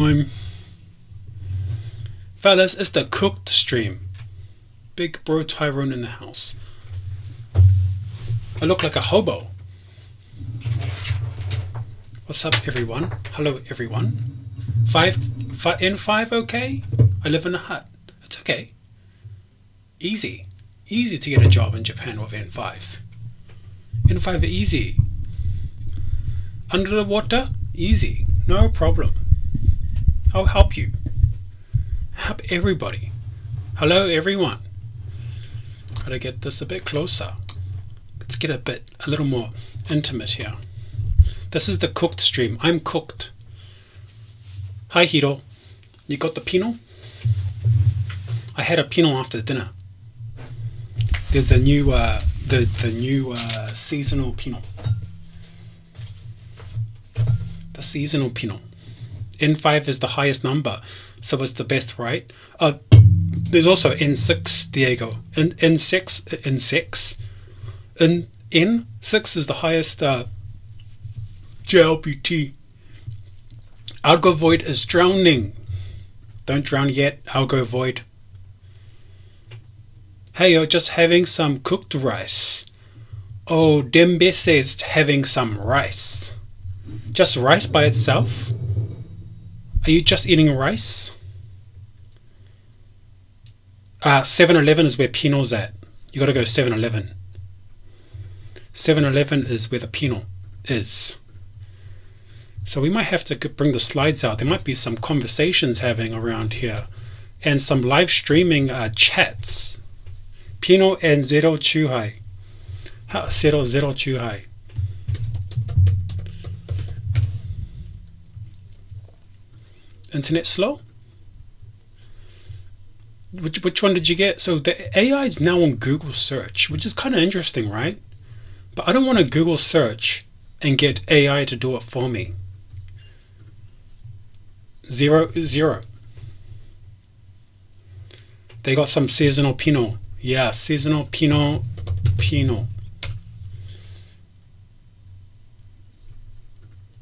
I'm Fellas, it's the cooked stream. Big bro Tyrone in the house. I look like a hobo. What's up, everyone? Hello, everyone. Five, okay? I live in a hut. It's okay. Easy. Easy to get a job in Japan with N5. N5 easy. Under the water? Easy. No problem. I'll help you. Help everybody. Hello, everyone. Gotta get this a bit closer. Let's get a little more intimate here. This is the cooked stream. I'm cooked. Hi, Hiro. You got the Pinot? I had a Pinot after dinner. There's the new seasonal Pinot. The seasonal Pinot. N5 is the highest number, so it's the best, right? There's also N6, Diego. N6 is the highest JLPT. Algo void is drowning. Don't drown yet, algo void. Hey, you're just having some cooked rice. Oh, Dembe says having some rice. Just rice by itself? Are you just eating rice? 7-Eleven is where Pinot's at. You gotta go 7-Eleven. 7-Eleven is where the Pinot is. So we might have to bring the slides out. There might be some conversations having around here. And some live streaming chats. Pinot and Zero Chuhai. Zero Chuhai. Internet slow? Which one did you get? So the AI is now on Google search, which is kind of interesting, right? But I don't want to Google search and get AI to do it for me. Zero. They got some seasonal Pinot. Yeah, seasonal Pinot.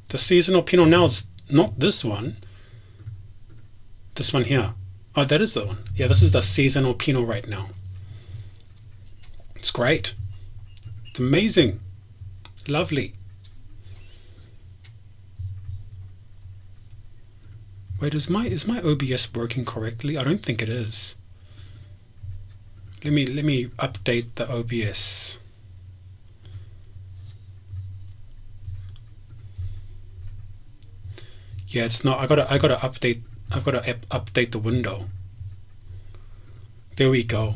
The seasonal Pinot now is not this one. This one here. Oh, that is the one. Yeah, this is the seasonal Pinot right now. It's great. It's amazing. Lovely. Wait, is my OBS working correctly? I don't think it is. Let me update the OBS. Yeah, it's not. I gotta update. I've got to update the window. There we go.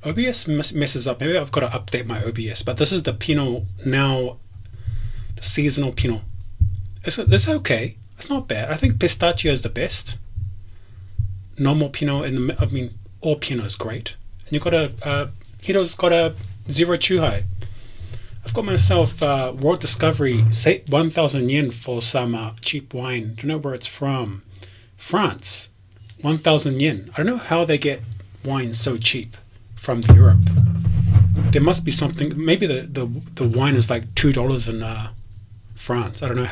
OBS messes up. Maybe I've got to update my OBS. But this is the Pinot now, the seasonal Pinot. It's okay. It's not bad. I think pistachio is the best. Normal Pinot all Pinot is great. And you've got Hiro's got a Zero Chuhai. I've got myself World Discovery 1,000 yen for some cheap wine. Don't know where it's from. France, 1,000 yen. I don't know how they get wine so cheap from Europe. There must be something. Maybe the wine is like $2 in France. I don't know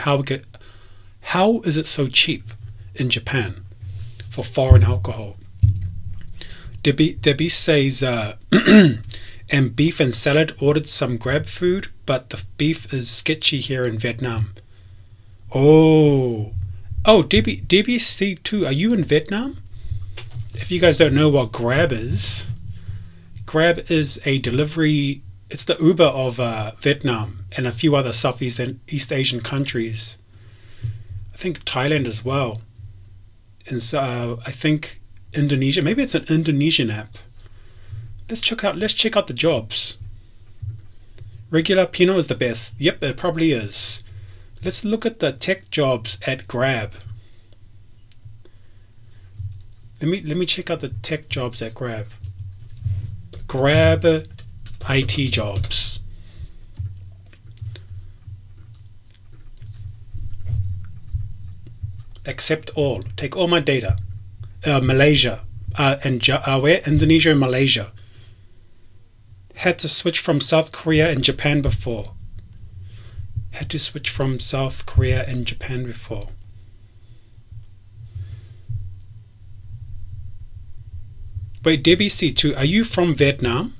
how is it so cheap in Japan for foreign alcohol. Debbie says, and beef and salad, ordered some Grab food, but the beef is sketchy here in Vietnam. Oh, DBC2, are you in Vietnam? If you guys don't know what Grab is a delivery. It's the Uber of Vietnam and a few other Southeast and East Asian countries. I think Thailand as well. And so I think Indonesia. Maybe it's an Indonesian app. Let's check out the jobs. Regular Pinot is the best. Yep, it probably is. Let's look at the tech jobs at Grab. Let me check out the tech jobs at Grab. Grab IT jobs. Accept all. Take all my data. Malaysia and where? Indonesia and Malaysia. Had to switch from South Korea and Japan before. Wait, DBC2, are you from Vietnam?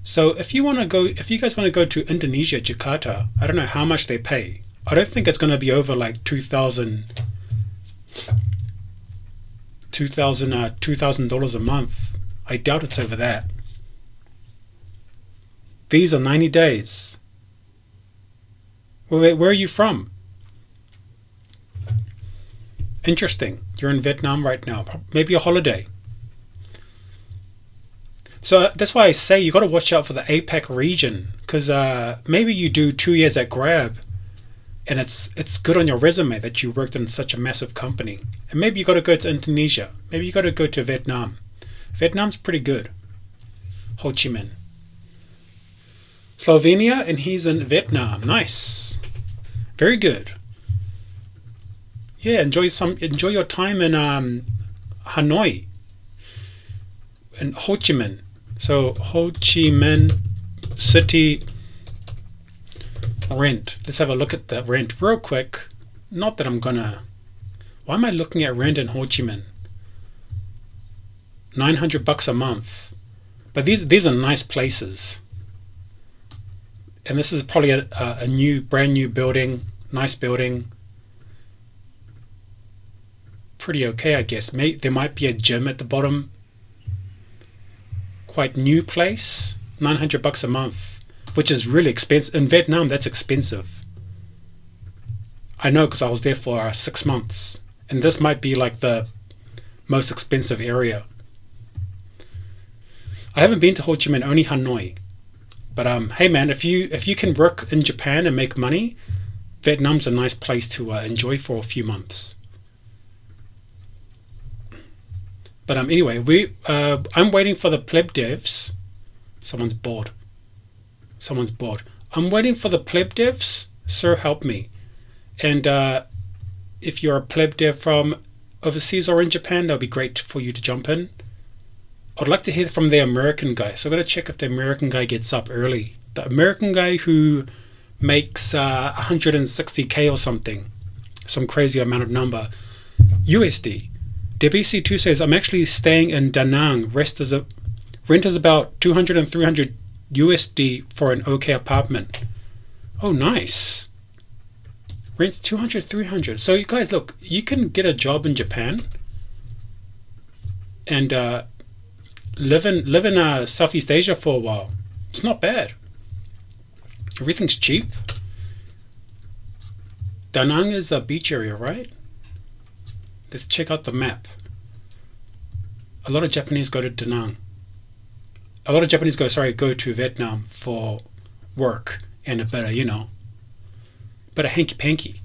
So if you guys want to go to Indonesia, Jakarta, I don't know how much they pay. I don't think it's going to be over like $2,000 a month. I doubt it's over that. These are 90 days. Wait, where are you from? Interesting. You're in Vietnam right now. Maybe a holiday. So that's why I say you got to watch out for the APAC region, because maybe you do 2 years at Grab, and it's good on your resume that you worked in such a massive company. And maybe you got to go to Indonesia. Maybe you got to go to Vietnam. Vietnam's pretty good. Ho Chi Minh. Slovenia, and he's in Vietnam. Nice. Very good. Yeah, enjoy your time in Hanoi and Ho Chi Minh. So Ho Chi Minh City rent. Let's have a look at the rent real quick. Not that I'm gonna. Why am I looking at rent in Ho Chi Minh? $900 a month. But these are nice places. And this is probably a brand new building. Nice building. Pretty okay, I guess. There might be a gym at the bottom. Quite new place. $900 a month, which is really expensive. In Vietnam, that's expensive. I know, because I was there for 6 months, and this might be like the most expensive area. I haven't been to Ho Chi Minh, only Hanoi. But hey man, if you can work in Japan and make money, Vietnam's a nice place to enjoy for a few months. But anyway, I'm waiting for the Pleb devs. Someone's bored. I'm waiting for the Pleb devs. Sir, help me. And if you're a Pleb dev from overseas or in Japan, that'll be great for you to jump in. I'd like to hear from the American guy. So I've got to check if the American guy gets up early. The American guy who makes 160K or something. Some crazy amount of number. USD. DBC2 says, I'm actually staying in Da Nang. Rent is about 200 and 300 USD for an okay apartment. Oh, nice. Rent 200, 300. So you guys, look, you can get a job in Japan and live in Southeast Asia for a while. It's not bad. Everything's cheap. Da Nang is a beach area, right? Let's check out the map. A lot of Japanese go to Da Nang. A lot of Japanese go to Vietnam for work and a bit of hanky-panky.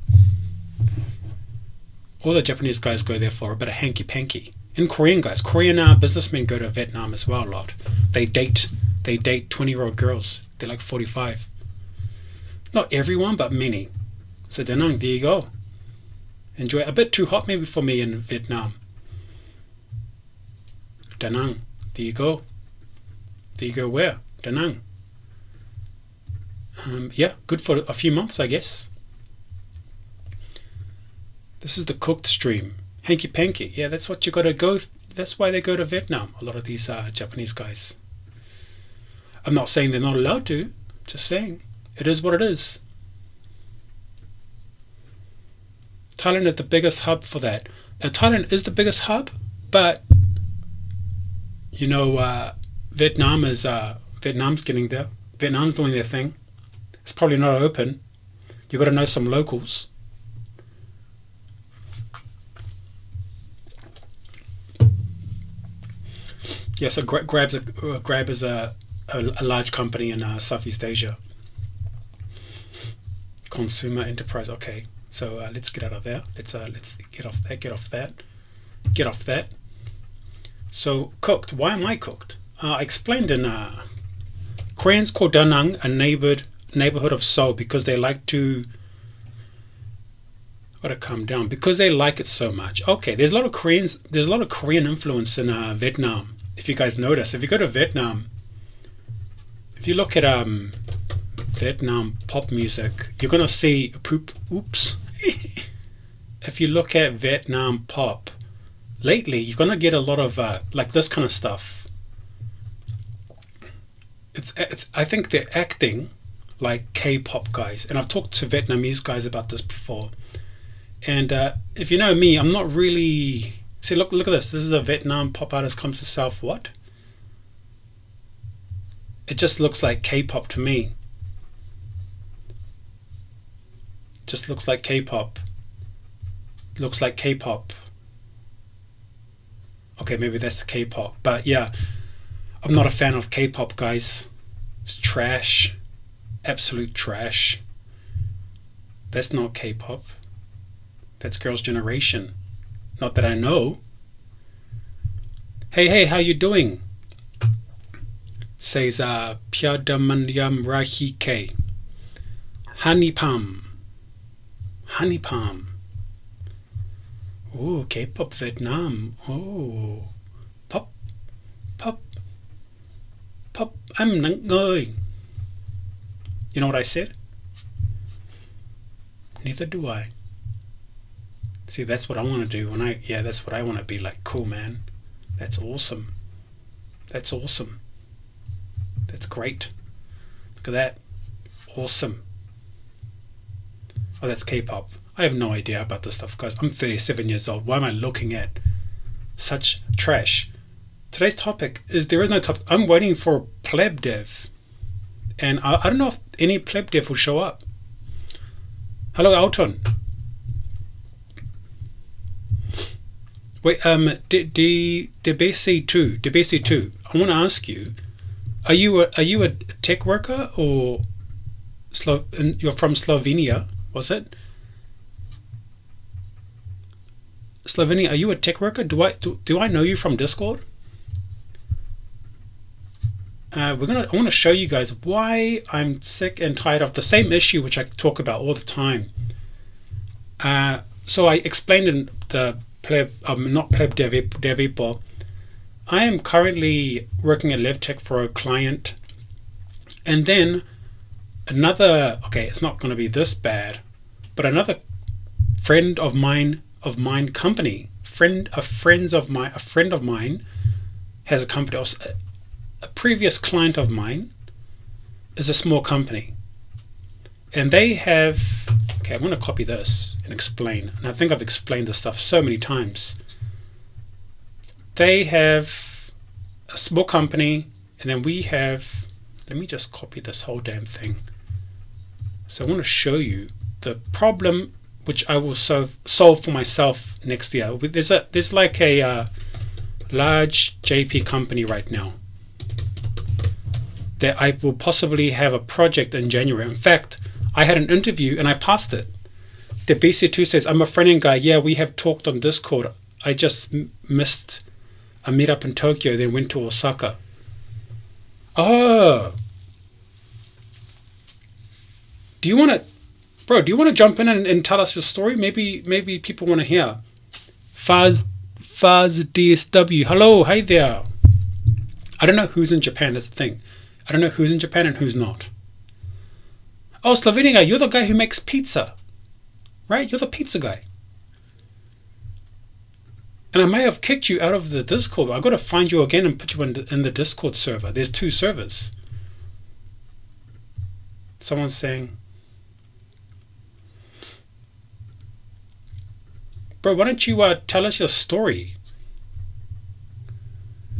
All the Japanese guys go there for a bit of hanky-panky. And Korean guys. Korean businessmen go to Vietnam as well a lot. They date 20-year-old girls. They're like 45. Not everyone, but many. So Da Nang, there you go. Enjoy. A bit too hot maybe for me in Vietnam. Da Nang, there you go. There you go where? Da Nang. Yeah, good for a few months, I guess. This is the cooked stream. Hanky panky. Yeah, that's what you got to go. That's why they go to Vietnam, a lot of these Japanese guys. I'm not saying they're not allowed to. Just saying. It is what it is. Thailand is the biggest hub for that. Now, Thailand is the biggest hub, but Vietnam's getting there. Vietnam's doing their thing. It's probably not open. You got to know some locals. Yeah, so Grab is a large company in Southeast Asia. Consumer enterprise. Okay. So let's get out of there. Let's get off that. So cooked. Why am I cooked? I explained in Koreans call Da Nang a neighborhood of Seoul because they like to. Gotta calm down because they like it so much. Okay, there's a lot of Korean influence in Vietnam. If you guys notice, if you go to Vietnam, if you look at Vietnam pop music, you're gonna see If you look at Vietnam pop, lately you're gonna get a lot of like this kind of stuff. It's I think they're acting like K-pop guys, and I've talked to Vietnamese guys about this before. And if you know me, I'm not really. See, look at this. This is a Vietnam pop artist comes to South. What? It just looks like K-pop to me. Just looks like K-pop. Looks like K-pop. Okay, maybe that's the K-pop. But yeah, I'm not a fan of K-pop, guys. It's trash. Absolute trash. That's not K-pop. That's Girls' Generation. Not that I know. Hey, how you doing? Says Pyadamanyam Rahike. Honeypalm. Oh, K-pop Vietnam. Oh, pop. I'm nắng ngơi. You know what I said? Neither do I. See, that's what I want to do that's what I want to be like. Cool, man. That's awesome. That's awesome. That's great. Look at that. Awesome. Oh, that's K-pop. I have no idea about this stuff, guys. I'm 37 years old. Why am I looking at such trash? Today's topic is there is no topic. I'm waiting for Pleb Dev. And I don't know if any Pleb Dev will show up. Hello, Alton. Wait, DBC2. I want to ask you, are you a tech worker or you're from Slovenia? Was it Slovenia? Are you a tech worker? Do I know you from Discord? I want to show you guys why I'm sick and tired of the same issue which I talk about all the time. So I explained in the Pleb, not Pleb Devippo. I am currently working at LevTech for a client, and then another. Okay, it's not going to be this bad, but another friend of mine company, a friend of mine has a company. A previous client of mine is a small company, and they have. Okay, I'm going to copy this and explain. And I think I've explained this stuff so many times. They have a small company, and then we have. Let me just copy this whole damn thing. So I want to show you the problem which I will solve for myself next year. There's like a large JP company right now that I will possibly have a project in January. In fact, I had an interview and I passed it. The BC2 says, I'm a friend guy. Yeah, we have talked on Discord. I just missed a meetup in Tokyo, then went to Osaka. Oh. Do you want to jump in and tell us your story? Maybe people want to hear. Faz DSW. Hello, hi there. I don't know who's in Japan, that's the thing. I don't know who's in Japan and who's not. Oh, Slovenia guy, you're the guy who makes pizza, right? You're the pizza guy. And I may have kicked you out of the Discord. I've got to find you again and put you in the Discord server. There's 2 servers. Someone's saying, bro, why don't you tell us your story?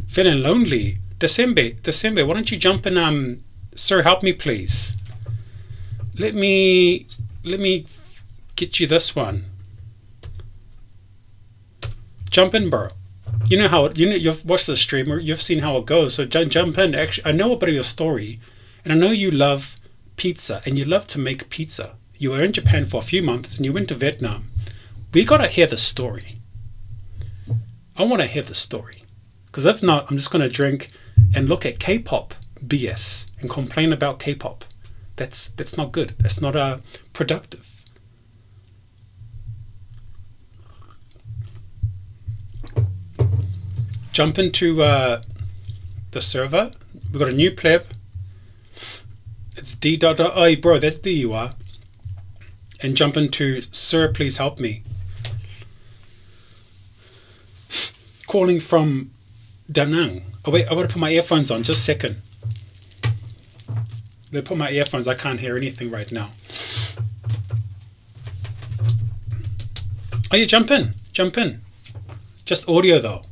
Feeling lonely. December, why don't you jump in? Sir, help me, please. Let me get you this one. Jump in, bro. You know how you've watched the streamer. You've seen how it goes. So jump in. Actually, I know a bit of your story, and I know you love pizza and you love to make pizza. You were in Japan for a few months and you went to Vietnam. We gotta hear the story. I want to hear the story, because if not, I'm just gonna drink and look at K-pop BS and complain about K-pop. That's not good. That's not productive. Jump into the server. We've got a new pleb. It's d.i, bro, that's there you are. And jump into, sir, please help me. calling from Da Nang. Oh wait, I gotta put my earphones on. Just a second. They put my earphones. I can't hear anything right now. Oh, you jump in. Jump in. Just audio though.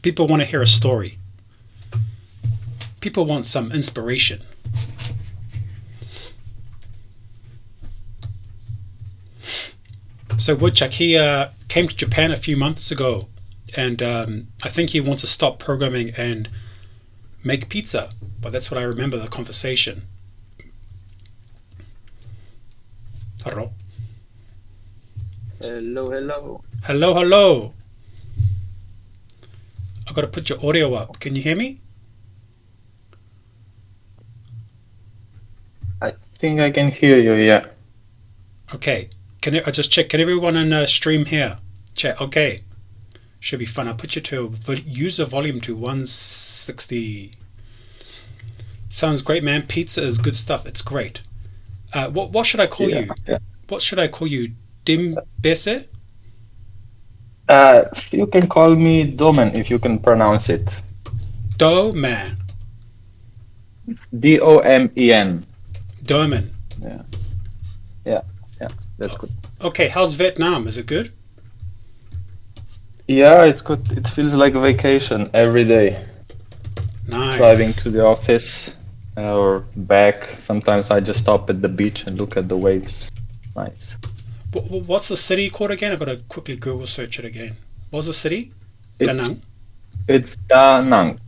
People want to hear a story. People want some inspiration. So Woodchuck, he came to Japan a few months ago, and I think he wants to stop programming and make pizza. But that's what I remember the conversation. Hello. Hello, hello. Hello, hello. I gotta put your audio up. Can you hear me? I think I can hear you, yeah. Okay. I just check? Can everyone in stream here? Chat. Okay. Should be fun. I'll put you to user volume to 160. Sounds great, man. Pizza is good stuff. It's great. What should I call you? Yeah. What should I call you? Dimbese? You can call me Domen if you can pronounce it. Doman. Domen. Doman. Yeah, that's good. Okay, how's Vietnam? Is it good? Yeah, it's good. It feels like a vacation every day. Nice. Driving to the office or back. Sometimes I just stop at the beach and look at the waves. Nice. What's the city called again? I've got to quickly Google search it again. What's the city? Da Nang. It's Da Nang.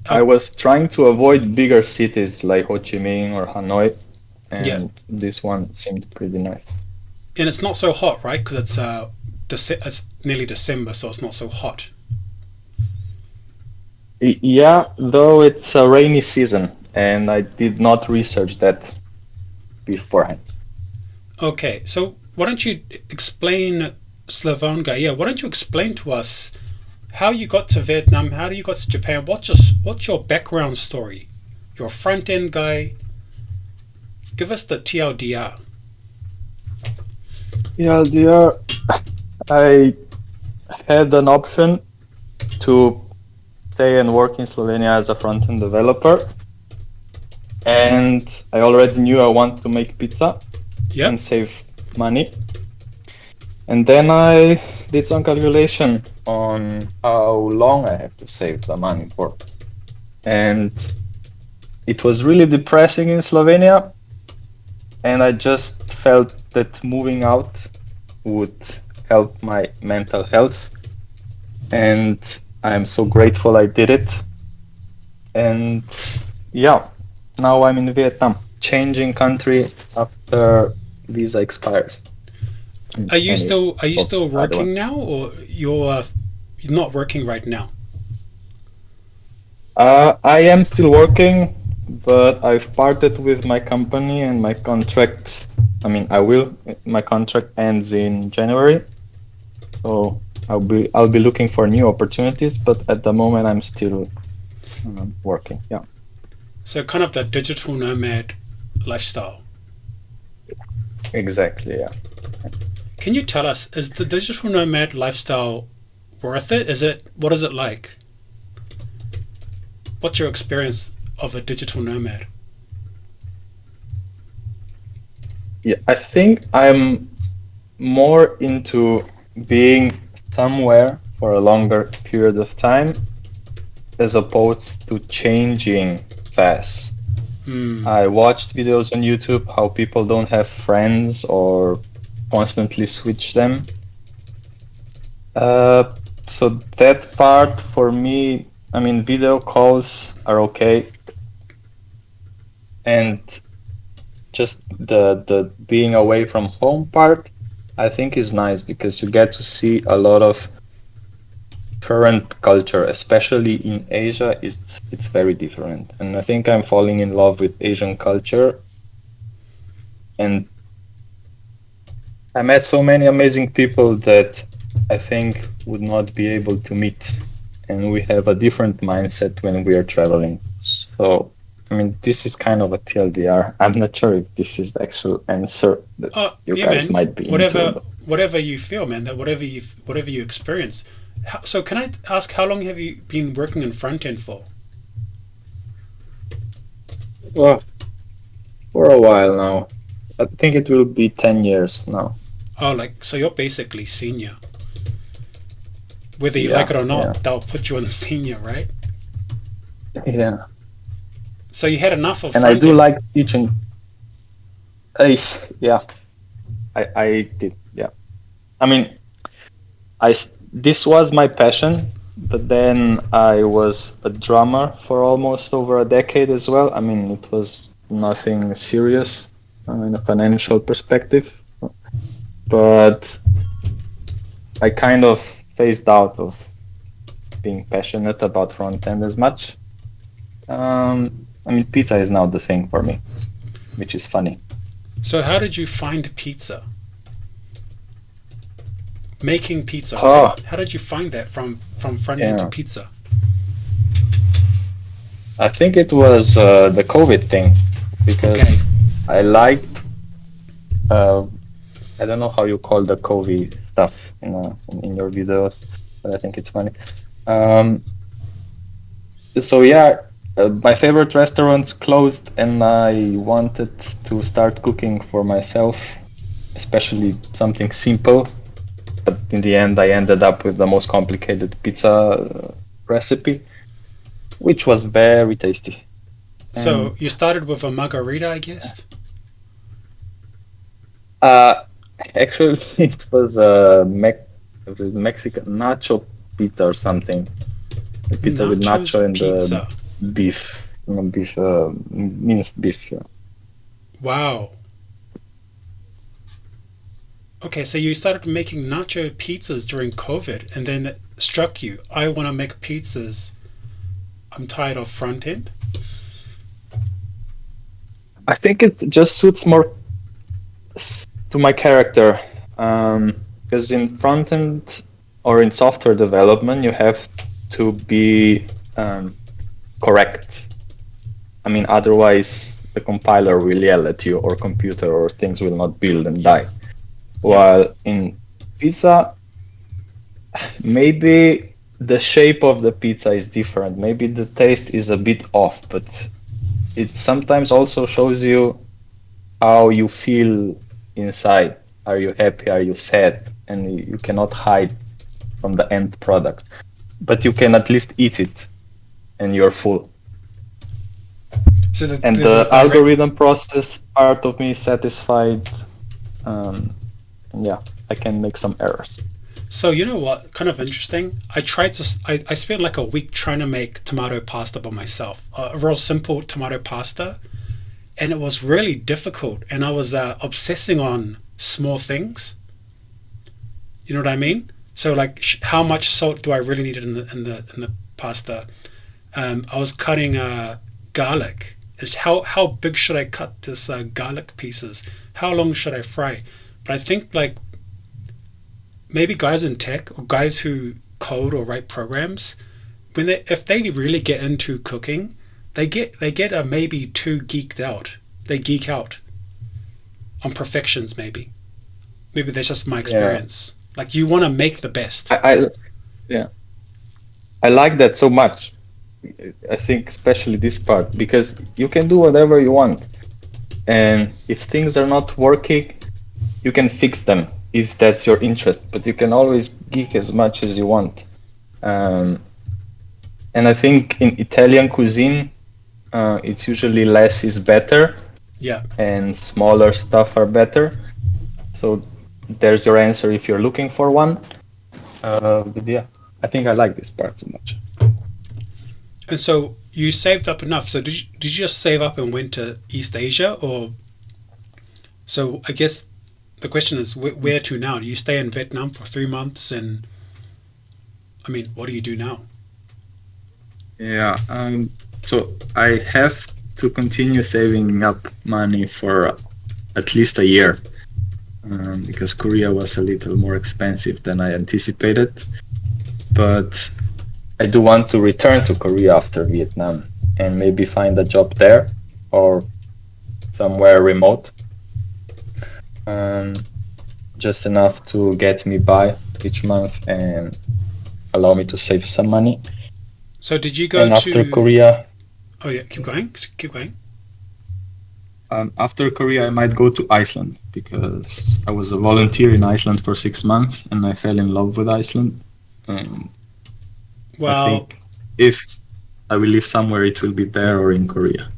I was trying to avoid bigger cities like Ho Chi Minh or Hanoi, and this one seemed pretty nice. And it's not so hot, right? Because it's nearly December, so it's not so hot. Yeah, though it's a rainy season, and I did not research that beforehand. Okay, so why don't you explain, Slavon guy? Yeah, why don't you explain to us how you got to Vietnam? How do you got to Japan? What's your background story? You're a front end guy. Give us the TLDR. TLDR, I had an option to stay and work in Slovenia as a front-end developer, and I already knew I want to make pizza and save money. And then I did some calculation on how long I have to save the money for. And it was really depressing in Slovenia, and I just felt that moving out would help my mental health, and I'm so grateful I did it. And yeah, now I'm in Vietnam, changing country after visa expires. Are you still working now, or you're not working right now? I am still working, but I've parted with my company and my contract. My contract ends in January, so I'll be looking for new opportunities. But at the moment, I'm still working. Yeah. So kind of the digital nomad lifestyle. Exactly. Yeah. Can you tell us, is the digital nomad lifestyle worth it? What is it like? What's your experience of a digital nomad? Yeah, I think I'm more into being somewhere for a longer period of time as opposed to changing fast. I watched videos on YouTube how people don't have friends or constantly switch them. So that part for me, video calls are okay, and just the being away from home part, I think is nice because you get to see a lot of current culture, especially in Asia. It's very different, and I think I'm falling in love with Asian culture, and I met so many amazing people that I think would not be able to meet, and we have a different mindset when we are traveling. So, this is kind of a TLDR. I'm not sure if this is the actual answer that you guys might be into. whatever you feel, man. That whatever you experience. So can I ask how long have you been working in front end for? Well, for a while now. I think it will be 10 years now. Oh, like so you're basically senior. Whether you like Yeah, it or yeah, not, they'll put you on senior, right? yeah. So you had enough of And I front do end. like teaching. Yeah, I did. Yeah. I mean, this was my passion, but then I was a drummer for almost over a decade as well. I mean, it was nothing serious in a financial perspective, but I kind of phased out of being passionate about front end as much. I mean, pizza is now the thing for me, which is funny. So how did you find pizza? Making pizza, right? Oh, How did you find that from front end to yeah. pizza? I think it was the COVID thing Okay. because I liked, uh, I don't know how you call the COVID stuff in your videos, but I think it's funny. Um, so yeah, my favorite restaurants closed, and I wanted to start cooking for myself, especially something simple. But in the end, I ended up with the most complicated pizza recipe, which was very tasty. And So you started with a margarita, I guess. uh, actually, it was Mexican nacho pizza or something. A pizza with Nachos nacho and pizza. beef, minced beef. Yeah. Wow. Okay, so you started making nacho pizzas during COVID, and then it struck you. I want to make pizzas. I'm tired of front end. I think it just suits more to my character. Because in front end or in software development, you have to be correct. I mean, otherwise the compiler will yell at you, or computer, or things will not build and Yep. die. Yep. While in pizza, maybe the shape of the pizza is different. Maybe the taste is a bit off, but it sometimes also shows you how you feel inside. Are you happy? Are you sad? And you cannot hide from the end product, but you can at least eat it and you're full. So And there's a the direct. algorithm process part of me is satisfied. Um, yeah, I can make some errors. So you know what? Kind of interesting. I tried to. I spent like a week trying to make tomato pasta by myself. A real simple tomato pasta, and it was really difficult. And I was obsessing on small things. You know what I mean? So like, how much salt do I really need in the pasta? I was cutting garlic. It's how big should I cut this garlic pieces? How long should I fry? But I think like maybe guys in tech or guys who code or write programs, when they if they really get into cooking, they get maybe too geeked out. They geek out on perfections. Maybe that's just my Yeah, experience. Like you want to make the best. I yeah, I like that so much. I think especially this part because you can do whatever you want, and if things are not working, you can fix them if that's your interest. But you can always geek as much as you want. Um, and I think in Italian cuisine, it's usually less is better, Yeah. and smaller stuff are better. So there's your answer if you're looking for one. But yeah, I think I like this part so much. And so you saved up enough. So did you just save up and went to East Asia, or so? I guess the question is where to now? Do you stay in Vietnam for 3 months, and I mean, what do you do now? Yeah, so I have to continue saving up money for at least a year, because Korea was a little more expensive than I anticipated. But I do want to return to Korea after Vietnam and maybe find a job there or somewhere remote. Um, just enough to get me by each month and allow me to save some money. So did you go And after to? Korea, Oh yeah, keep going. Keep going. after Korea, I might go to Iceland because I was a volunteer in Iceland for 6 months and I fell in love with Iceland. And I Well, think if I will live somewhere, it will be there or in Korea.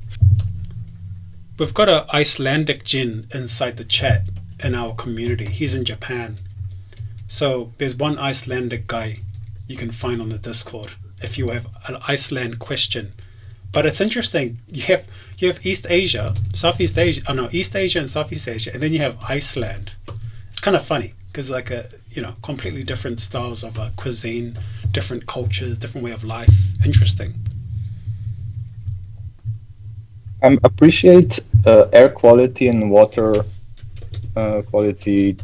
we've got a Icelandic Jin inside the chat in our community. He's in Japan. So there's one Icelandic guy you can find on the Discord if you have an Iceland question. But it's interesting. You have East Asia, Southeast Asia. Oh no, East Asia and Southeast Asia, and then you have Iceland. It's kind of funny because like completely different styles of cuisine, different cultures, different way of life. Interesting. I appreciate air quality and water quality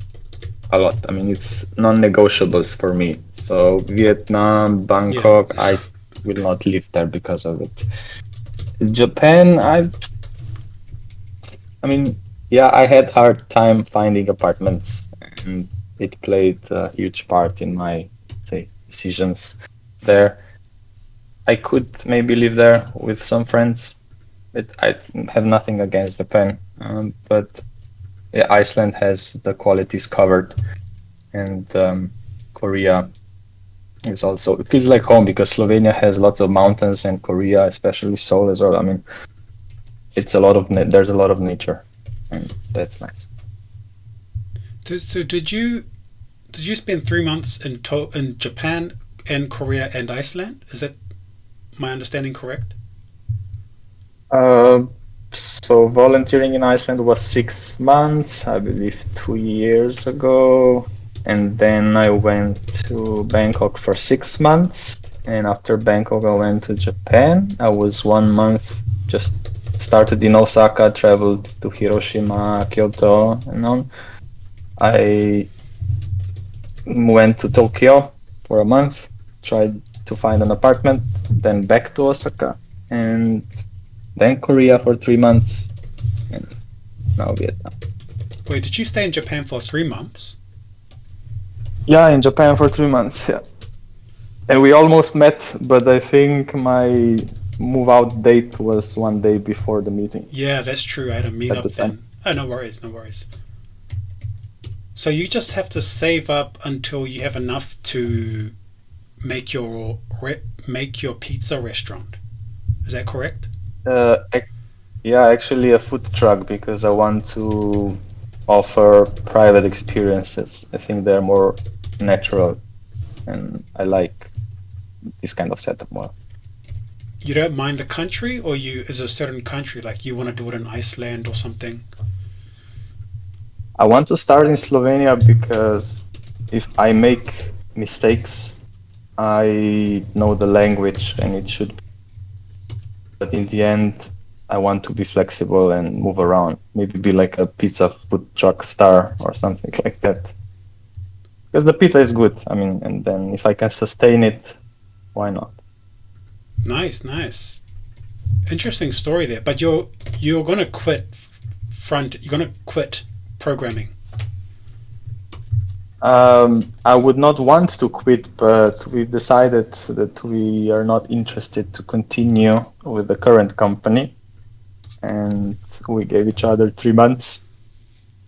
a lot. I mean, it's non-negotiables for me. So Vietnam, Yeah. Bangkok, I will not live there because of it. Japan, I mean, yeah, I had hard time finding apartments, and it played a huge part in my, say, decisions there. I could maybe live there with some friends. I have nothing against Japan, but yeah, Iceland has the qualities covered, and Korea is also, it feels like home because Slovenia has lots of mountains and Korea, especially Seoul as well. I mean, it's a lot of there's a lot of nature, and that's nice. So did you spend 3 months in Japan and Korea and Iceland? Is that my understanding correct? Uh, so volunteering in Iceland was 6 months, I believe 2 years ago. And then I went to Bangkok for 6 months. And after Bangkok, I went to Japan. I was 1 month, just started in Osaka, traveled to Hiroshima, Kyoto, and on. I went to Tokyo for a month, tried to find an apartment, then back to Osaka, and then Korea for 3 months, and now Vietnam. Wait, did you stay in Japan for 3 months? Yeah, in Japan for 3 months, yeah. And we almost met, but I think my move out date was one day before the meeting Yeah, that's true. I had a at the meetup time. then. Oh, no worries, no worries. So you just have to save up until you have enough to make your pizza restaurant. Is that correct? Yeah, actually a food truck because I want to offer private experiences. I think they're more natural, and I like this kind of setup more. You don't mind the country, or you is a certain country like you want to do it in Iceland or something? I want to start in Slovenia because if I make mistakes, I know the language and it should be. But in the end, I want to be flexible and move around. Maybe be like a pizza food truck star or something like that. Because the pizza is good. I mean, and then if I can sustain it, why not? Nice, nice, interesting story there. But you're gonna quit front. You're gonna quit programming. I would not want to quit, but we decided that we are not interested to continue with the current company, and we gave each other 3 months.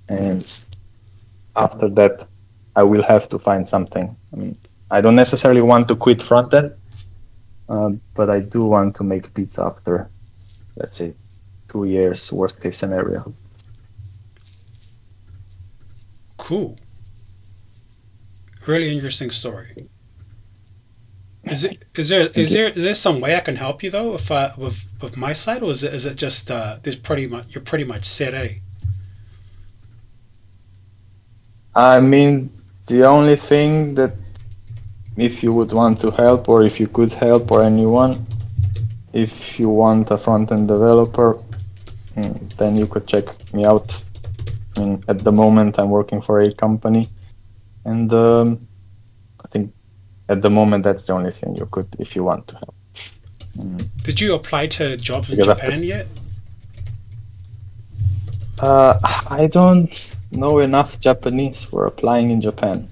And after that, I will have to find something. I mean, I don't necessarily want to quit Frontend, but I do want to make pizza after, let's say, 2 years, worst case scenario. Cool. Really interesting story. Thank you. Is there some way I can help you though, if with my side, or is it just there's pretty much you're pretty much set A? I mean, the only thing that if you would want to help, or if you could help, or anyone, if you want a front-end developer, then you could check me out. I mean, at the moment, I'm working for a company, and I think at the moment that's the only thing you could, if you want to help. Did you apply to jobs in Because after, Japan yet? I don't. know enough Japanese for applying in Japan.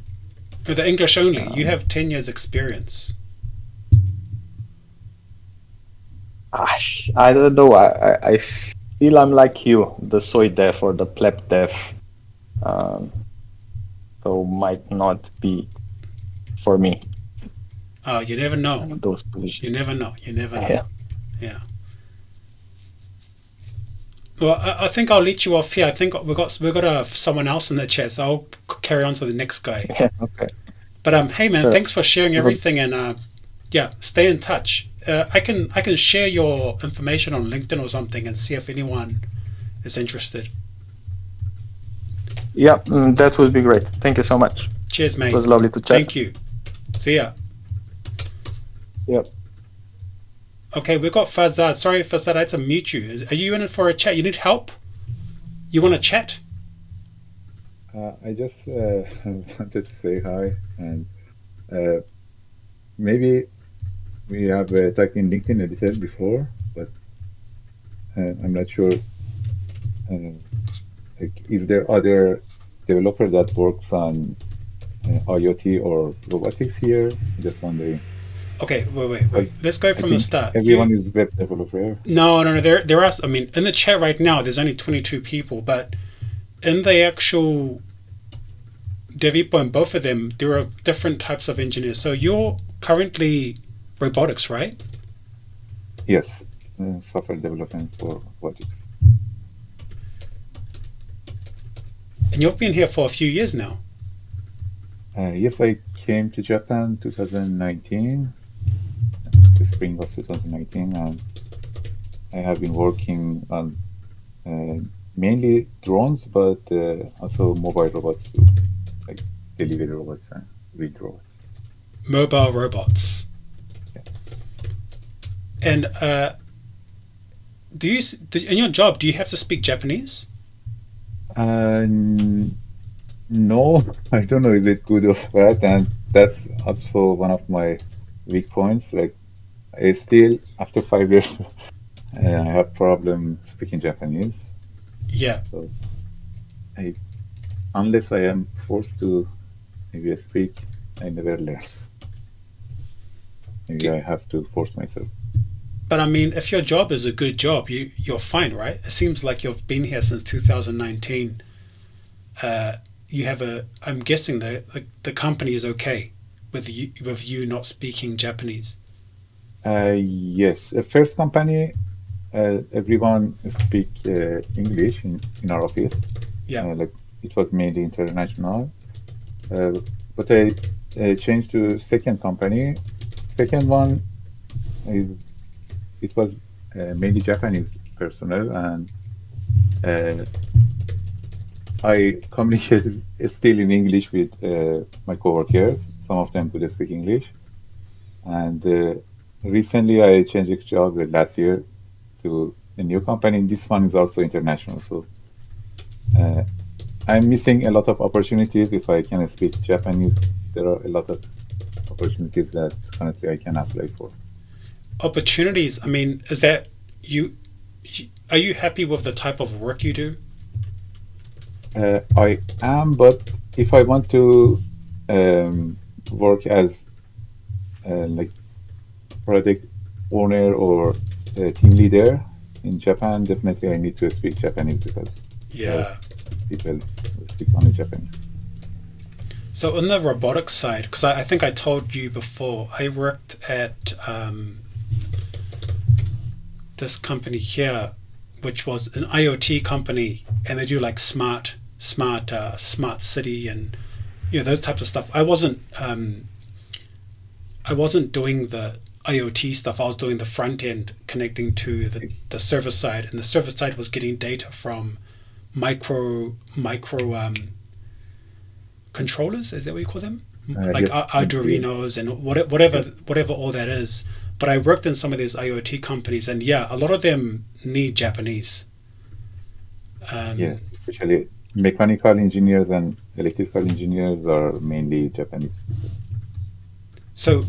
The English only. You have 10 years experience. I don't know. I feel I'm like you, the soy dev or the pleb dev. So might not be for me. You never know. Those You positions. never know. You never know. Yeah. Yeah. Well, I think I'll let you off here. I think we got someone else in the chat, so I'll carry on to the next guy. Yeah. Okay. But hey man, Sure. thanks for sharing everything, and yeah, stay in touch. I can share your information on LinkedIn or something and see if anyone is interested. Yeah, that would be great. Thank you so much. Cheers, It mate. was lovely to chat. Thank you. See ya. Yep. Okay, we've got Fazad. Sorry, Fazad, I had to mute you. Are you in it for a chat? You need help? You want to chat? I just wanted to say hi, and maybe we have talked in LinkedIn a little before, but I'm not sure. Like, is there other developer that works on IoT or robotics here? I'm just wondering. Okay, wait. Let's go from the start. Everyone is web developer. No. There are. I mean, in the chat right now, there's only 22 people, but in the actual Devippo and both of them, there are different types of engineers. So you're currently robotics, right? Yes, software development for robotics. And you've been here for a few years now. Yes, I came to Japan 2019, the spring of 2019, and I have been working on mainly drones, but also mobile robots too, like delivery robots and read robots. Mobile robots. Yes. And in your job, do you have to speak Japanese? No, I don't know is it good or bad, and that's also one of my weak points. Like, I still, after 5 years, I have problem speaking Japanese. Yeah. So, unless I am forced to maybe speak, I never learn. Maybe I have to force myself. But I mean, if your job is a good job, you're fine, right? It seems like you've been here since 2019. You have I'm guessing the company is okay with you not speaking Japanese. Yes, the first company, everyone speak English in our office. Yeah. Like, it was mainly international. But I changed to second company. Second one, it was mainly Japanese personnel, and I communicated still in English with my coworkers. Some of them could speak English. And recently I changed job last year to a new company. This one is also international. So I'm missing a lot of opportunities. If I can speak Japanese, there are a lot of opportunities that currently I can apply for. Opportunities, I mean, is that are you happy with the type of work you do? I am, but if I want to work as like project owner or team leader in Japan, definitely I need to speak Japanese because people speak only Japanese. So on the robotics side, because I think I told you before, I worked at this company here, which was an IoT company, and they do like smart city and those types of stuff. I wasn't doing the IoT stuff. I was doing the front end, connecting to the server side, and the server side was getting data from micro controllers. Is that what you call them? Like yes, Arduinos and whatever all that is. But I worked in some of these IoT companies, and a lot of them need Japanese. Yes, especially mechanical engineers and electrical engineers are mainly Japanese. So,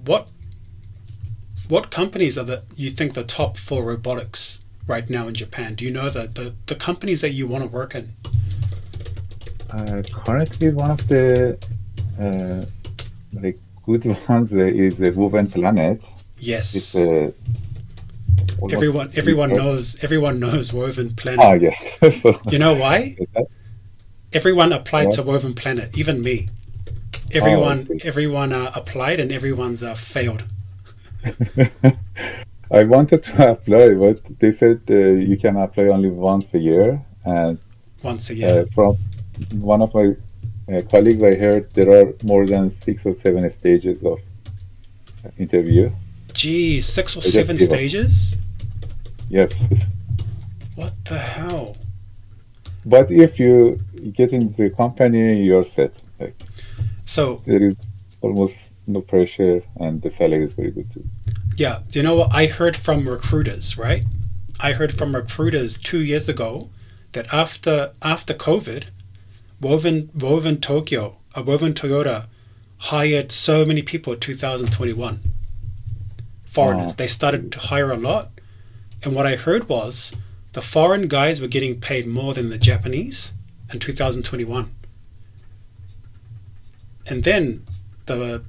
what companies are you think the top for robotics right now in Japan? Do you know the companies that you want to work in? Currently, one of the like good ones is a Woven Planet. It's Yes. almost Everyone knows Woven ah Planet. yeah. So You know why? that, Everyone applied what? to Woven Planet, even me. Oh, I Everyone applied and everyone's failed see. I wanted to apply, but they said you can apply only once a year. And once a year. from one of my colleagues, I heard there are more than 6 or 7 stages of interview. Gee, six or I just seven gave up. stages? Yes, What the hell? but if you get into the company, you're set. Like So, there is almost no pressure, and the salary is very good too. yeah, do you know what I heard from recruiters, right? I heard from recruiters 2 years ago that after COVID, Woven Tokyo, Woven Toyota hired so many people in 2021. Foreigners. Ah, They started to hire a lot. And what I heard was the foreign guys were getting paid more than the Japanese in 2021. And then the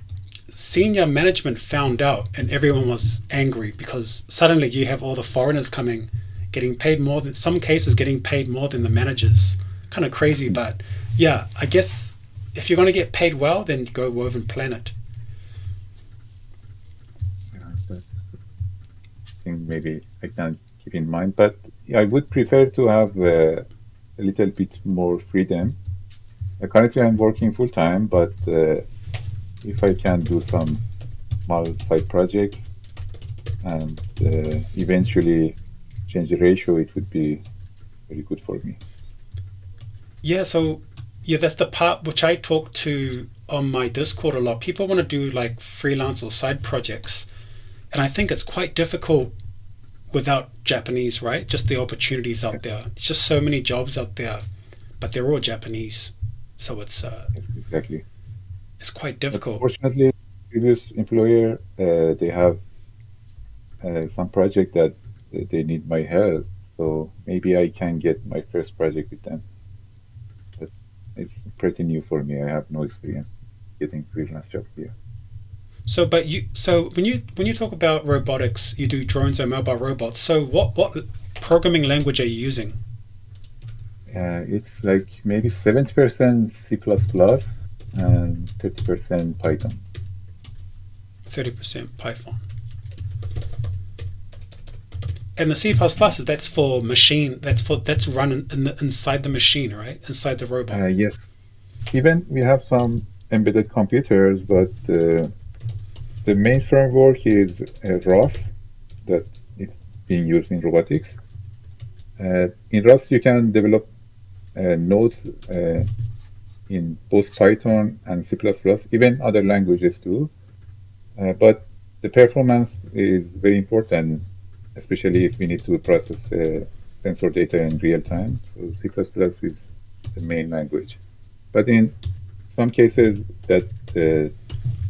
senior management found out and everyone was angry because suddenly you have all the foreigners coming, getting paid more than, some cases getting paid more than the managers. Kind of crazy, but yeah, I guess if you're going to get paid well, then go Woven Planet. yeah, that's something maybe I can keep in mind. But I would prefer to have a little bit more freedom. Currently, I'm working full time, but if I can do some small side projects and eventually change the ratio, it would be very good for me. Yeah, so yeah, that's the part which I talk to on my Discord a lot. People want to do like freelance or side projects, and I think it's quite difficult without Japanese, right? Just the opportunities out Yes, there. There's just so many jobs out there, but they're all Japanese, so yes, exactly. it's quite But difficult. fortunately, previous employer, they have some project that they need my help, so maybe I can get my first project with them. But it's pretty new for me. I have no experience getting freelance job here. So when you talk about robotics, you do drones or mobile robots. So what programming language are you using? It's like maybe 70% C++ and 30% Python. 30% Python. And the C++ is that's for machine. That's run inside the machine, right? Inside the robot. Yes, even we have some embedded computers, but the main framework is ROS that is being used in robotics. In Rust, you can develop nodes in both Python and C++, even other languages too. But the performance is very important, especially if we need to process sensor data in real time. So C++ is the main language. But in some cases that the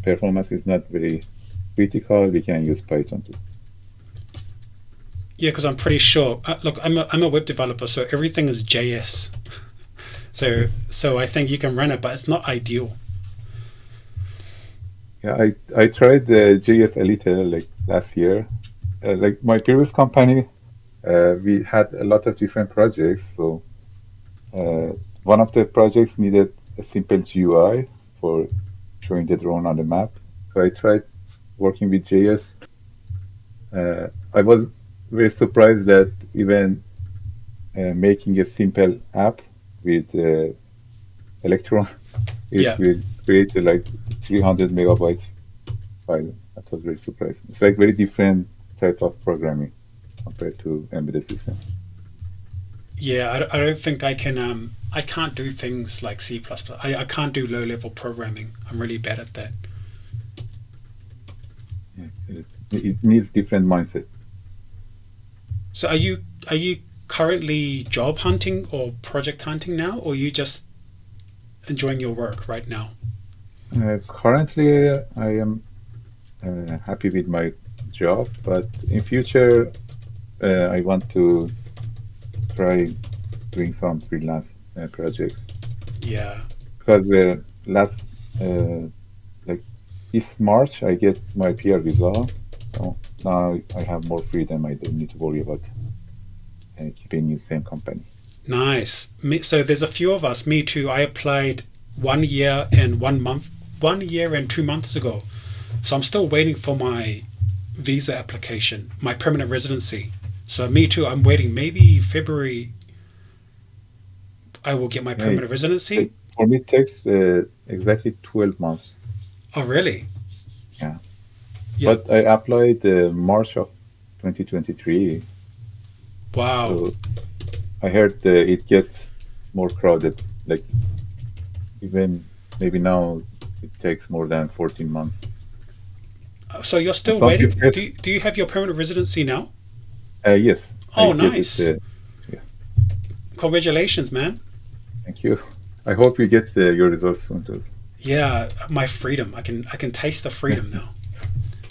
performance is not very critical, we can use Python too. Yeah, because I'm pretty sure. Look, I'm a web developer, so everything is JS. So I think you can run it, but it's not ideal. Yeah, I tried the JS a little like last year. Like my previous company, we had a lot of different projects. So uh, one of the projects needed a simple GUI for showing the drone on the map. So I tried working with JS. I was very surprised that even making a simple app with Electron, it Yeah, will create like 300 megabyte file. That was very surprising. It's like very different type of programming compared to embedded system. yeah. I don't think I can. I can't do things like C++. I can't do low level programming. I'm really bad at that. Yeah, it needs different mindset. So are you currently job hunting or project hunting now, or are you just enjoying your work right now? Currently, I am happy with my job, but in future, I want to try doing some freelance projects. Yeah. because last like this March I get my PR visa, so now I have more freedom. I don't need to worry about keeping in the same company. Nice. So there's a few of us. Me too. I applied 1 year and 1 month, 1 year and 2 months ago. So I'm still waiting for my visa application, my permanent residency. So me too. I'm waiting. Maybe February I will get my Yeah, permanent residency. for me it takes exactly 12 months. Oh, really? Yeah. Yeah. But I applied March of 2023. Wow. So I heard it gets more crowded. Like even maybe now it takes more than 14 months. So you're And still some waiting? people, Do you have your permanent residency now? yes, I Oh, get it. nice. Yeah, Congratulations, man. thank you. I hope you get your results soon too. Yeah, my freedom. I can taste the freedom now.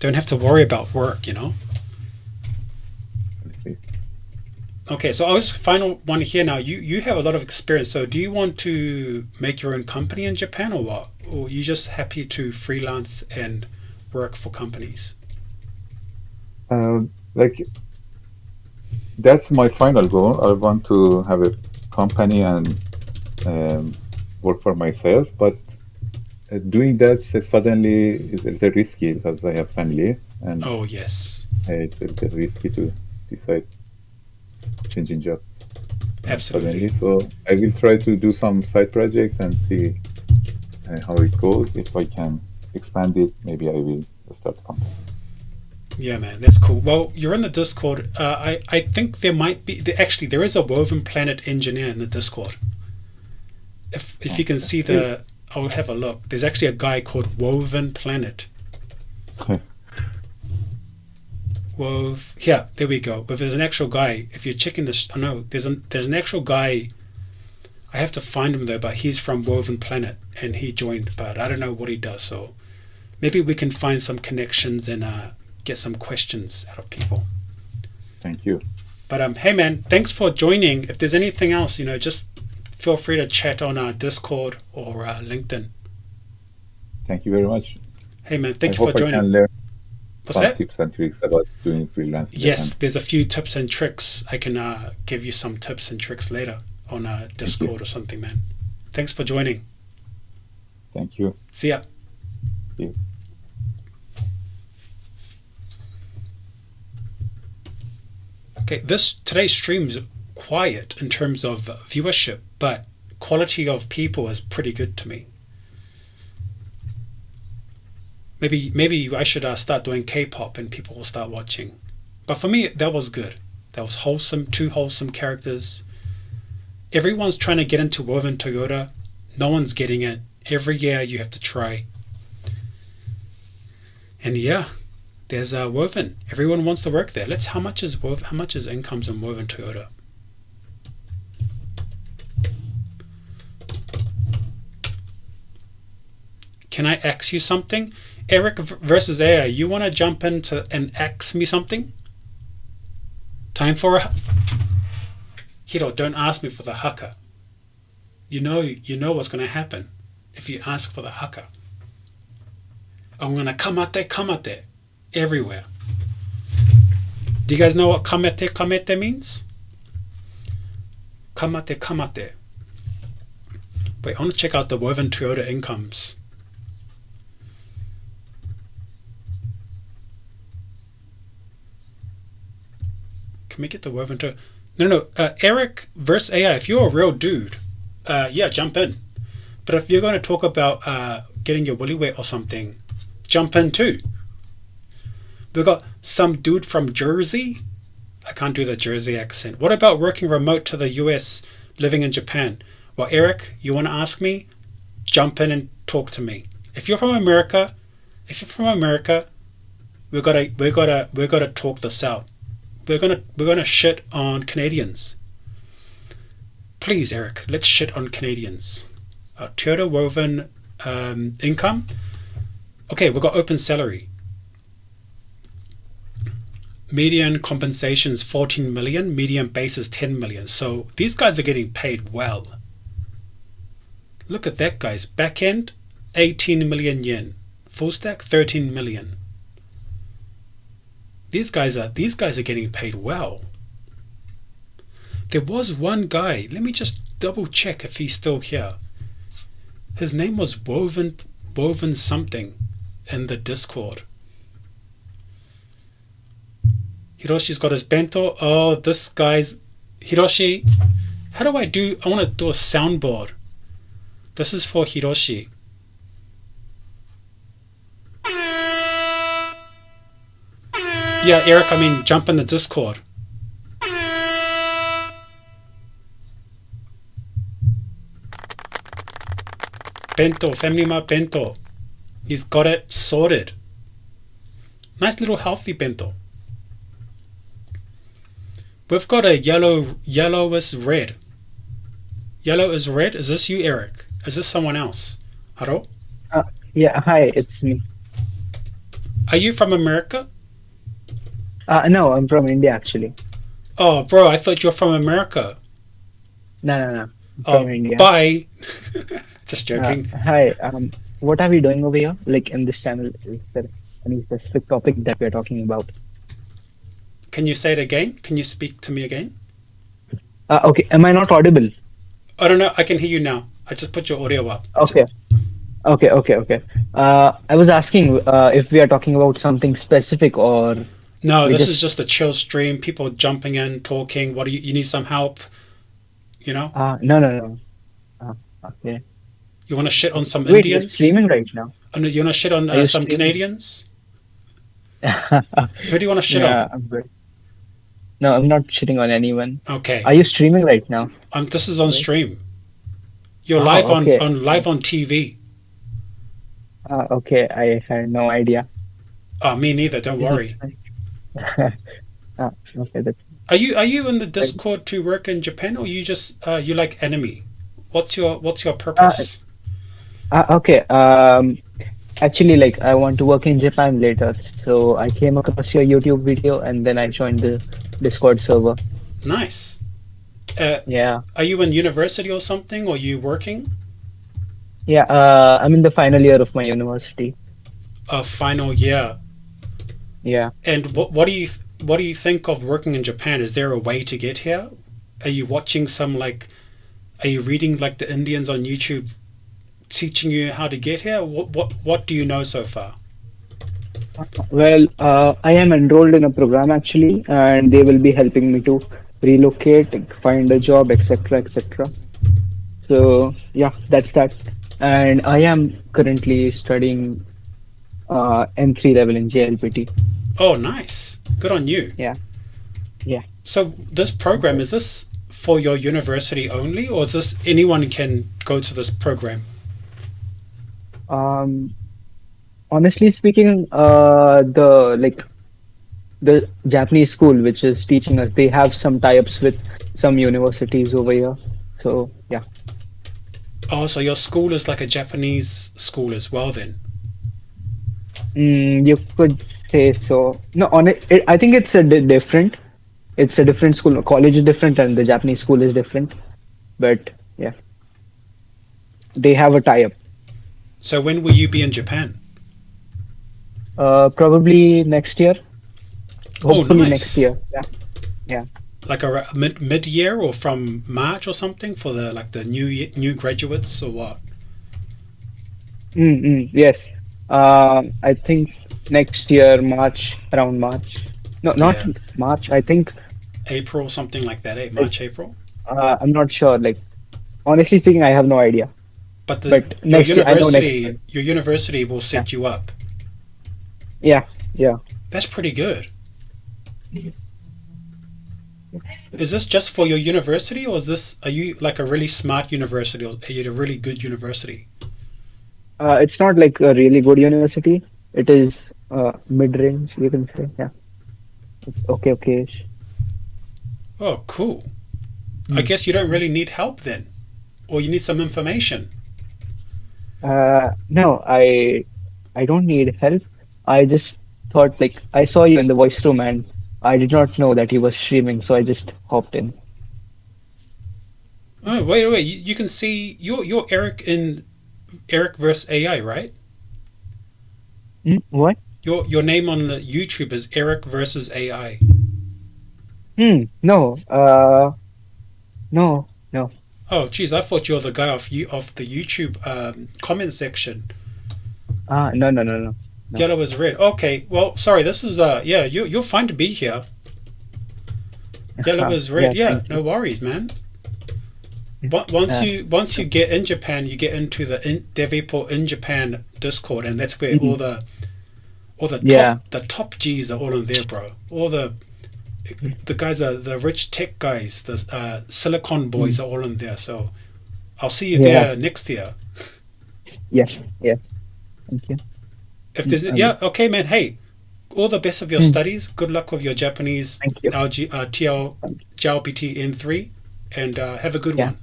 Don't have to worry about work, you know? Okay. Okay, so I was final one here now. You have a lot of experience. So do you want to make your own company in Japan or what? Or you just happy to freelance and work for companies? Like that's my final goal. I want to have a company and um, work for myself, but doing that suddenly is a little risky because I have family and Oh, yes. it's a little risky to decide changing job suddenly. Absolutely. So I will try to do some side projects and see how it goes. If I can expand it, maybe I will start a company. Yeah, man, that's cool. Well, you're in the Discord. I think there might be actually there is a Woven Planet engineer in the Discord. If you can see the, I'll have a look. There's actually a guy called Woven Planet. Wove. Yeah, there we go. But there's an actual guy. If you're checking this, oh no, there's an actual guy. I have to find him though, but he's from Woven Planet and he joined, but I don't know what he does. So maybe we can find some connections and get some questions out of people. Thank you. But hey man, thanks for joining. If there's anything else, just feel free to chat on our Discord or LinkedIn. Thank you very much. Hey man, thank I you for hope I joining. can learn What's some that? tips and tricks about doing freelancing. Yes, there's a few tips and tricks. I can give you some tips and tricks later on Discord or something, man. Thanks for joining. Thank you. See ya. See you. Okay, today's stream is quiet in terms of viewership, but quality of people is pretty good to me. Maybe I should start doing K-pop and people will start watching. But for me, that was good. That was wholesome. 2 wholesome characters. Everyone's trying to get into Woven Toyota. No one's getting it. Every year you have to try. And yeah, there's Woven. Everyone wants to work there. How much is incomes in Woven Toyota? Can I ask you something? Eric versus AI, you want to jump into and ask me something? Time for a... Hiro, don't ask me for the haka. You know what's going to happen if you ask for the haka. I'm going to kamate everywhere. Do you guys know what kamete means? Kamate. Wait, I want to check out the Woven Toyota incomes. Can we get the Woven Toyota? No. Eric versus AI, if you're a real dude, yeah, jump in. But if you're going to talk about getting your willy wet or something, jump in too. We've got some dude from Jersey. I can't do the Jersey accent. What about working remote to the US, living in Japan? Well, Eric, you want to ask me? Jump in and talk to me. If you're from America, we're gotta talk this out. We're gonna shit on Canadians. Please, Eric, let's shit on Canadians. Toyota Woven income. Okay, we've got open salary. Median compensation is 14 million. Median base is 10 million. So these guys are getting paid well. Look at that, guys. Back end, 18 million yen. Full stack, 13 million. These guys are getting paid well. There was one guy. Let me just double check if he's still here. His name was Woven something in the Discord. Hiroshi's got his bento. Oh, this guy's Hiroshi. How do I do? I want to do a soundboard. This is for Hiroshi. Yeah, Eric, I mean, jump in the Discord. Bento, family ma bento. He's got it sorted. Nice little healthy bento. We've got a yellow is red. Yellow is red. Is this you, Eric? Is this someone else? Haro? Yeah, hi, it's me. Are you from America? No, I'm from India actually. Oh, bro, I thought you were from America. No. I'm Oh, from India. bye. Just joking. Hi, what are we doing over here? Like in this channel, is there any specific topic that we're talking about? Can you say it again? Can you speak to me again? Okay, am I not audible? I don't know. I can hear you now. I just put your audio up. Okay. I was asking if we are talking about something specific or No, we this is just just a chill stream. People jumping in, talking. What do you need some help? You know? no. Okay. You want to shit on some Wait, you're Indians? streaming right now? Oh, no, you want to shit on Are you some streaming? Canadians? Who do you want to shit Yeah, I'm good. No, I'm not shitting on anyone. on? Okay. Are you streaming right now? This is on Wait. stream. You're Oh, live okay. on TV. Okay, I had no idea. Me neither. Don't worry. Okay, that's Are you in the Discord to work in Japan, or you just you like anime? What's your purpose? okay. Actually, like I want to work in Japan later, so I came across your YouTube video and then I joined the Discord server. Nice. Yeah, Are you in university or something, or you working? yeah. I'm in the final year of my university. Final year. Yeah. And what do you think of working in Japan? Is there a way to get here? Are you watching are you reading like the Indians on YouTube teaching you how to get here? What do you know so far? Well, I am enrolled in a program actually, and they will be helping me to relocate, find a job, etc., etc. So yeah, that's that. And I am currently studying M3 level in JLPT. Oh, nice. Good on you. Yeah. Yeah. So this program, is this for your university only, or is this anyone can go to this program? Um, Honestly speaking, the Japanese school which is teaching us, they have some tie-ups with some universities over here. So yeah. Oh, so your school is like a Japanese school as well then? You could say so. No, I think it's different. It's a different school. College is different, and the Japanese school is different. But yeah, they have a tie-up. So when will you be in Japan? Probably next year. Oh, Hopefully nice. next year. Yeah. Yeah. Like a mid year, or from March or something for the new graduates, or what? Yes. I think next year, March, around March. No, not Yeah. March. I think April, something like that, eh? March, April. I'm not sure. Like, honestly speaking, I have no idea. But But your next year, I know next university, year. your university will set you up. Yeah, yeah. That's pretty good. Is this just for your university, or are you like a really smart university, or are you a really good university? It's not like a really good university. It is mid-range, you can say. Yeah, it's okay-ish. Oh, cool. I guess you don't really need help then, or you need some information. No, I don't need help. I just thought like I saw you in the voice room and I did not know that he was streaming, so I just hopped in. Oh, wait. You can see you're Eric in Eric versus AI, right? What? Your name on the YouTube is Eric versus AI. No. No. No. Oh, geez, I thought you're the guy off the YouTube comment section. No. No. No. No. No. Yellow is red. Okay, well, sorry. This is yeah. You're fine to be here. Yellow is Yeah. red. Yeah, Thank you. no worries, man. Uh, Once you get in Japan, you get into the Devippo in Japan Discord, and that's where mhm. all the Yeah. top G's are all in there, bro. All the guys are the rich tech guys, the Silicon boys Mm. are all in there. So I'll see you Yeah. there next year. Yes. Yes. Thank you. If there's I will. yeah, okay, man. Hey, all the best of your Mm. studies. Good luck with your Japanese Thank you. TL JLPT N3, and have a good Yeah. one.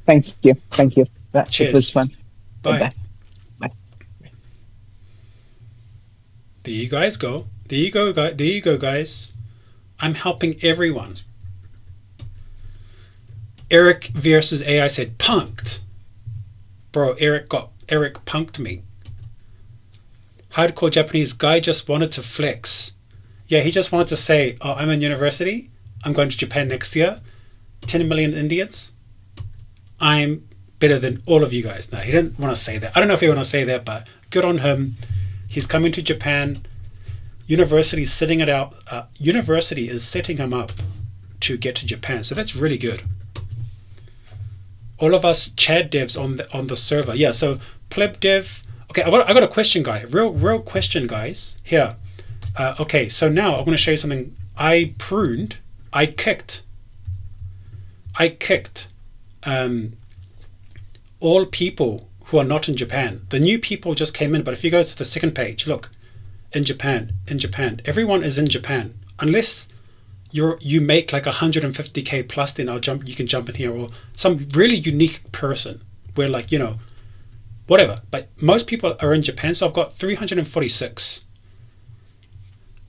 Thank you. Thank you. It was Cheers. fun. Bye Bye. bye. Bye. There you guys go. There you go, guys. There you go, guys. I'm helping everyone. Eric versus AI said punked. Bro, Eric punked me. Hardcore Japanese guy just wanted to flex. Yeah, he just wanted to say, oh, I'm in university. I'm going to Japan next year. 10 million Indians. I'm better than all of you guys. No, he didn't want to say that. I don't know if he want to say that, but good on him. He's coming to Japan. University is setting it out. University is setting him up to get to Japan. So that's really good. All of us Chad devs on the server. Yeah, so Pleb dev. Okay, I got a question, guy. Real question, guys. Here. Okay, so now I'm going to show you something. I kicked all people who are not in Japan. The new people just came in, but if you go to the second page, look, in Japan, everyone is in Japan, unless you make like 150k plus, then you can jump in here, or some really unique person where, like, whatever, but most people are in Japan. So I've got 346,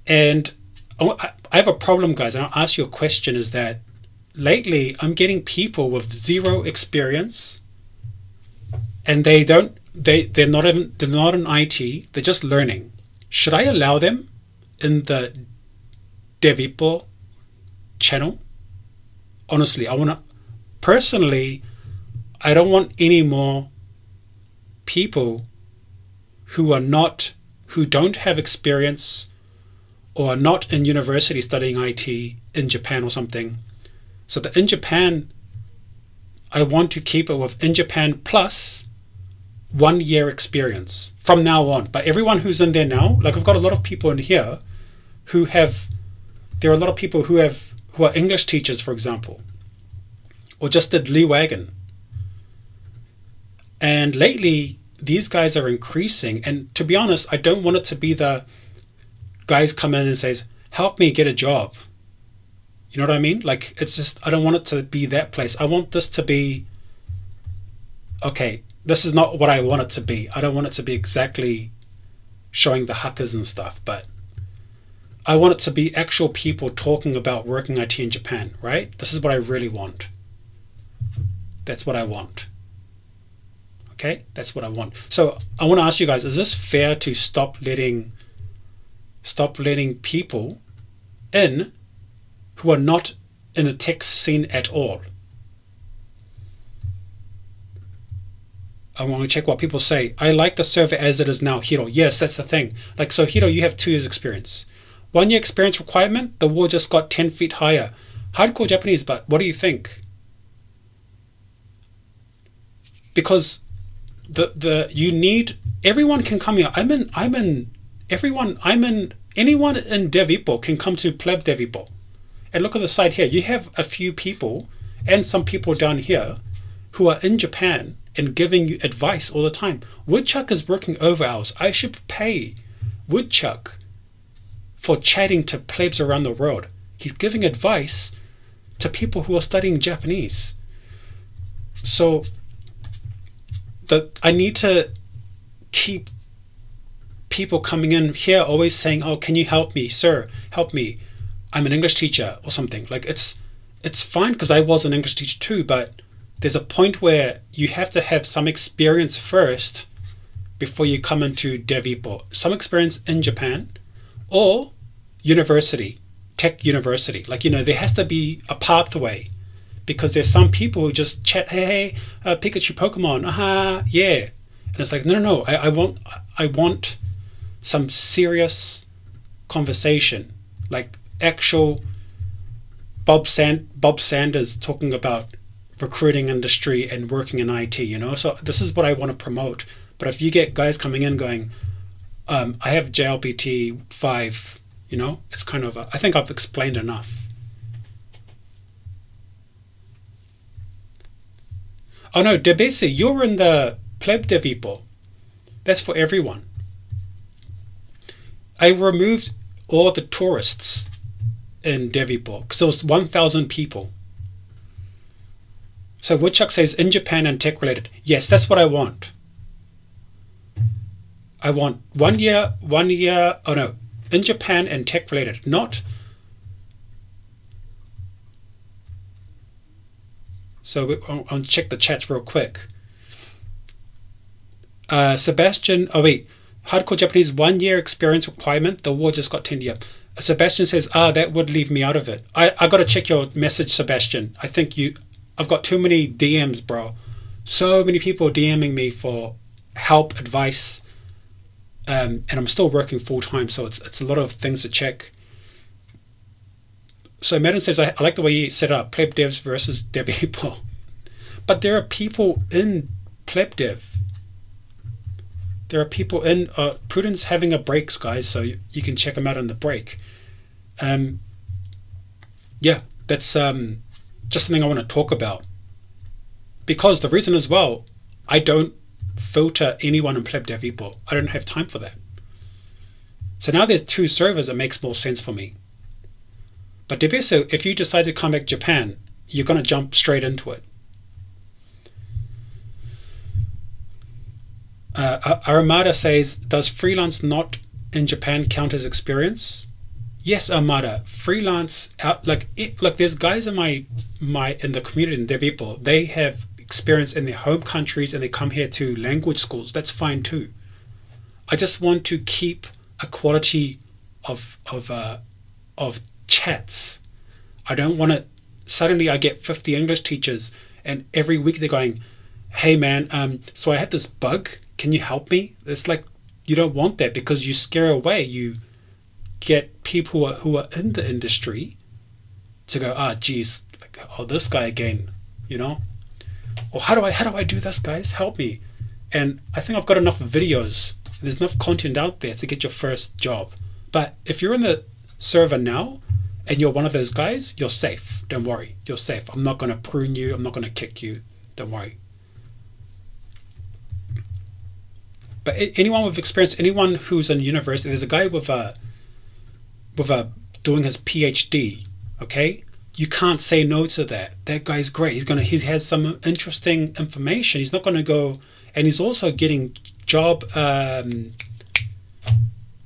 and I have a problem, guys, and I'll ask you a question. Is that lately I'm getting people with zero experience, and they're not in IT, they're just learning. Should I allow them in the Devippo channel? Honestly, personally, I don't want any more people who don't have experience or are not in university studying IT in Japan or something. So the in Japan, I want to keep it with in Japan plus 1 year experience from now on. But everyone who's in there now, like, I've got a lot of people in here there are a lot of people who are English teachers, for example, or just did Lee Wagon. And lately, these guys are increasing. And to be honest, I don't want it to be the guys come in and says, help me get a job. You know what I mean? Like, it's just, I don't want it to be that place. I want this to be, okay, this is not what I want it to be. I don't want it to be exactly showing the hackers and stuff, but I want it to be actual people talking about working IT in Japan, right? This is what I really want. That's what I want. Okay? That's what I want. So I want to ask you guys, is this fair to stop letting people in who are not in the tech scene at all? I want to check what people say. I like the server as it is now, Hiro. Yes, that's the thing. Like, so Hiro, you have 2 years experience. 1 year experience requirement, the wall just got 10 feet higher. Hardcore Japanese, but what do you think? Because you need, everyone can come here. Anyone in Devippo can come to Pleb Devippo. And look at the side here. You have a few people and some people down here who are in Japan and giving you advice all the time. Woodchuck is working over hours. I should pay Woodchuck for chatting to plebs around the world. He's giving advice to people who are studying Japanese. So I need to keep people coming in here always saying, oh, can you help me, sir? Help me. I'm an English teacher or something. Like, it's it's fine because I was an English teacher too, but there's a point where you have to have some experience first before you come into Devippo. Some experience in Japan or university, tech university. Like, there has to be a pathway, because there's some people who just chat, hey, Pikachu Pokemon, yeah. And it's like, no, I want some serious conversation, like actual Bob Sanders talking about recruiting industry and working in IT, So this is what I want to promote. But if you get guys coming in going, I have JLPT 5, it's kind of, I think I've explained enough. Oh no, Debesi, you're in the Pleb Devippo. That's for everyone. I removed all the tourists in Devippo because there was 1,000 people. So Woodchuck says in Japan and tech related. Yes, that's what I want. I want 1 year, in Japan and tech related, not. So I'll check the chats real quick. Sebastian, hardcore Japanese 1 year experience requirement. The war just got 10 years. Sebastian says, that would leave me out of it. I got to check your message, Sebastian. I think I've got too many DMs, bro. So many people DMing me for help, advice, and I'm still working full time, so it's a lot of things to check. So Madden says, I like the way you set it up, Pleb Devs versus Devippo. But there are people in Pleb Dev. There are people in Prudence having a breaks, guys, so you can check them out on the break. Yeah, that's just something I want to talk about. Because the reason as well, I don't filter anyone in Pleb Devippo. I don't have time for that. So now there's 2 servers, it makes more sense for me. But Debeso, if you decide to come back to Japan, you're going to jump straight into it. Armada says, does freelance not in Japan count as experience? Yes, Armada. Freelance, there's guys in in the community in Devippo, they have experience in their home countries and they come here to language schools. That's fine too. I just want to keep a quality of chats. I don't want to suddenly I get 50 English teachers and every week they're going, hey man, so I had this bug, can you help me? It's like, you don't want that, because you scare away, you get people who are in the industry to go, geez, this guy again, or how do I do this, guys, help me. And I think I've got enough videos, there's enough content out there to get your first job. But if you're in the server now and you're one of those guys, you're safe. Don't worry, you're safe. I'm not going to prune you, I'm not going to kick you, don't worry. But anyone with experience, anyone who's in university, there's a guy with doing his PhD, okay? You can't say no to that. That guy's great. He has some interesting information. He's not going to go, and he's also getting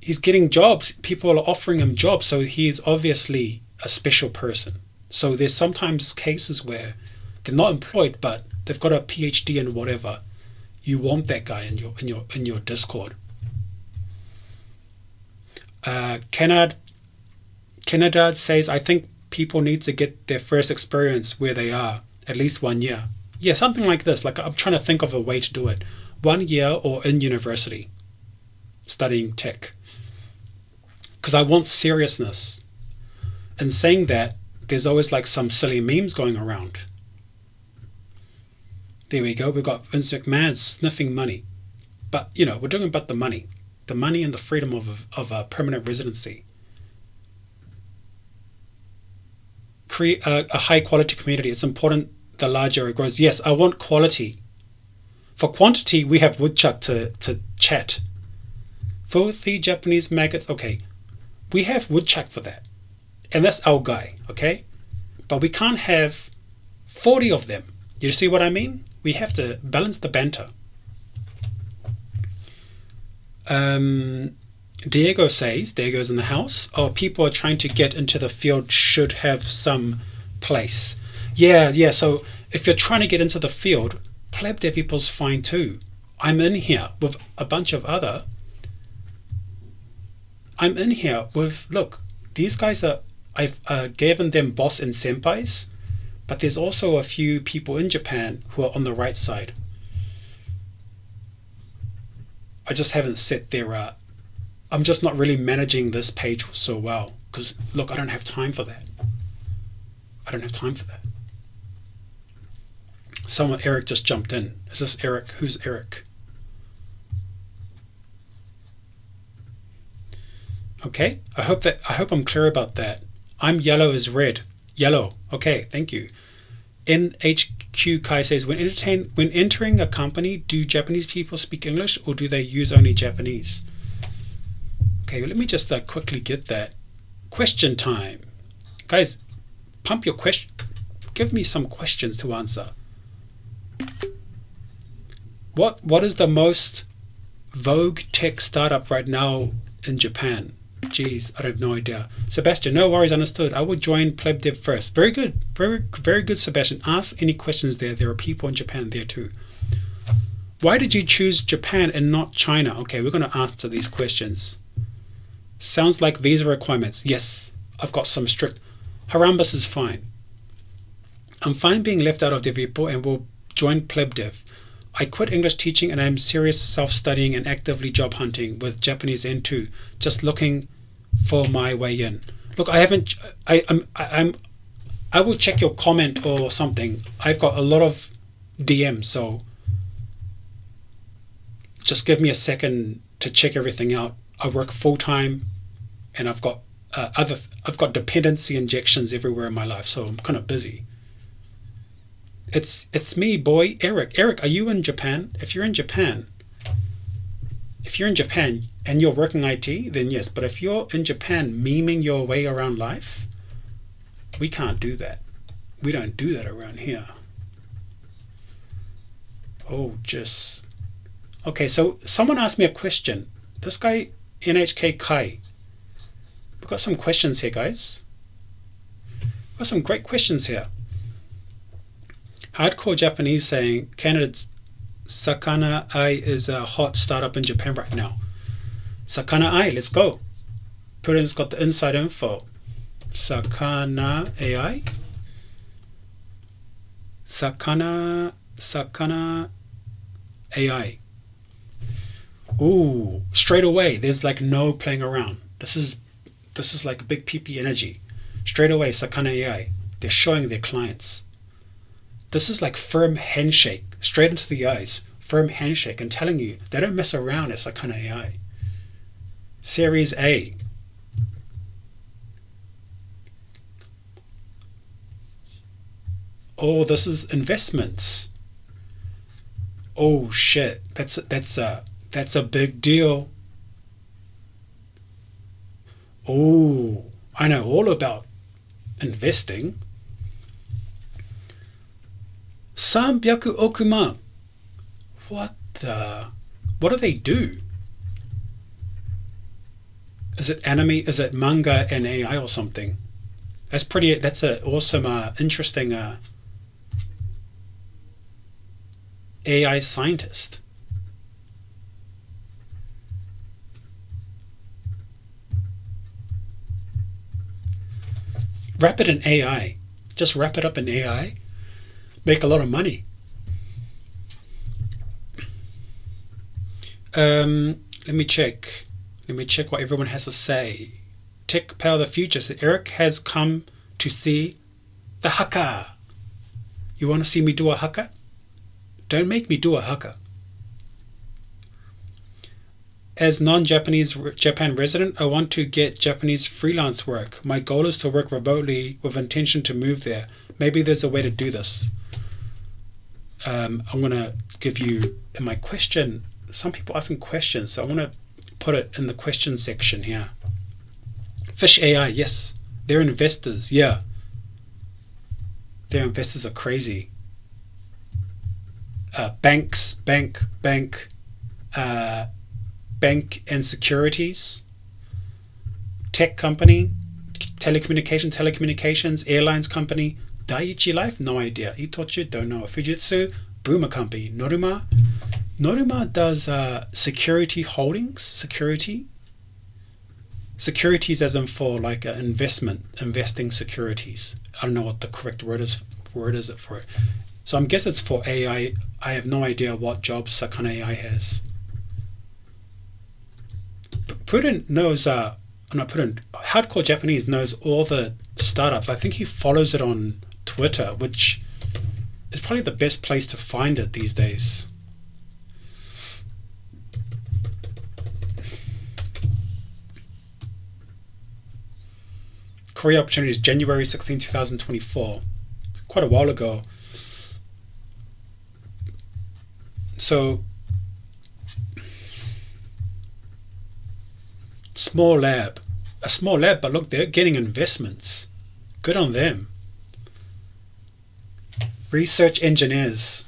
he's getting jobs. People are offering him jobs, so he is obviously a special person. So there's sometimes cases where they're not employed, but they've got a PhD in whatever. You want that guy in your Discord. Kennard says, I think people need to get their first experience where they are, at least 1 year. Yeah, something like this. Like, I'm trying to think of a way to do it. 1 year or in university, studying tech. Because I want seriousness. And saying that, there's always like some silly memes going around. There we go. We've got Vince McMahon sniffing money. But, we're talking about the money. The money and the freedom of a permanent residency. Create a high quality community. It's important the larger it grows. Yes, I want quality. For quantity, we have Woodchuck to chat. Filthy Japanese maggots. Okay, we have Woodchuck for that. And that's our guy, okay? But we can't have 40 of them. You see what I mean? We have to balance the banter. Diego's in the house. People are trying to get into the field should have some place. Yeah. So if you're trying to get into the field, Pleb Devippo's fine too. I'm in here with a bunch of other. I'm in here with, look, these guys are, I've given them boss and senpais, but there's also a few people in Japan who are on the right side. I just haven't set their, I'm just not really managing this page so well. Because, look, I don't have time for that. I don't have time for that. Someone, Eric just jumped in. Is this Eric? Who's Eric? Okay, I hope I'm clear about that. I'm yellow is red. Yellow. Okay, thank you. NHQ Kai says, when entering a company, do Japanese people speak English or do they use only Japanese? Okay, well, let me just quickly get that. Question time. Guys, pump your question. Give me some questions to answer. What is the most vogue tech startup right now in Japan? Jeez, I have no idea. Sebastian, no worries, understood. I will join Pleb Dev first. Very good. Very good, Sebastian. Ask any questions there. There are people in Japan there too. Why did you choose Japan and not China? Okay, we're going to answer these questions. Sounds like visa requirements. Yes, I've got some strict. Harambas is fine. I'm fine being left out of Devippo and will join Pleb Dev. I quit English teaching and I'm serious self-studying and actively job hunting with Japanese N2, just looking for my way in. Look, I haven't. I will check your comment or something. I've got a lot of DMs, so just give me a second to check everything out. I work full time, and I've got dependency injections everywhere in my life, so I'm kind of busy. It's me, boy, Eric. Eric, are you in Japan? If you're in Japan and you're working IT, then yes. But if you're in Japan memeing your way around life, we can't do that. We don't do that around here. Oh, just okay. So someone asked me a question. This guy, NHK Kai. We've got some questions here, guys. We've got some great questions here. Hardcore Japanese saying Canada's Sakana Ai is a hot startup in Japan right now. Sakana Ai, let's go. Purin's got the inside info. Sakana AI. Sakana AI. Ooh, straight away. There's like no playing around. This is like big PP energy. Straight away, Sakana AI. They're showing their clients. This is like firm handshake, straight into the eyes, firm handshake, and telling you they don't mess around at Sakana AI. Series A. Oh, this is investments. Oh shit, that's a big deal. Oh, I know all about investing. 300 okuman. What do they do? Is it anime? Is it manga and AI or something? That's a awesome, interesting AI scientist. Wrap it in AI. Just wrap it up in AI. Make a lot of money. Let me check what everyone has to say. Tech Power of the Future said Eric has come to see the haka. You want to see me do a haka? Don't make me do a haka. As non-Japanese Japan resident, I want to get Japanese freelance work. My goal is to work remotely with intention to move there. Maybe there's a way to do this. I'm going to give you in my question, some people asking questions, so I want to put it in the question section here. Fish AI, yes. They're investors, yeah. Their investors are crazy. Banks, bank and securities, tech company, telecommunications, airlines company, Daiichi Life, no idea. Itochu, don't know. Fujitsu, Boomer Company. Noruma does security holdings, securities as in for like investing securities. I don't know what the correct word is it for it. So I guess it's for AI. I have no idea what jobs Sakana AI has. Hardcore Japanese knows all the startups. I think he follows it on Twitter, which is probably the best place to find it these days. Career opportunities, January 16, 2024. Quite a while ago. So, a small lab, but look, they're getting investments. Good on them. Research engineers.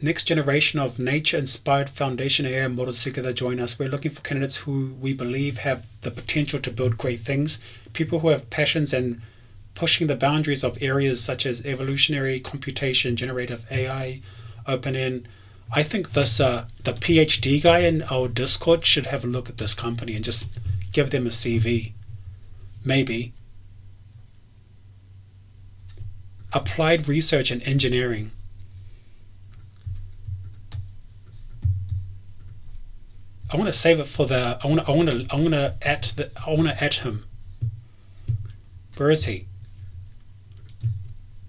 Next generation of nature-inspired foundation AI models together join us. We're looking for candidates who we believe have the potential to build great things. People who have passions and pushing the boundaries of areas such as evolutionary computation, generative AI, open-end. I think this the PhD guy in our Discord should have a look at this company and just give them a CV. Maybe. Applied research and engineering. I want to save it for the. I want to at him. Where is he?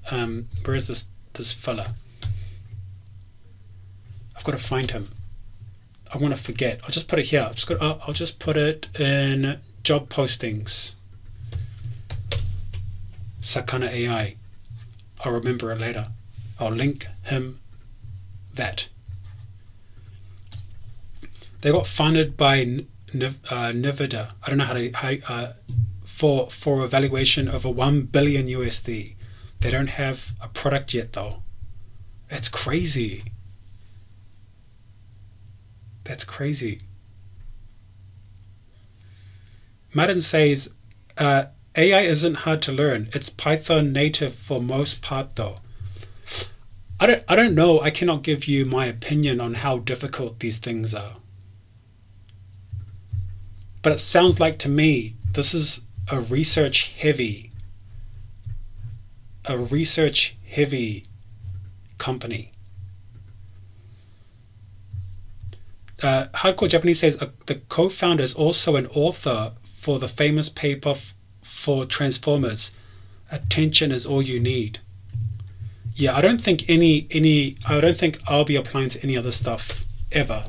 Where is this fella? I've got to find him. I want to forget. I'll just put it here. I'll just put it in job postings. Sakana AI. I'll remember it later. I'll link him that. They got funded by Nvidia. I don't know how for a valuation of a $1 billion USD. They don't have a product yet though. That's crazy. That's crazy. Madden says AI isn't hard to learn. It's Python native for most part though. I don't know. I cannot give you my opinion on how difficult these things are. But it sounds like to me this is a research heavy company. Hardcore Japanese says the co-founder is also an author for the famous paper for Transformers. Attention is all you need. Yeah, I don't think I don't think I'll be applying to any other stuff ever.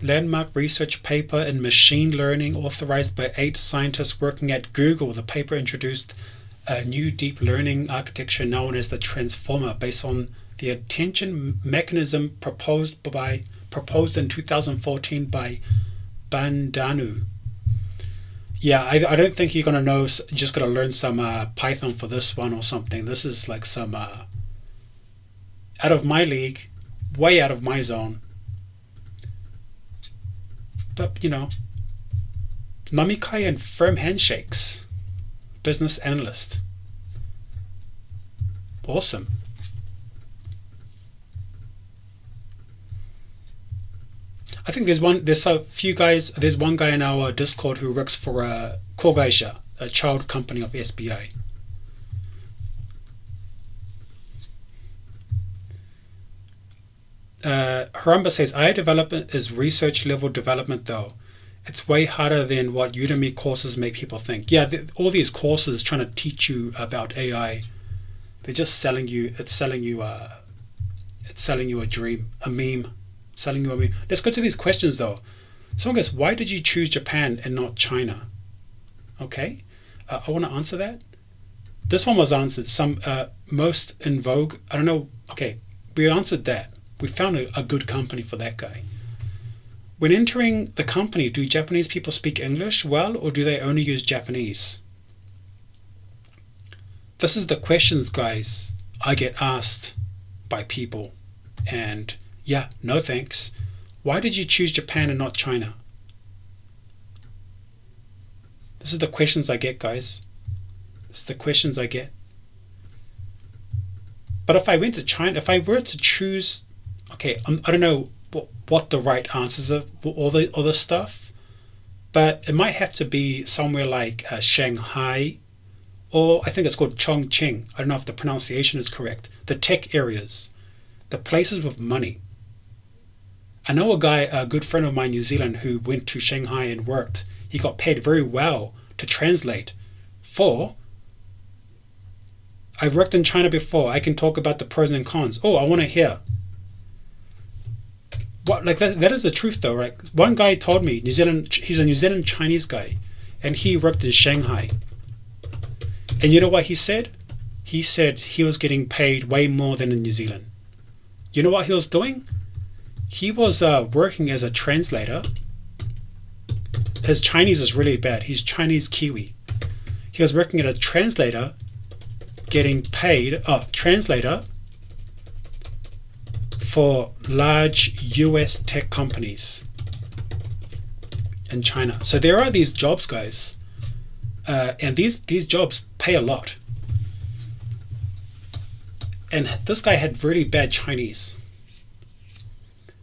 Landmark research paper in machine learning authorized by 8 scientists working at Google. The paper introduced a new deep learning architecture known as the transformer based on the attention mechanism proposed in 2014 by Bandanu. Yeah, I don't think you're going to know, just got to learn some Python for this one or something. This is like some out of my league, way out of my zone. But, you know, Namikai and firm handshakes. Business analyst. Awesome. I think there's a few guys, there's one guy in our Discord who works for a Kogaisha, a child company of SBI. Haramba says, AI development is research level development though. It's way harder than what Udemy courses make people think. Yeah, all these courses trying to teach you about AI, they're just selling you. It's selling you a dream, a meme. Selling you a meme. Let's go to these questions though. Someone goes, why did you choose Japan and not China? Okay, I want to answer that. This one was answered. Some most in vogue. I don't know. Okay, we answered that. We found a good company for that guy. When entering the company, do Japanese people speak English well, or do they only use Japanese? This is the questions, guys, I get asked by people. And yeah, no thanks. Why did you choose Japan and not China? This is the questions I get, guys. This is the questions I get. But if I went to China, if I were to choose, okay, I don't know what the right answers are, all the other stuff, but it might have to be somewhere like Shanghai, or I think it's called Chongqing. I don't know if the pronunciation is correct. The tech areas, the places with money. I know a good friend of mine in New Zealand who went to Shanghai and worked. He got paid very well to translate for. I've worked in China before. I can talk about the pros and cons. Oh, I want to hear. What, like that is the truth though, right? One guy told me, he's a New Zealand Chinese guy, and he worked in Shanghai. And you know what he said? He said he was getting paid way more than in New Zealand. You know what he was doing? He was working as a translator. His Chinese is really bad. He's Chinese Kiwi. He was working as a translator, getting paid translator for large US tech companies in China. So there are these jobs, guys, and these jobs pay a lot. And this guy had really bad Chinese.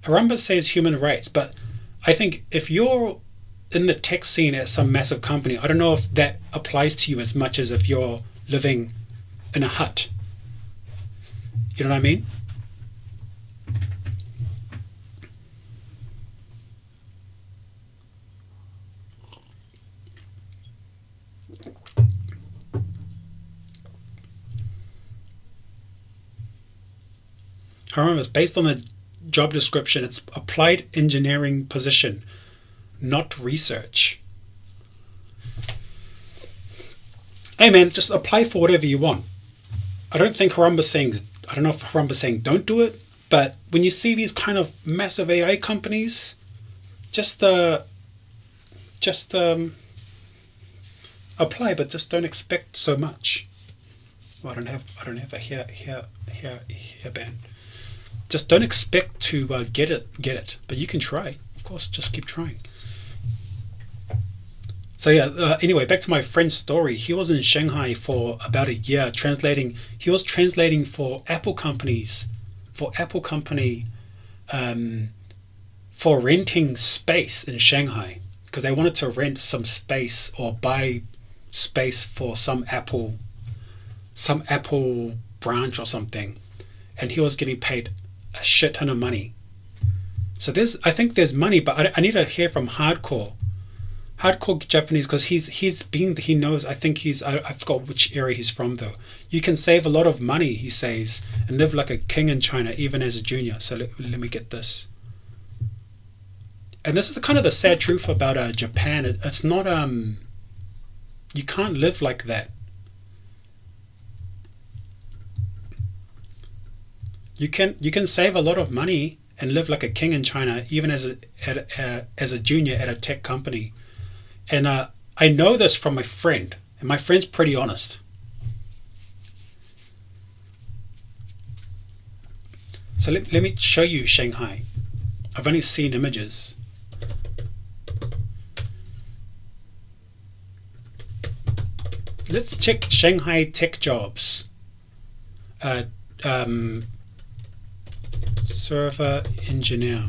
Haramba says human rights, but I think if you're in the tech scene at some massive company, I don't know if that applies to you as much as if you're living in a hut. You know what I mean? However, based on the job description, it's applied engineering position, not research. Hey man, just apply for whatever you want. I don't think Haramba's saying, I don't know if Haramba's saying don't do it, but when you see these kind of massive AI companies, just apply, but just don't expect so much. Well, I don't have a here band. Just don't expect to get it, but you can try. Of course, just keep trying. So yeah, anyway, back to my friend's story. He was in Shanghai for about a year translating. He was translating for Apple companies, for renting space in Shanghai, because they wanted to rent some space or buy space for some Apple branch or something, and he was getting paid a shit ton of money. So I think there's money, but I need to hear from hardcore Japanese, because he knows. I think I forgot which area he's from though. You can save a lot of money, he says, and live like a king in China even as a junior. So let me get this. And this is kind of the sad truth about Japan. It's not you can't live like that. You can save a lot of money and live like a king in China, even as a junior at a tech company. And I know this from my friend, and my friend's pretty honest. So let me show you Shanghai. I've only seen images. Let's check Shanghai tech jobs. Server engineer.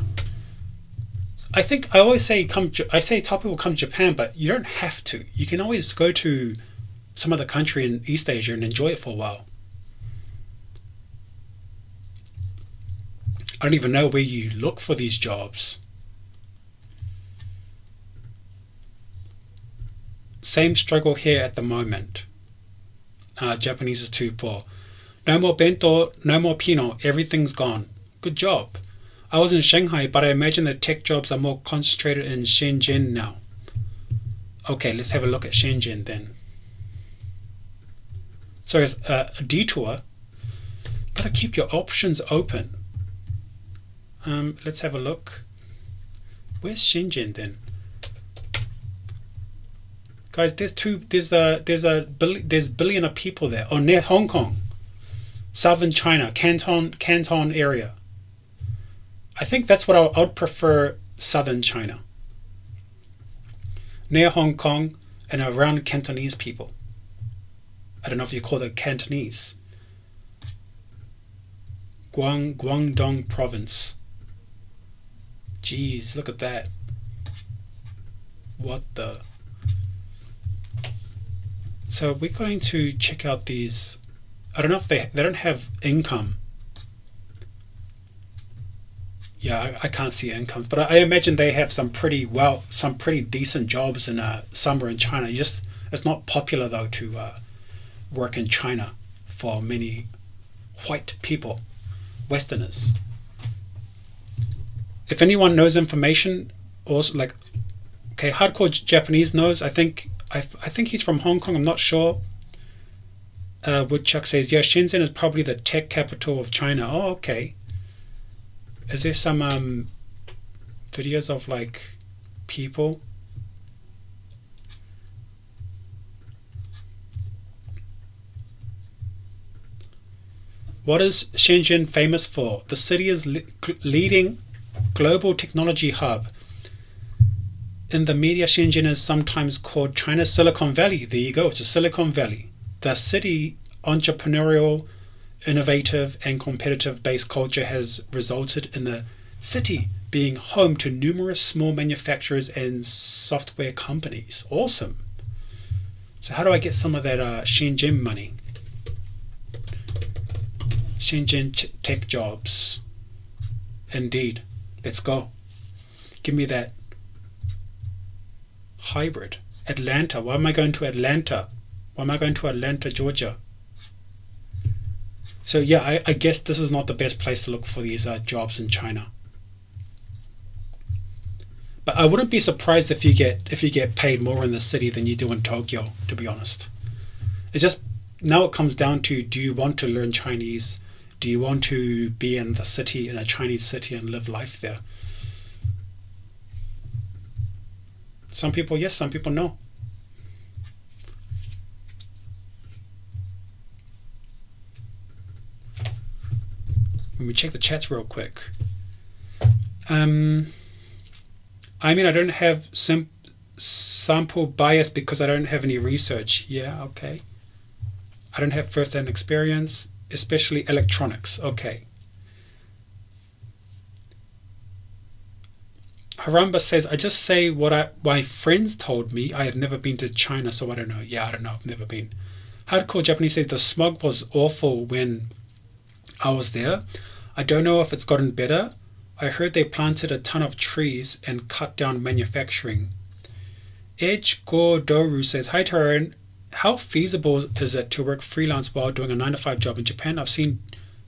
I think I always say top people come to Japan, but you don't have to. You can always go to some other country in East Asia and enjoy it for a while. I don't even know where you look for these jobs. Same struggle here at the moment. Japanese is too poor. No more bento, no more pino, everything's gone. Good job. I was in Shanghai, but I imagine that tech jobs are more concentrated in Shenzhen now. Okay, let's have a look at Shenzhen then. So as a detour, gotta keep your options open. Let's have a look. Where's Shenzhen then? Guys, there's billion of people there. Oh, near Hong Kong, southern China, Canton area. I think that's what I would prefer, southern China. Near Hong Kong, and around Cantonese people. I don't know if you call it Cantonese. Guangdong province. Jeez, look at that. What the? So we're going to check out these. I don't know if they don't have income. Yeah, I can't see income, but I imagine they have some pretty decent jobs in somewhere in China. It's not popular though to work in China for many white people, Westerners. If anyone knows information, also like, okay, hardcore Japanese knows. I think he's from Hong Kong. I'm not sure. Woodchuck says, yeah, Shenzhen is probably the tech capital of China. Oh, okay. Is there some videos of like people? What is Shenzhen famous for? The city is leading global technology hub. In the media, Shenzhen is sometimes called China's Silicon Valley. There you go, it's a Silicon Valley. The city entrepreneurial, innovative and competitive based culture has resulted in the city being home to numerous small manufacturers and software companies. Awesome. So how do I get some of that Shenzhen money? Shenzhen tech jobs. Indeed. Let's go. Give me that. Hybrid. Atlanta. Why am I going to Atlanta? Why am I going to Atlanta, Georgia? So yeah, I guess this is not the best place to look for these jobs in China. But I wouldn't be surprised if you get paid more in the city than you do in Tokyo, to be honest. It's just now it comes down to, do you want to learn Chinese? Do you want to be in the city, in a Chinese city, and live life there? Some people yes, some people no. Let me check the chats real quick. I mean, I don't have sample bias because I don't have any research. Yeah, okay. I don't have first-hand experience, especially electronics. Okay. Haramba says, I just say what my friends told me. I have never been to China, so I don't know. Yeah, I don't know. I've never been. Hardcore Japanese says, the smog was awful when I was there. I don't know if it's gotten better. I heard they planted a ton of trees and cut down manufacturing. Edge Gordoru says, hi Taran, how feasible is it to work freelance while doing a 9-to-5 job in Japan? I've seen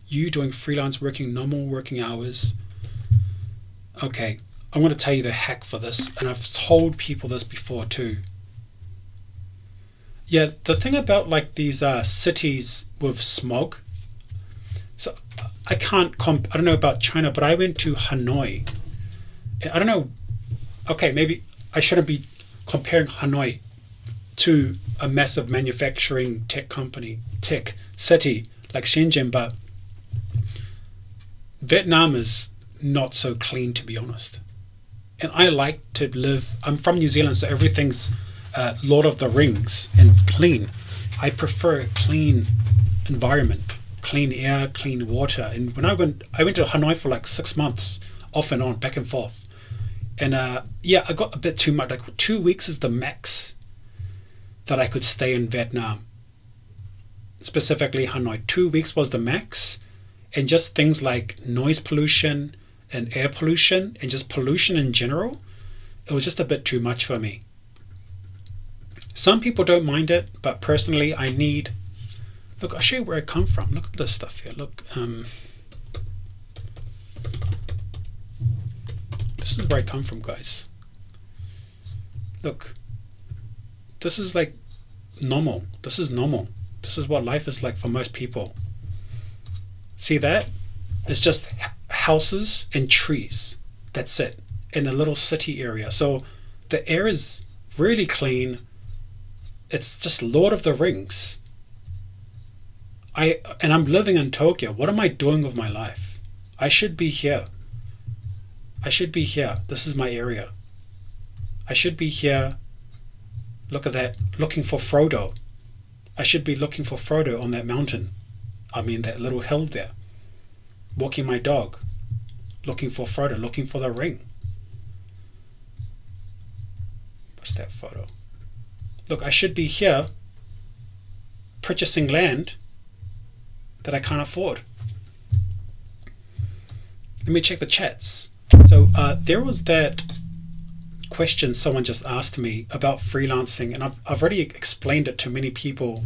you doing freelance working normal working hours. Okay, I'm going to tell you the hack for this, and I've told people this before too. Yeah, the thing about like these cities with smog, so I don't know about China, but I went to Hanoi. I don't know, okay, maybe I shouldn't be comparing Hanoi to a massive manufacturing tech city like Shenzhen, but Vietnam is not so clean, to be honest. And I like to live, I'm from New Zealand, so everything's Lord of the Rings and clean. I prefer a clean environment, clean air, clean water. And when I went to Hanoi for like 6 months, off and on, back and forth. And yeah, I got a bit too much. Like 2 weeks is the max that I could stay in Vietnam. Specifically Hanoi. 2 weeks was the max. And just things like noise pollution and air pollution and just pollution in general, it was just a bit too much for me. Some people don't mind it, but personally I need, look, I'll show you where I come from. Look at this stuff here. Look, this is where I come from, guys. Look, this is like normal. This is normal. This is what life is like for most people. See that? It's just houses and trees. That's it. In a little city area. So the air is really clean. It's just Lord of the Rings. I'm living in Tokyo. What am I doing with my life? I should be here. I should be here. This is my area. I should be here Look at that. Looking for Frodo. I should be looking for Frodo on that mountain. I mean, that little hill there. Walking my dog. Looking for Frodo. Looking for the ring. What's that photo? Look, I should be here purchasing land that I can't afford. Let me check the chats. So there was that question someone just asked me about freelancing, and I've already explained it to many people.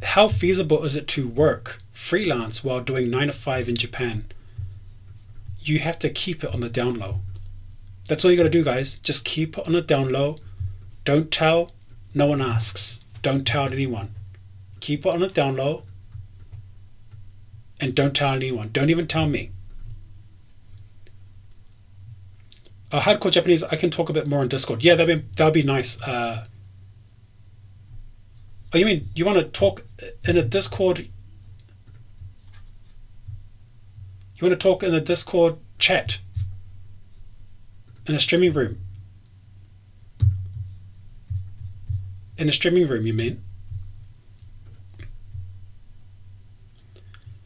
How feasible is it to work freelance while doing 9 to 5 in Japan? You have to keep it on the down low. That's all you got to do, guys. Just keep it on the down low. Don't tell. No one asks. Don't tell anyone. Keep it on the down low. And don't tell anyone. Don't even tell me. Hardcore Japanese, I can talk a bit more on Discord. Yeah, that'd be nice. Oh, you mean you want to talk in a Discord? You want to talk in a Discord chat? In a streaming room? In a streaming room, you mean?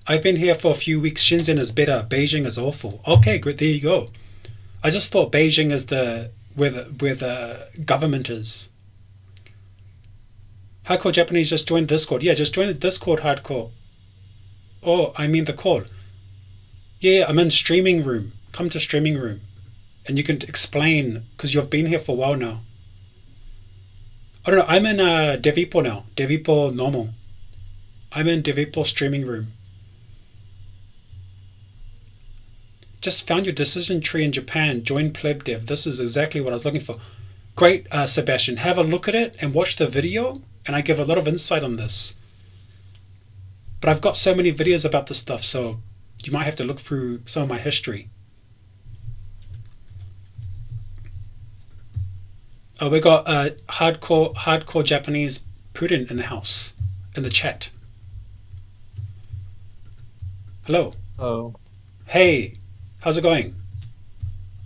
I've been here for a few weeks. Shenzhen is better. Beijing is awful. Okay, good. There you go. I just thought Beijing is where the government is. Hardcore Japanese, just join Discord. Yeah, just join the Discord, Hardcore. Oh, I mean the call. Yeah, I'm in streaming room. Come to streaming room. And you can explain, because you've been here for a while now. I don't know, I'm in Devippo now. Devippo normal. I'm in Devippo streaming room. Just found your decision tree in Japan. Join Pleb Dev. This is exactly what I was looking for. Great, Sebastian. Have a look at it and watch the video, and I give a lot of insight on this. But I've got so many videos about this stuff, so you might have to look through some of my history. Oh, we got hardcore Japanese Putin in the house, in the chat. Hello. Oh, Hey, how's it going?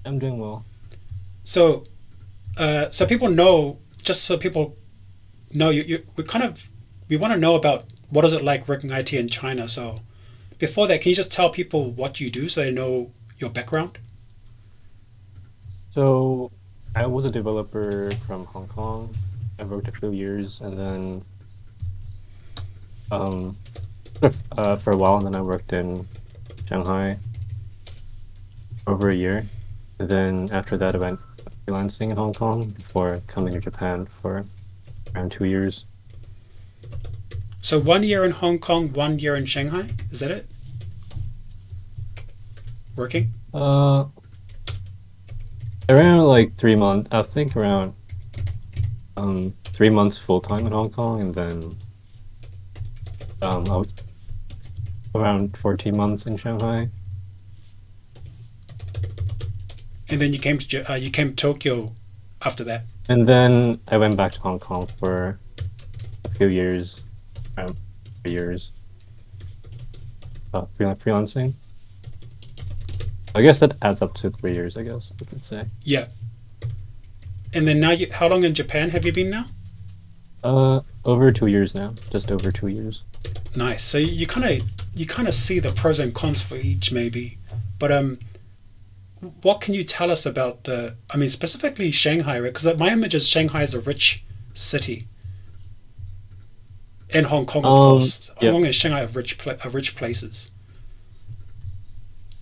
I'm doing well. So, so people know, just so people know, we want to know about what is it like working IT in China. So, before that, can you just tell people what you do so they know your background? So, I was a developer from Hong Kong. I worked a few years, and then for a while, and then I worked in Shanghai over a year. And then after that, I went freelancing in Hong Kong before coming to Japan for around 2 years. So 1 year in Hong Kong, 1 year in Shanghai. Is that it? Working? Around like 3 months. I think around 3 months full time in Hong Kong, and then around 14 months in Shanghai. And then you came to Tokyo after that. And then I went back to Hong Kong for a few years, around 3 years, freelancing. I guess that adds up to 3 years, I guess you could say. Yeah. And then now, how long in Japan have you been now? Over 2 years now, just over 2 years. Nice. So you kind of see the pros and cons for each, maybe. But what can you tell us about specifically Shanghai, right? Because my image is Shanghai is a rich city. And Hong Kong, of course. Yeah. Hong Kong and Shanghai are rich places.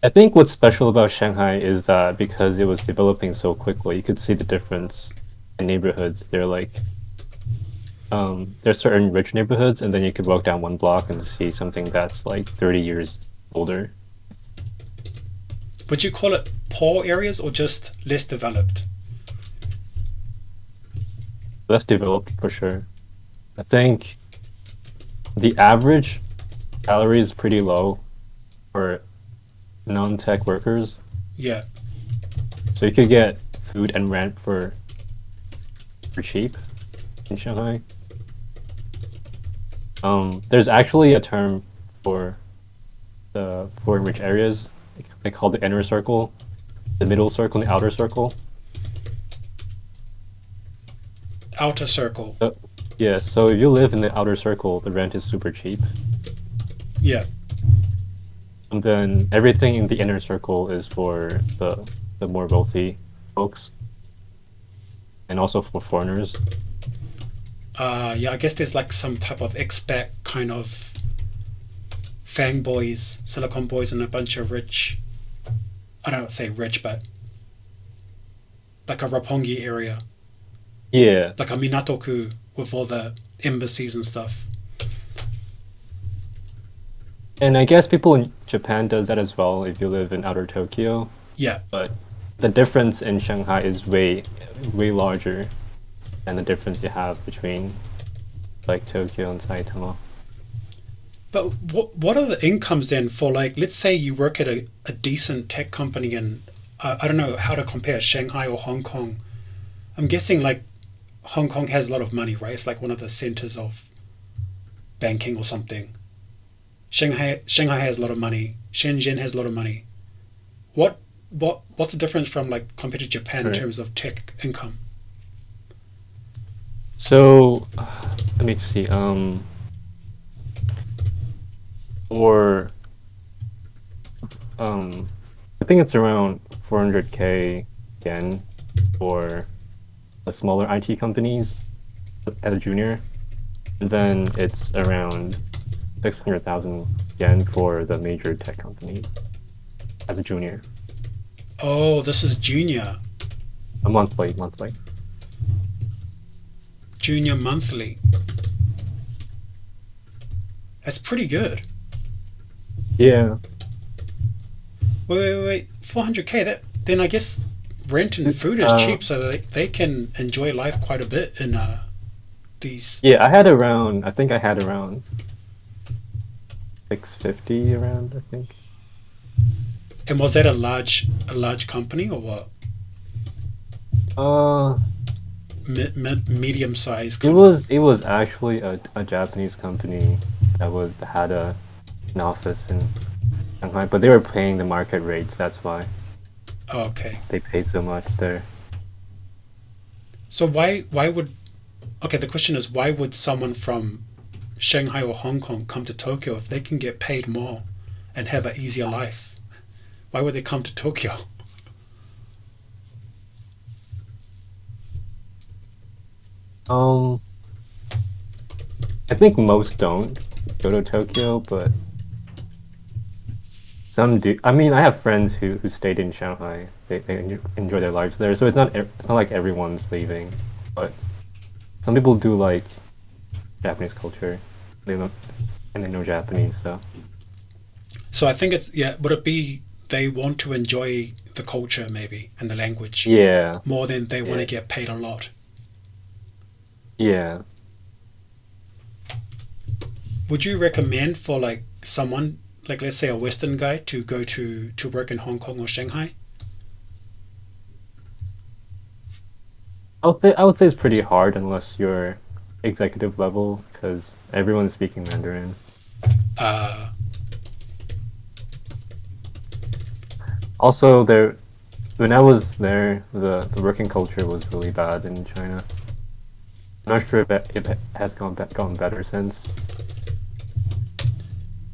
I think what's special about Shanghai is that because it was developing so quickly, you could see the difference in neighborhoods. They're like, there's certain rich neighborhoods, and then you could walk down one block and see something that's like 30 years older. Would you call it poor areas or just less developed? Less developed for sure. I think the average salary is pretty low for non-tech workers. Yeah. So you could get food and rent for cheap in Shanghai. There's actually a term for the poor and rich areas. They call the inner circle. the middle circle and the outer circle. Outer circle. Yeah, so if you live in the outer circle, the rent is super cheap. Yeah. And then everything in the inner circle is for the more wealthy folks. And also for foreigners. Yeah, I guess there's like some type of expat kind of fang boys, Silicon boys, and a bunch of rich. I don't say rich, but like a Roppongi area, Yeah. like a Minatoku with all the embassies and stuff. And I guess people in Japan does that as well if you live in outer Tokyo. Yeah. But the difference in Shanghai is way larger than the difference you have between like Tokyo and Saitama. But what are the incomes then for, like, let's say you work at a decent tech company in, I don't know how to compare Shanghai or Hong Kong. I'm guessing like Hong Kong has a lot of money, right? It's like one of the centers of banking or something. Shanghai has a lot of money. Shenzhen has a lot of money. What's the difference from like compared to Japan in Right. terms of tech income? So let me see. Or I think it's around 400K yen for the smaller IT companies as a junior, and then it's around 600,000 yen for the major tech companies as a junior. Oh, this is junior Monthly. monthly. That's pretty good. Yeah. Wait. 400K. That then I guess rent and food is cheap, so they can enjoy life quite a bit in these. Yeah, I think I had around 650 around, I think. And was that a large company or what? Medium sized? It was actually a Japanese company that had an office in Shanghai, but they were paying the market rates. That's why Oh, okay. they pay so much there. So why would? Okay, the question is why would someone from Shanghai or Hong Kong come to Tokyo if they can get paid more and have an easier life? Why would they come to Tokyo? I think most don't go to Tokyo, but some do. I mean, I have friends who stayed in Shanghai. They enjoy their lives there, so it's not like everyone's leaving, but some people do like Japanese culture. They know Japanese, so. So I think it's would it be they want to enjoy the culture maybe and the language Yeah. more than they want to Yeah. get paid a lot? Yeah. Would you recommend for like someone like let's say a Western guy to go to work in Hong Kong or Shanghai? I would say it's pretty hard unless you're executive level because everyone's speaking Mandarin. Also, when I was there, the working culture was really bad in China. I'm not sure if it has gone better since.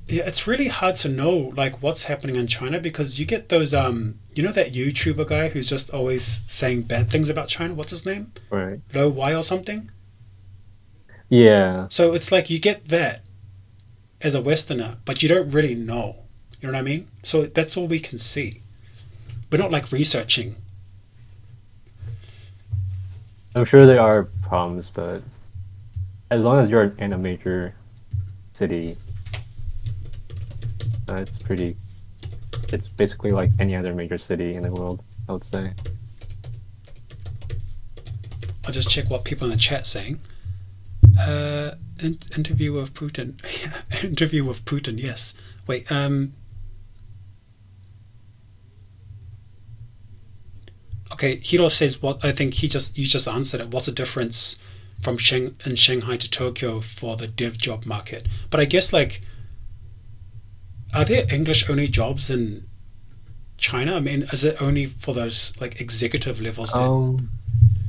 Yeah, it's really hard to know like what's happening in China because you get those you know that YouTuber guy who's just always saying bad things about China. What's his name? Right. Lo Y or something. Yeah. So it's like you get that as a Westerner, but you don't really know. You know what I mean? So that's all we can see. We're not like researching. I'm sure there are problems, but as long as you're in a major city, it's basically like any other major city in the world, I would say. I'll just check what people in the chat saying. Interview with Putin. Interview with Putin. Yes. Wait. Okay. Hiro says what I think you just answered it. What's the difference from Shanghai to Tokyo for the dev job market? But I guess like, are there English only jobs in China? I mean, is it only for those like executive levels then?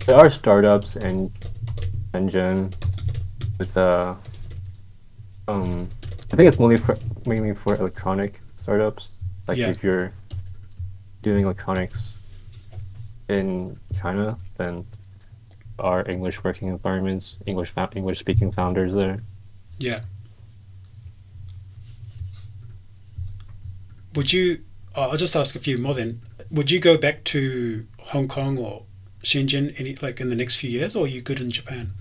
There are startups in Shenzhen with I think it's mainly for electronic startups. Like Yeah. if you're doing electronics in China, then are English working environments, English speaking founders there. Yeah. Would you? I'll just ask a few more then. Would you go back to Hong Kong or Shenzhen any like in the next few years, or are you good in Japan?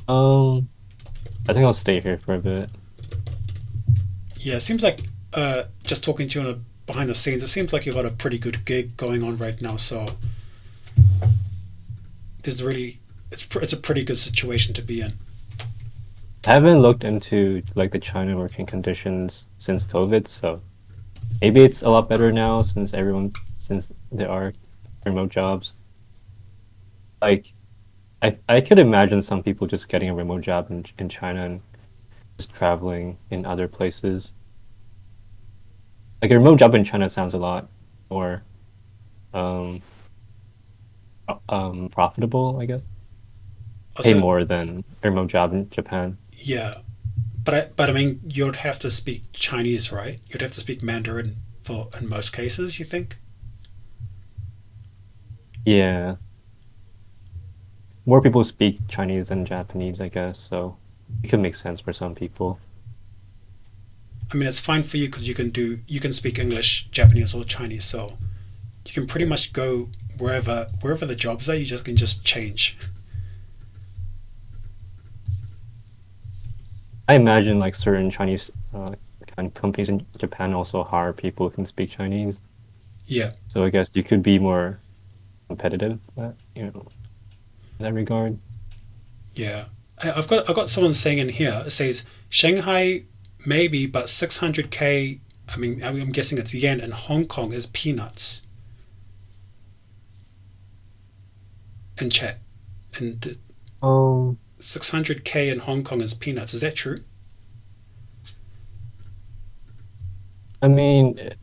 Um, I think I'll stay here for a bit. Yeah, it seems like just talking to you on a behind the scenes, it seems like you've got a pretty good gig going on right now. So there's really it's a pretty good situation to be in. I haven't looked into like the China working conditions since COVID, so maybe it's a lot better now since there are remote jobs. Like I could imagine some people just getting a remote job in China and just traveling in other places. Like a remote job in China sounds a lot more um profitable, I guess. Pay Also, more than a remote job in Japan. yeah, but I mean, you'd have to speak Chinese, right? You'd have to speak Mandarin for in most cases. You think? Yeah. More people speak Chinese than Japanese, I guess, so it could make sense for some people. I mean, it's fine for you because you can speak English, Japanese, or Chinese, so you can pretty much go wherever the jobs are. You just can just change. I imagine like certain Chinese kind of companies in Japan also hire people who can speak Chinese. Yeah, So I guess you could be more competitive, in that regard. yeah. I've got someone saying in here. It says Shanghai maybe, but 600K. I mean, I'm guessing it's yen, and Hong Kong is peanuts. In chat, and Um, 600K in Hong Kong is peanuts. Is that true? I mean, it,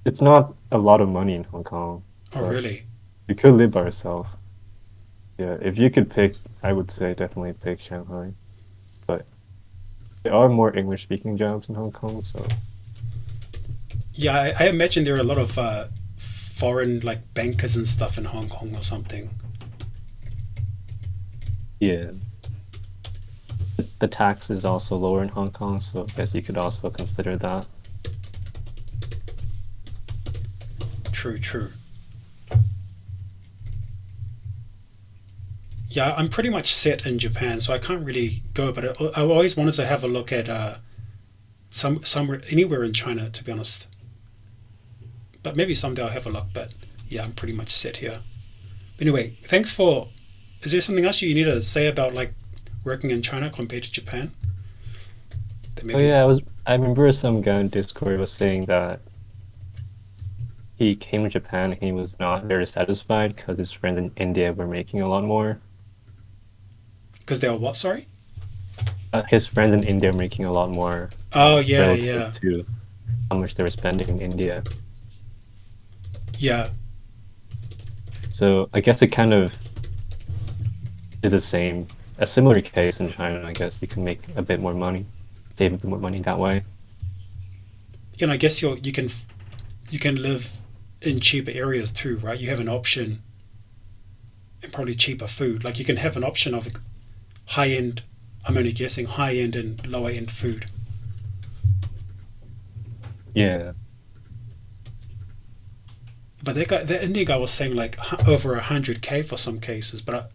it's not a lot of money in Hong Kong, Oh, but really? you could live by yourself. Yeah, if you could pick, I would say definitely pick Shanghai. But there are more English speaking jobs in Hong Kong, so Yeah, I imagine there are a lot of foreign like bankers and stuff in Hong Kong or something. yeah. The tax is also lower in Hong Kong, so I guess you could also consider that. True, true. Yeah, I'm pretty much set in Japan, so I can't really go. But I always wanted to have a look at somewhere anywhere in China, to be honest. But maybe someday I'll have a look. But yeah, I'm pretty much set here. Anyway, thanks for. Is there something else you need to say about like working in China compared to Japan? That Oh maybe. yeah, I remember some guy on Discord was saying that he came to Japan and he was not very satisfied because his friends in India were making a lot more. Because they are what? Sorry. His friends in India were making a lot more Oh yeah, relative yeah, to how much they were spending in India. yeah. So I guess it kind of is a similar case in China. I guess you can make a bit more money, save a bit more money that way. You know, I guess you can live in cheaper areas too, right? You have an option and probably cheaper food. Like you can have an option of high end. I'm only guessing high end and lower end food. Yeah. But the Indian guy was saying like over 100K for some cases. But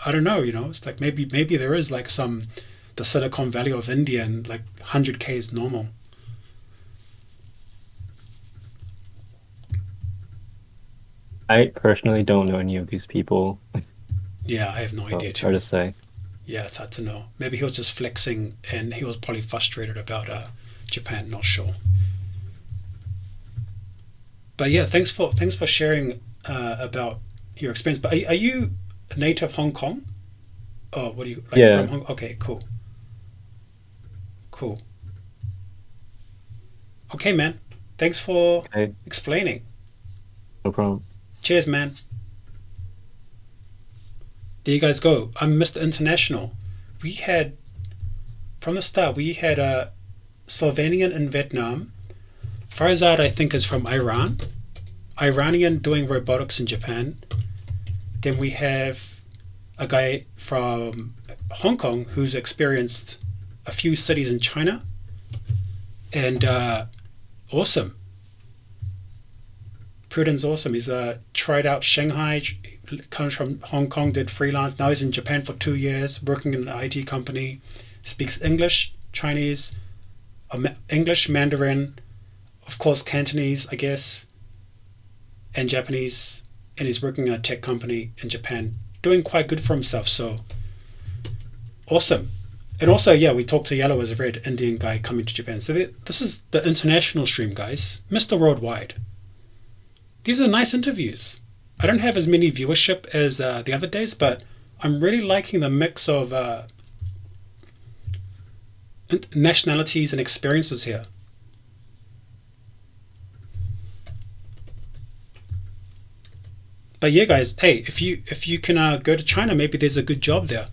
I don't know. You know, it's like maybe there is like the Silicon Valley of India and like 100K is normal. I personally don't know any of these people, Yeah, I have no so idea it's hard too. to say. Yeah, it's hard to know. Maybe he was just flexing and he was probably frustrated about Japan. Not sure. But yeah, thanks for sharing about your experience. But are you a native Hong Kong? Oh, what do you like Yeah. from Hong? Okay, cool, cool. Okay, man. Thanks for Okay. explaining. No problem. Cheers, man. There you guys go. I'm Mr. International. We had from the start. We had a Slovenian in Vietnam. Farzad, I think, is from Iran. Iranian doing robotics in Japan. Then we have a guy from Hong Kong who's experienced a few cities in China. And awesome. Pruden's awesome. He's tried out Shanghai, comes from Hong Kong, did freelance. Now he's in Japan for 2 years, working in an IT company. Speaks English, Chinese, English, Mandarin, of course Cantonese, I guess, and Japanese. And he's working in a tech company in Japan, doing quite good for himself. So awesome. And also, yeah, we talked to Yellow as a red Indian guy coming to Japan. So this is the international stream, guys. Mr. Worldwide. These are nice interviews. I don't have as many viewership as the other days, but I'm really liking the mix of nationalities and experiences here. But yeah, guys, hey, if you can go to China, maybe there's a good job there.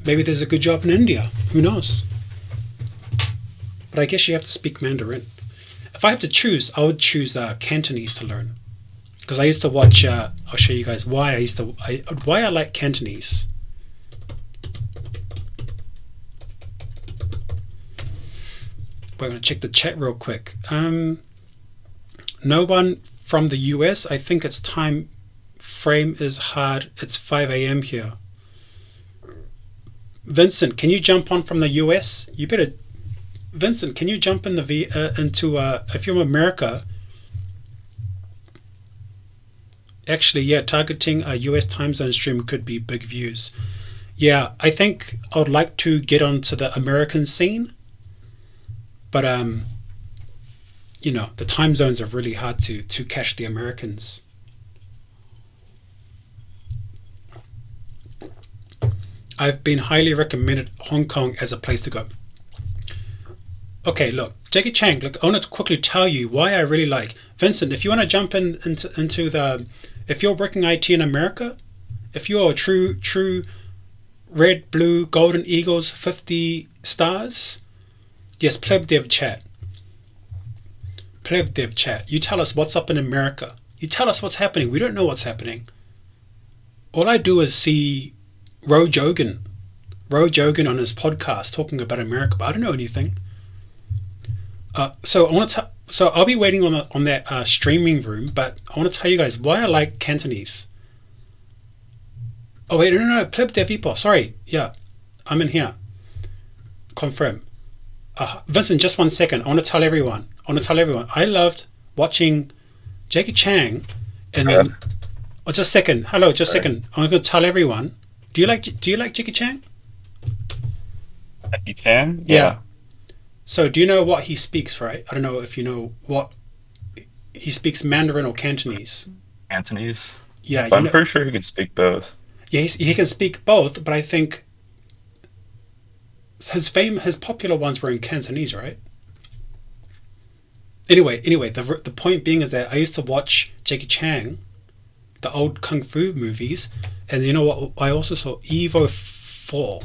Maybe there's a good job in India. Who knows? But I guess you have to speak Mandarin. If I have to choose, I would choose Cantonese to learn, because I used to watch. I'll show you guys why why I like Cantonese. We're gonna check the chat real quick. No one from the US. I think its time frame is hard. It's 5 a.m. here. Vincent, can you jump on from the US? You better. Vincent, can you jump in into if you're in America? Actually, yeah, targeting a US time zone stream could be big views. Yeah, I think I would like to get onto the American scene, but the time zones are really hard to catch the Americans. I've been highly recommended Hong Kong as a place to go. Okay, look, Jackie Chang, look, I want to quickly tell you why I really like Vincent. If you want to jump into the, if you're working IT in America, if you're a true red, blue, golden eagles, 50 stars, yes, Pleb Dev Chat. Pleb Dev Chat. You tell us what's up in America. You tell us what's happening. We don't know what's happening. All I do is see Ro Jogan on his podcast talking about America, but I don't know anything. So I want to. So I'll be waiting on that streaming room, but I want to tell you guys why I like Cantonese. Oh wait, no, Pleb Devippo. Sorry, yeah, I'm in here. Confirm. Vincent, just 1 second. I want to tell everyone. I loved watching Jackie Chang, and then. Oh, just a second. Hello, just a second. I'm going to tell everyone. Do you like Jackie Chang? Jackie Chan? Yeah. So do you know what he speaks, right? I don't know if you know what he speaks, Mandarin or Cantonese. Cantonese? Yeah, I'm pretty sure he can speak both. Yeah, he can speak both, but I think his popular ones were in Cantonese, right? Anyway, the point being is that I used to watch Jackie Chang, the old kung fu movies, and you know what? I also saw Evo 4.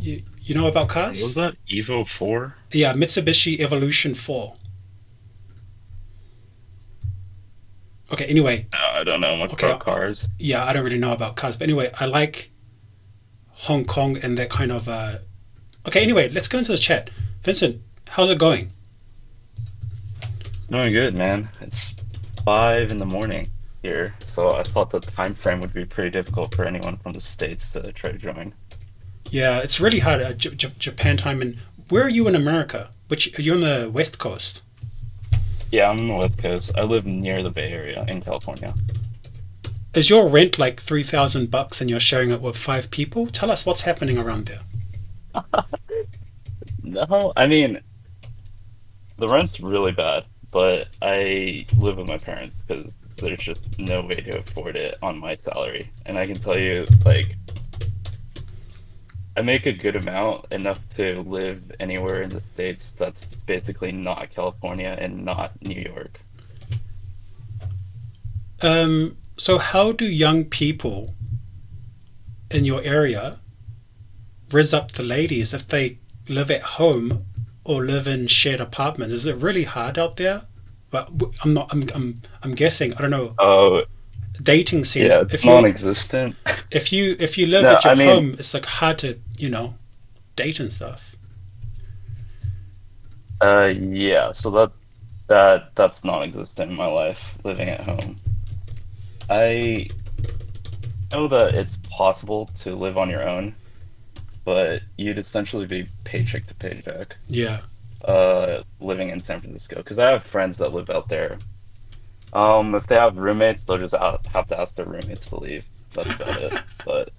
You know about cars? What was that? Evo 4? Yeah, Mitsubishi Evolution 4. Okay, anyway. No, I don't know much about cars. Yeah, I don't really know about cars. But anyway, I like Hong Kong and that kind of... Okay, anyway, let's go into the chat. Vincent, how's it going? It's doing good, man. It's 5 in the morning here, so I thought the time frame would be pretty difficult for anyone from the States to try to join. Yeah, it's really hard. Japan time. And where are you in America? You're on the West Coast. Yeah, I'm on the West Coast. I live near the Bay Area in California. Is your rent like $3,000 and you're sharing it with 5 people? Tell us what's happening around there. No, I mean, the rent's really bad, but I live with my parents because there's just no way to afford it on my salary. And I can tell you, like, I make a good amount, enough to live anywhere in the States that's basically not California and not New York. So how do young people in your area rizz up the ladies if they live at home or live in shared apartments? Is it really hard out there? But I'm not. I'm guessing. I don't know. Oh, Dating scene. yeah, it's If you non-existent. if you live No, at your I mean, home, it's like hard to date and stuff. yeah, so that's non-existent in my life, living at home. I know that it's possible to live on your own, but you'd essentially be paycheck to paycheck, Yeah. living in San Francisco. Because I have friends that live out there. If they have roommates, they'll just have to ask their roommates to leave. That's about it. But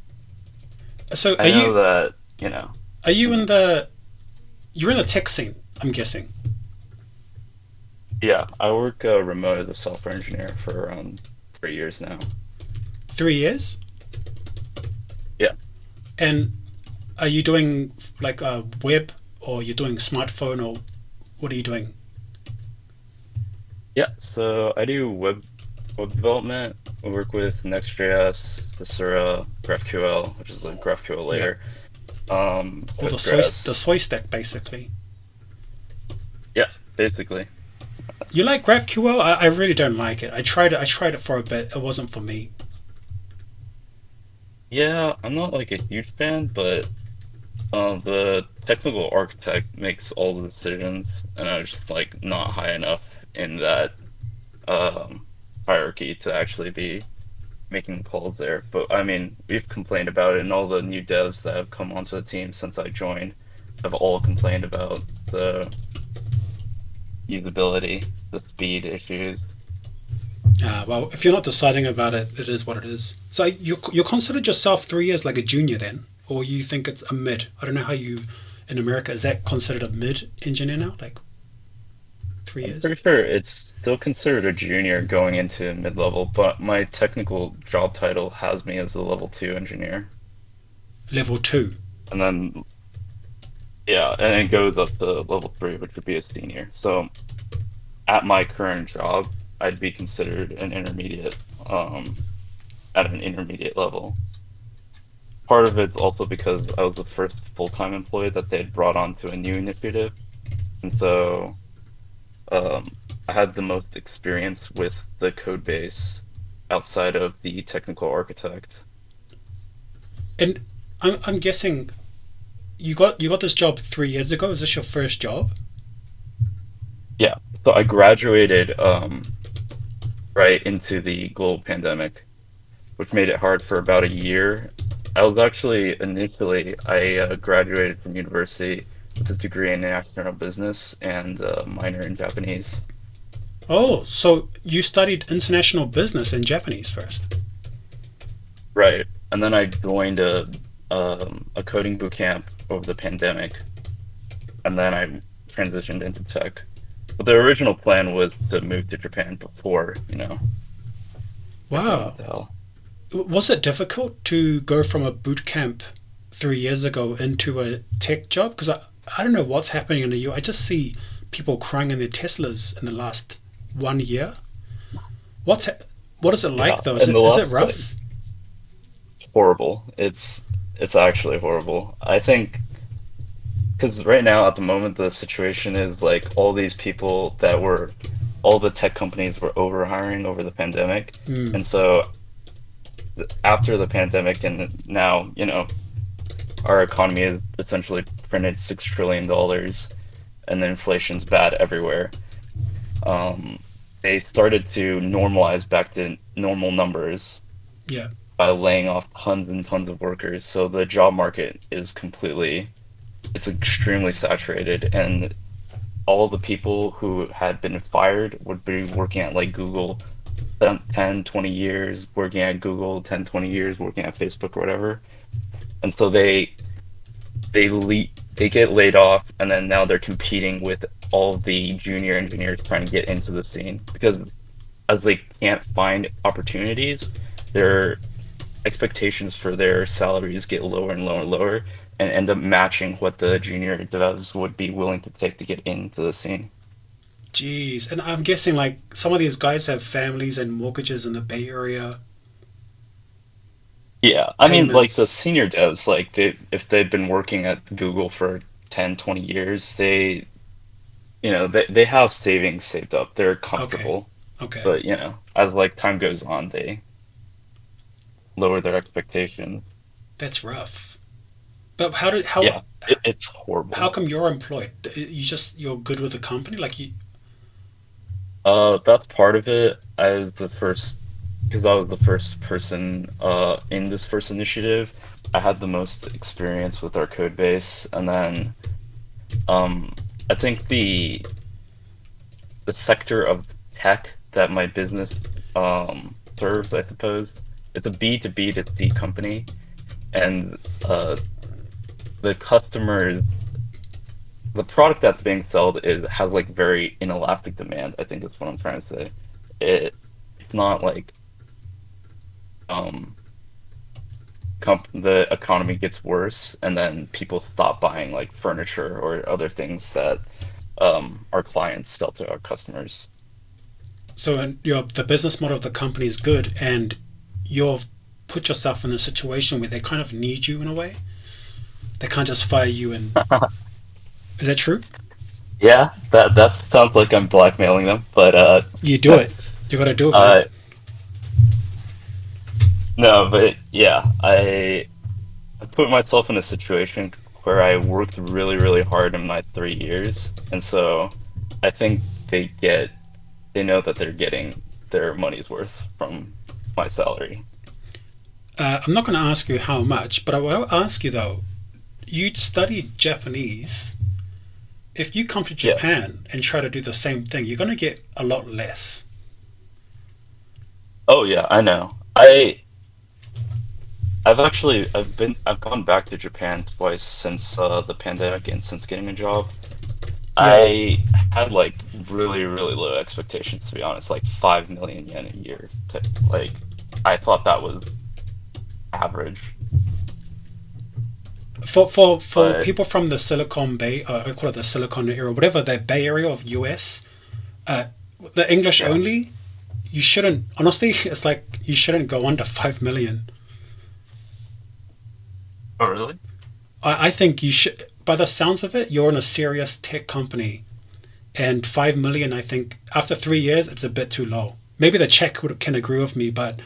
So I know that, are you in the you're in the tech scene? I'm guessing. yeah, I work remote as a software engineer for around 3 years now. 3 years. Yeah. And are you doing like a web or you're doing smartphone or what are you doing? Yeah, so I do web development. I work with Next.js, Viscera, GraphQL, which is a GraphQL layer. Or the Postgres. soy stack basically. Yeah, basically. You like GraphQL? I really don't like it. I tried it for a bit. It wasn't for me. Yeah, I'm not like a huge fan, but the technical architect makes all the decisions, and I was just like not high enough in that hierarchy to actually be making calls there. But I mean, we've complained about it, and all the new devs that have come onto the team since I joined have all complained about the usability, the speed issues. Well, if you're not deciding about it, it is what it is. So you considered yourself 3 years like a junior then, or you think it's a mid? I don't know how you in America is that considered a mid engineer now, like 3 years? Pretty sure it's still considered a junior going into mid-level, but my technical job title has me as a level 2 engineer. Level 2. And then, yeah, and it goes up to level 3, which would be a senior. So at my current job, I'd be considered an intermediate, at an intermediate level. Part of it's also because I was the first full-time employee that they had brought onto a new initiative. And so I had the most experience with the code base outside of the technical architect. And I'm guessing you got this job 3 years ago. Is this your first job? Yeah, so I graduated right into the global pandemic, which made it hard for about a year. I was actually initially, I graduated from university with a degree in international business and a minor in Japanese. Oh, so you studied international business in Japanese first? Right, and then I joined a coding boot camp over the pandemic, and then I transitioned into tech. But the original plan was to move to Japan before, Japan Wow. went to hell. Was it difficult to go from a boot camp 3 years ago into a tech job? Because I don't know what's happening in the U. I just see people crying in their Teslas in the last 1 year. What is it like Yeah, though? Is in it the is it last rough? horrible. It's actually horrible. I think because right now at the moment the situation is like all these people that were all the tech companies were over hiring over the pandemic, Mm, and so after the pandemic and now our economy has essentially printed $6 trillion and the inflation's bad everywhere. They started to normalize back to normal numbers yeah. by laying off tons and tons of workers. So the job market is it's extremely saturated, and all the people who had been fired would be working at like Google 10, 20 years, working at Google 10, 20 years, working at Facebook or whatever. And so they get laid off, and then now they're competing with all the junior engineers trying to get into the scene because as they can't find opportunities, their expectations for their salaries get lower and lower and lower, and end up matching what the junior devs would be willing to take to get into the scene. Jeez, and I'm guessing like some of these guys have families and mortgages in the Bay Area. Yeah, I mean, like the Payments. senior devs, like if they've been working at Google for 10, 20 years, they have savings saved up. They're Okay, comfortable, okay, but as like time goes on, they lower their expectations. that's rough. But how did Yeah, it's how horrible. come you're employed? You're good with the company, like you. That's part of it. Because I was the first person in this first initiative. I had the most experience with our code base, and then um, I think the sector of tech that my business serves, I suppose, it's a B to B to C company, and the customers, the product that's being sold has like very inelastic demand. I think is what I'm trying to say. It's not like um the economy gets worse and then people stop buying like furniture or other things that our clients sell to our customers. So the business model of the company is good, and you've put yourself in a situation where they kind of need you in a way. They can't just fire you. And is that true? Yeah, that sounds like I'm blackmailing them, but You do it. You got to do it, man. uh no, but yeah, I put myself in a situation where I worked really, really hard in my 3 years, and so I think they know that they're getting their money's worth from my salary. I'm not going to ask you how much, but I will ask you though. You studied Japanese. If you come to Yeah. Japan and try to do the same thing, you're going to get a lot less. Oh yeah, I know. I've gone back to Japan twice since the pandemic and since getting a job. Yeah. I had like really, really low expectations, to be honest, like 5 million yen a year. Like I thought that was average, For but people from the Silicon Bay, I call it the Silicon area, whatever the Bay Area of US, uh, the English yeah. only, you shouldn't. Honestly, it's like you shouldn't go under 5 million. Oh really? I think you should. By the sounds of it, you're in a serious tech company, and 5 million. I think after 3 years, it's a bit too low. Maybe the can agree with me, but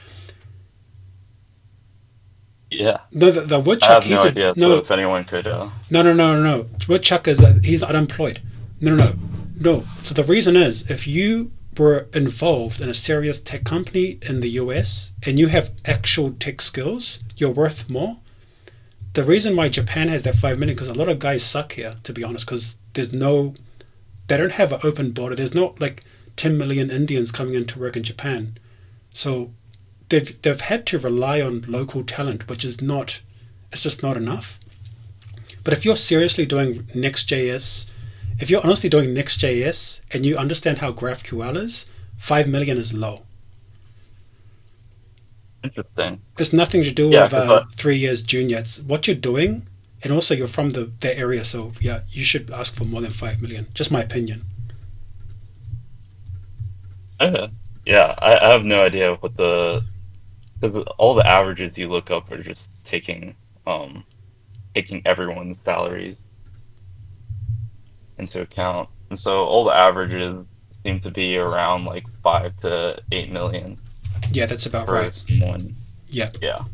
Yeah. no, the I woodchuck. have no He's a idea. So no, if anyone could, no, no, no, no, no. Woodchuck is he's unemployed. No, no, no, no. So the reason is, if you were involved in a serious tech company in the US and you have actual tech skills, you're worth more. The reason why Japan has that 5 million, because a lot of guys suck here, to be honest, because they don't have an open border. There's not like 10 million Indians coming in to work in Japan. So they've had to rely on local talent, which is not, it's just not enough. But if you're seriously doing Next.js, if you're honestly doing Next.js and you understand how GraphQL is, 5 million is low. interesting. It's nothing to do Yeah, with because 3 years junior. It's what you're doing, and also you're from the area. So yeah, you should ask for more than 5 million. Just my opinion. yeah, I have no idea what the because all the averages you look up are just um taking everyone's salaries into account, and so all the averages seem to be around like 5 to 8 million Yeah, that's about for right. someone. Yeah. Yeah,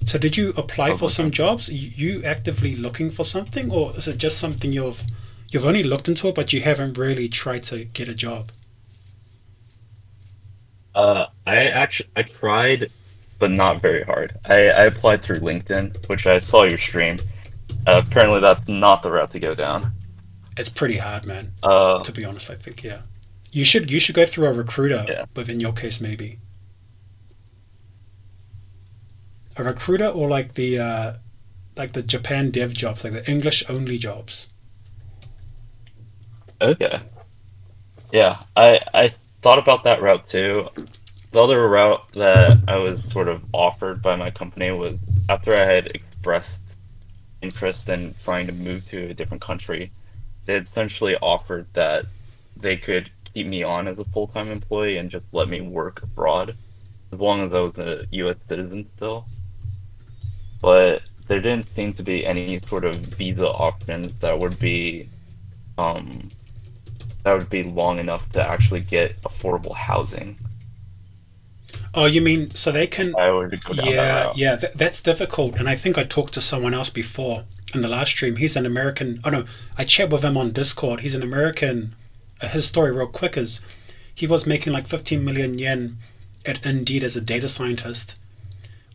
So did you apply for over some country. jobs? You actively looking for something, or is it just something you've only looked into it, but you haven't really tried to get a job? I tried, but not very hard. I applied through LinkedIn, which I saw your stream. Apparently, that's not the route to go down. It's pretty hard, man. Uh, To be honest, I think yeah. You should go through a recruiter, yeah. but in your case, maybe a recruiter or like the Japan dev jobs, like the English only jobs. Okay. Yeah. I thought thought about that route too. The other route that I was sort of offered by my company was after I had expressed interest in trying to move to a different country, they essentially offered that they could keep me on as a full-time employee and just let me work abroad as long as I was a U.S. citizen still. But there didn't seem to be any sort of visa options um, that would be long enough to actually get affordable housing. Oh, you mean so they can? If I were to go down that Yeah, route. yeah, that's difficult. And I think I talked to someone else before in the last stream. He's an American. Oh no, I chat with him on Discord. He's an American. His story, real quick, is he was making like 15 million yen at Indeed as a data scientist.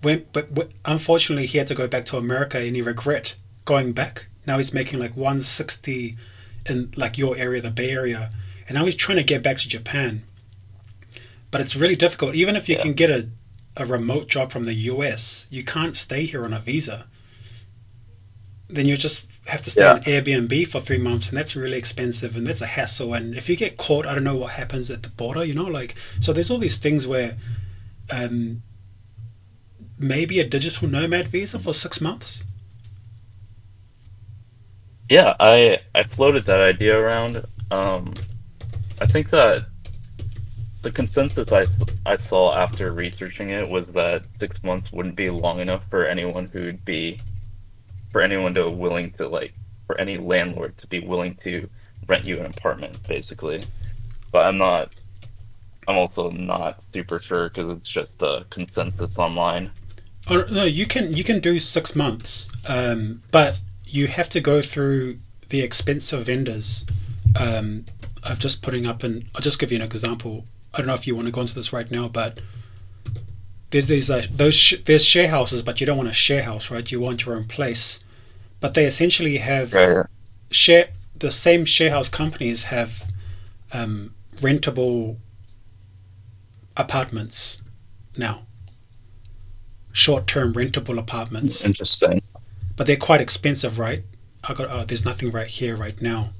But unfortunately, he had to go back to America, and he regret going back. Now he's making like 160 in like your area, the Bay Area, and now he's trying to get back to Japan. But it's really difficult. Even if you Yeah. can get a remote job from the US, you can't stay here on a visa. Then you just have to stay Yeah. on Airbnb for 3 months, and that's really expensive, and that's a hassle. And if you get caught, I don't know what happens at the border, like. So there's all these things where maybe a digital nomad visa for 6 months. Yeah, I floated that idea around. I think that the consensus I saw after researching it was that 6 months wouldn't be long enough for anyone for anyone to willing to for any landlord to be willing to rent you an apartment, basically. But I'm also not super sure because it's just the consensus online. Oh no, you can do 6 months, but you have to go through the expensive vendors. I'm just putting up, and I'll just give you an example. I don't know if you want to go into this right now, but there's these there's share houses, but you don't want a share house, right? You want your own place. But they essentially have Right. the same share house companies have rentable apartments now, short-term rentable apartments, Interesting. but they're quite expensive, right? There's nothing right here right now,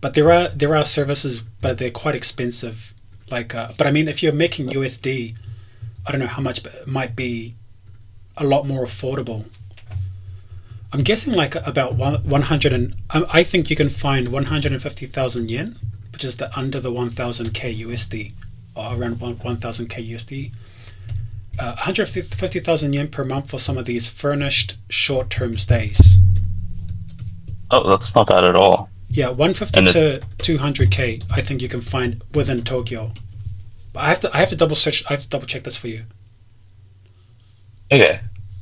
but there are services, but they're quite expensive. But I mean, if you're making USD, I don't know how much, but it might be a lot more affordable. I'm guessing like about 100 and I think you can find 150,000 yen, which is under the 1,000k USD, or around 1,000k USD. 150,000 yen per month for some of these furnished short-term stays. Oh, that's not bad at all. Yeah, 150 And to 200k. I think you can find within Tokyo. But I have to double search. I have to double check this for you. Okay.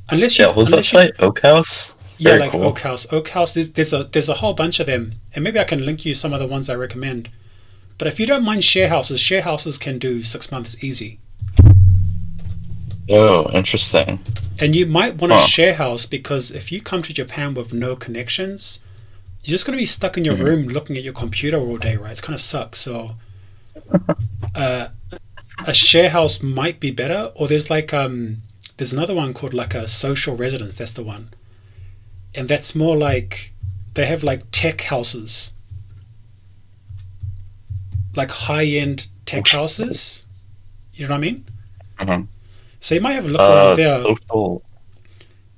Unless you, Yeah, was that unless you, site Oak House? yeah, Very like cool. Oak House. Oak House. There's a whole bunch of them, and maybe I can link you some of the ones I recommend. But if you don't mind share houses can do 6 months easy. Oh, interesting. And you might want a Huh. share house because if you come to Japan with no connections, you're just going to be stuck in your Mhm. room looking at your computer all day, right? It's kind of sucks. So, a share house might be better. Or there's another one called like a social residence. That's the one, and that's more like they have like tech houses, like high-end tech houses. You know what I mean? Mhm. So you might have a look around there. Social.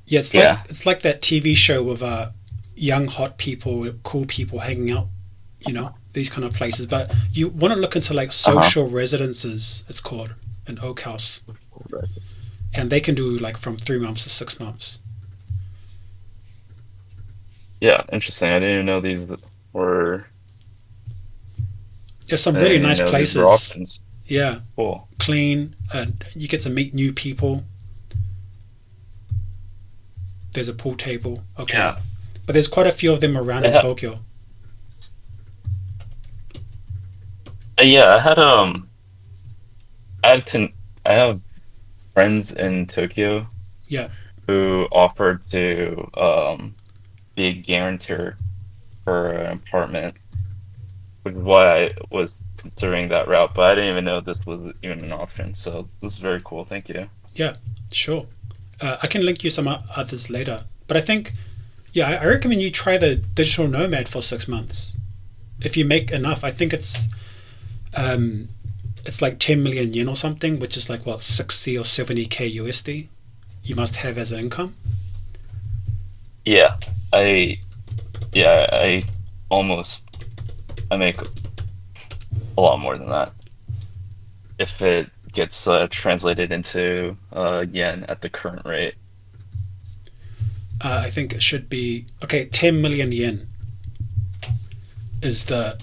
Yeah, it's Yeah. like that TV show with young hot people, cool people hanging out, these kind of places. But you want to look into like social residences, it's called, an Oak House, and they can do like from 3 months to 6 months. Yeah, interesting. I didn't even know these were. There's some I really didn't nice even know these were places. options. Yeah, Cool. clean. You get to meet new people. There's a pool table. Okay, Yeah. but there's quite a few of them around in Yeah. Tokyo. Yeah, I have friends in Tokyo Yeah. who offered to be a guarantor for an apartment, which is why I was considering that route, but I didn't even know this was even an option. So this is very cool. Thank you. Yeah, sure. I can link you some others later. But I think, yeah, I recommend you try the digital nomad for 6 months. If you make enough, I think it's it's like 10 million yen or something, which is like what, 60 or 70k USD. You must have as an income. Yeah, I I almost I make a lot more than that if it gets translated into yen at the current rate. I think it should be okay. 10 million yen is the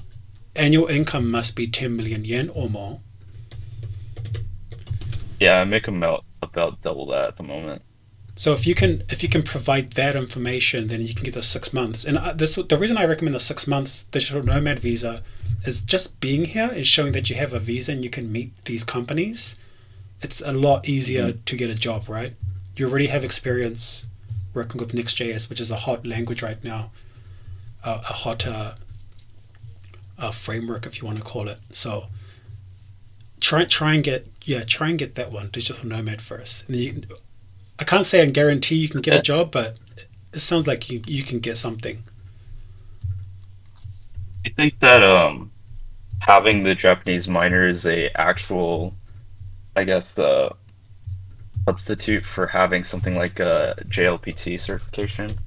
annual income must be 10 million yen or more. Yeah, I make about double that at the moment. So if you can provide that information, then you can get the 6 months. And this the reason I recommend the 6 months digital nomad visa is just being here and showing that you have a visa and you can meet these companies. It's a lot easier to get a job, right? You already have experience working with Next.js, which is a hot language right now, a hot framework if you want to call it. So try and get that one, digital nomad first. And I can't say I guarantee you can get a job, but it sounds like you can get something. I think that having the Japanese minor is a actual, I guess, substitute for having something like a JLPT certification.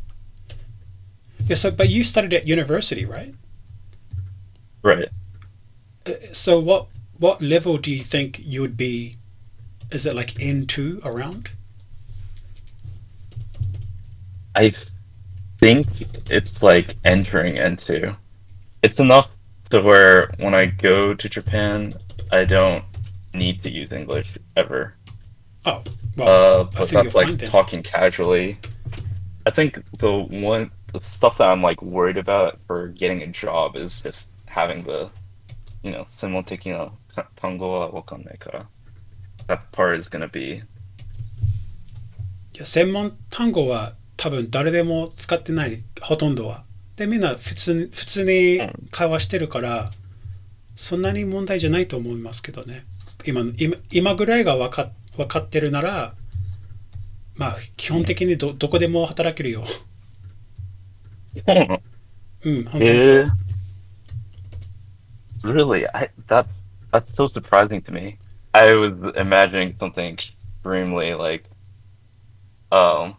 Yeah. So, but you studied at university, right? Right. So, what level do you think you would be? Is it like N2 around? I think it's like entering into. It's enough to where when I go to Japan, I don't need to use English ever. Oh, well, I But think that's you're fine like then. talking casually. I think the stuff that I'm like worried about for getting a job is just having the, 専門的な単語はわかんないから. That part is gonna be. いや専門単語は多分誰でも使ってない、ほとんどは。で、みんな普通に会話してるから、そんなに問題じゃないと思いますけどね。今ぐらいが分かってるなら、まあ、基本的にどこでも働けるよ。うん、本当本 Eh, really? That's so surprising to me. I was imagining something extremely like I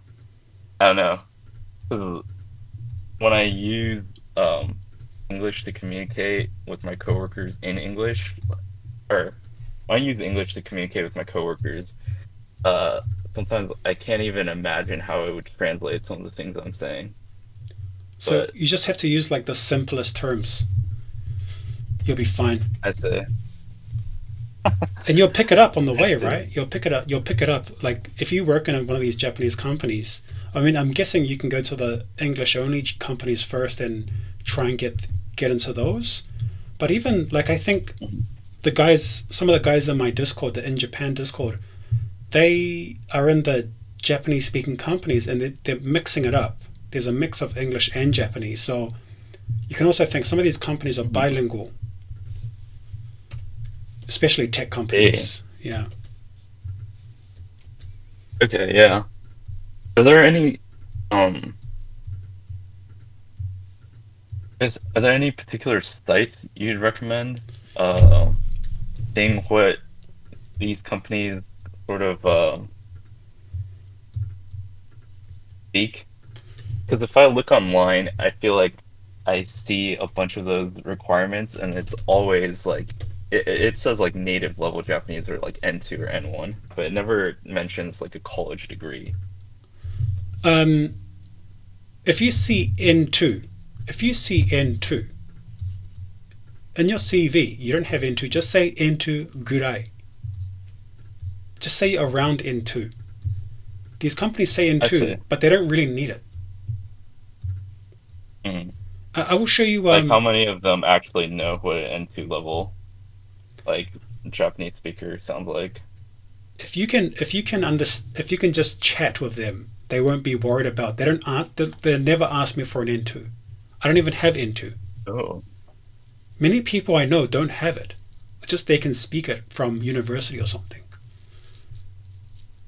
don't know. 'Cause when I use English to communicate with my coworkers in English, or when I use English to communicate with my coworkers, uh, sometimes I can't even imagine how it would translate some of the things I'm saying. So But you just have to use like the simplest terms. You'll be fine. I say, And you'll pick it up on the way, Tested. right? You'll pick it up. Like if you work in one of these Japanese companies, I mean, I'm guessing you can go to the English only companies first and try and get into those. But even like I think some of the guys in my Discord, the In Japan Discord, they are in the Japanese speaking companies and they're mixing it up. There's a mix of English and Japanese. So you can also think some of these companies are bilingual, especially tech companies. Yeah. Okay, yeah. Are there any um are there any particular sites you'd recommend seeing what these companies sort of speak? Because if I look online, I feel like I see a bunch of those requirements and it's always like it says like native level Japanese or like N2 or N1, but it never mentions like a college degree. Um, if you see N2, if you see N2 in your CV, you don't have N2. Just say N2 gurai. Just say around N2. These companies say I see. N2, but they don't really need it. Mhm. I will show you. Like how many of them actually know what an N2 level like Japanese speaker sounds like? If you can if you can just chat with them, they won't be worried about. They don't ask. They never ask me for an N2. I don't even have N2. Oh, Many people I know don't have it. It's just they can speak it from university or something.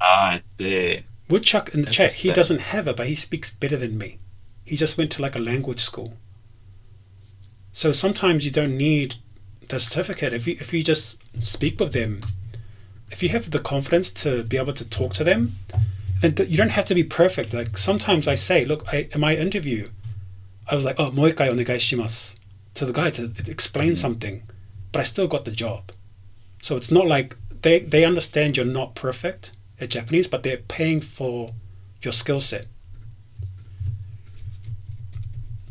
I see. Woodchuck in the chat, he Interesting. doesn't have it, but he speaks better than me. He just went to like a language school. So sometimes you don't need the certificate, if you just speak with them, if you have the confidence to be able to talk to them, then you don't have to be perfect. Like sometimes I say, look, in my interview, I was like, oh, もう一回お願いします to the guy to explain something, but I still got the job. So it's not like they understand you're not perfect at Japanese, but they're paying for your skill set.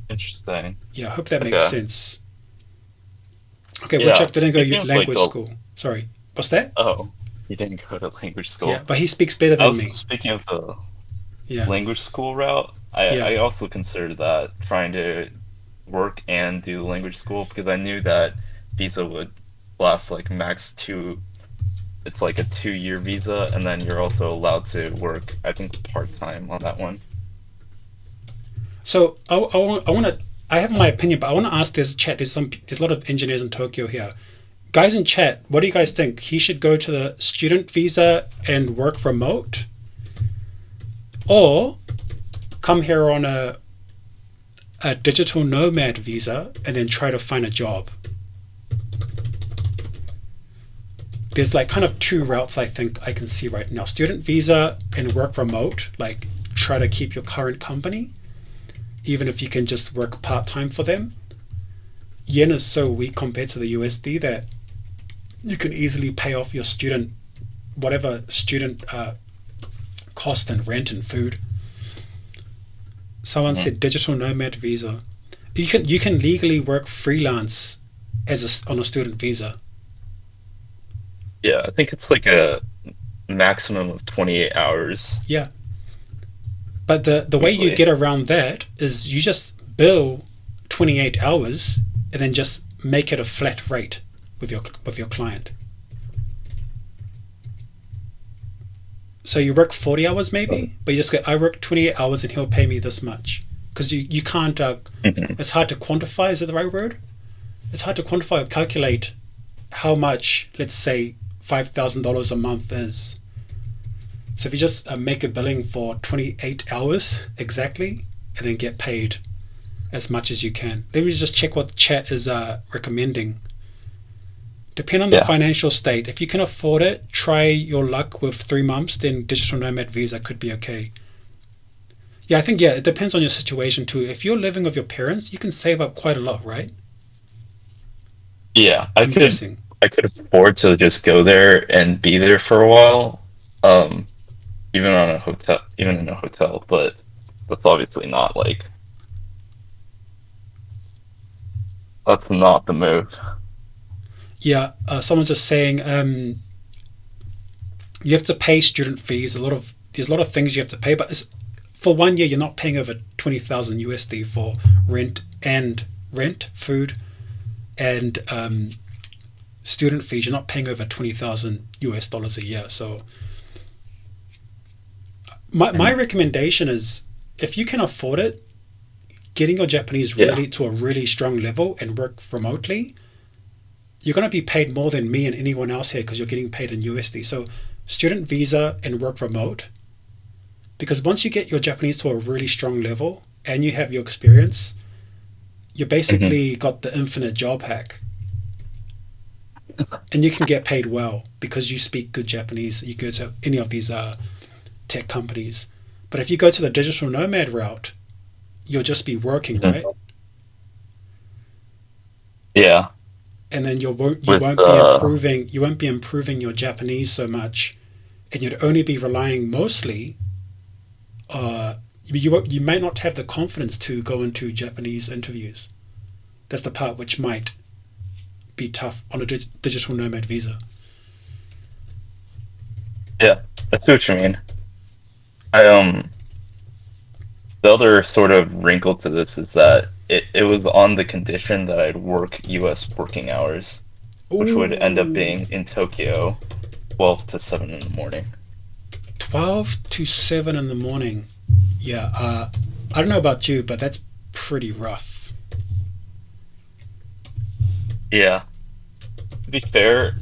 Interesting. Yeah, I hope that makes Okay. sense. Okay, Yeah, Wojciech didn't go speaking of, language like, school. Sorry, what's that? Oh, you didn't go to language school. Yeah, but he speaks better I than was me. speaking of the Yeah, language school route. Yeah. I also considered that, trying to work and do language school, because I knew that visa would last like max two. It's like a 2-year visa, and then you're also allowed to work, I think, part-time on that one. So I want to. I have my opinion, but I want to ask this chat. There's a lot of engineers in Tokyo here. Guys in chat, what do you guys think? He should go to the student visa and work remote, or come here on a digital nomad visa and then try to find a job? There's like kind of two routes I think I can see right now. Student visa and work remote, like try to keep your current company, even if you can just work part-time for them. Yen is so weak compared to the USD that you can easily pay off your student, whatever student cost and rent and food. Someone said digital nomad visa. You can legally work freelance on a student visa. Yeah, I think it's like a maximum of 28 hours. Yeah. But the way you Usually. get around that is you just bill 28 hours and then just make it a flat rate with your client. So you work 40 hours maybe, but you just go, I work 28 hours and he'll pay me this much. Because you can't, it's hard to quantify, is it the right word? It's hard to quantify or calculate how much, let's say, $5,000 a month is. So if you just make a billing for 28 hours exactly, and then get paid as much as you can. Let me just check what the chat is recommending. Depend on the financial state. If you can afford it, try your luck with 3 months, then digital nomad visa could be okay. Yeah, I think, it depends on your situation too. If you're living with your parents, you can save up quite a lot, right? Yeah, I'm guessing. I could afford to just go there and be there for a while, even in a hotel. But that's obviously not like, that's not the move. Yeah, someone's just saying you have to pay student fees. There's a lot of things you have to pay, but for 1 year you're not paying over 20,000 USD for rent, food, and student fees. You're not paying over 20,000 US dollars a year. So my recommendation is, if you can afford it, getting your Japanese really to a really strong level and work remotely, you're going to be paid more than me and anyone else here because you're getting paid in USD. So student visa and work remote, because once you get your Japanese to a really strong level and you have your experience, you basically got the infinite job hack. And you can get paid well because you speak good Japanese. You go to any of these tech companies. But if you go to the digital nomad route, you'll just be working, right? Yeah. And then you won't be improving your Japanese so much, and you'd only be relying mostly. You may not have the confidence to go into Japanese interviews. That's the part which might be tough on a digital nomad visa. Yeah, I see what you mean. The other sort of wrinkle to this is that it was on the condition that I'd work US working hours, which would end up being in Tokyo 12 to 7 in the morning. 12 to 7 in the morning. Yeah, I don't know about you, but that's pretty rough. Yeah. To be fair,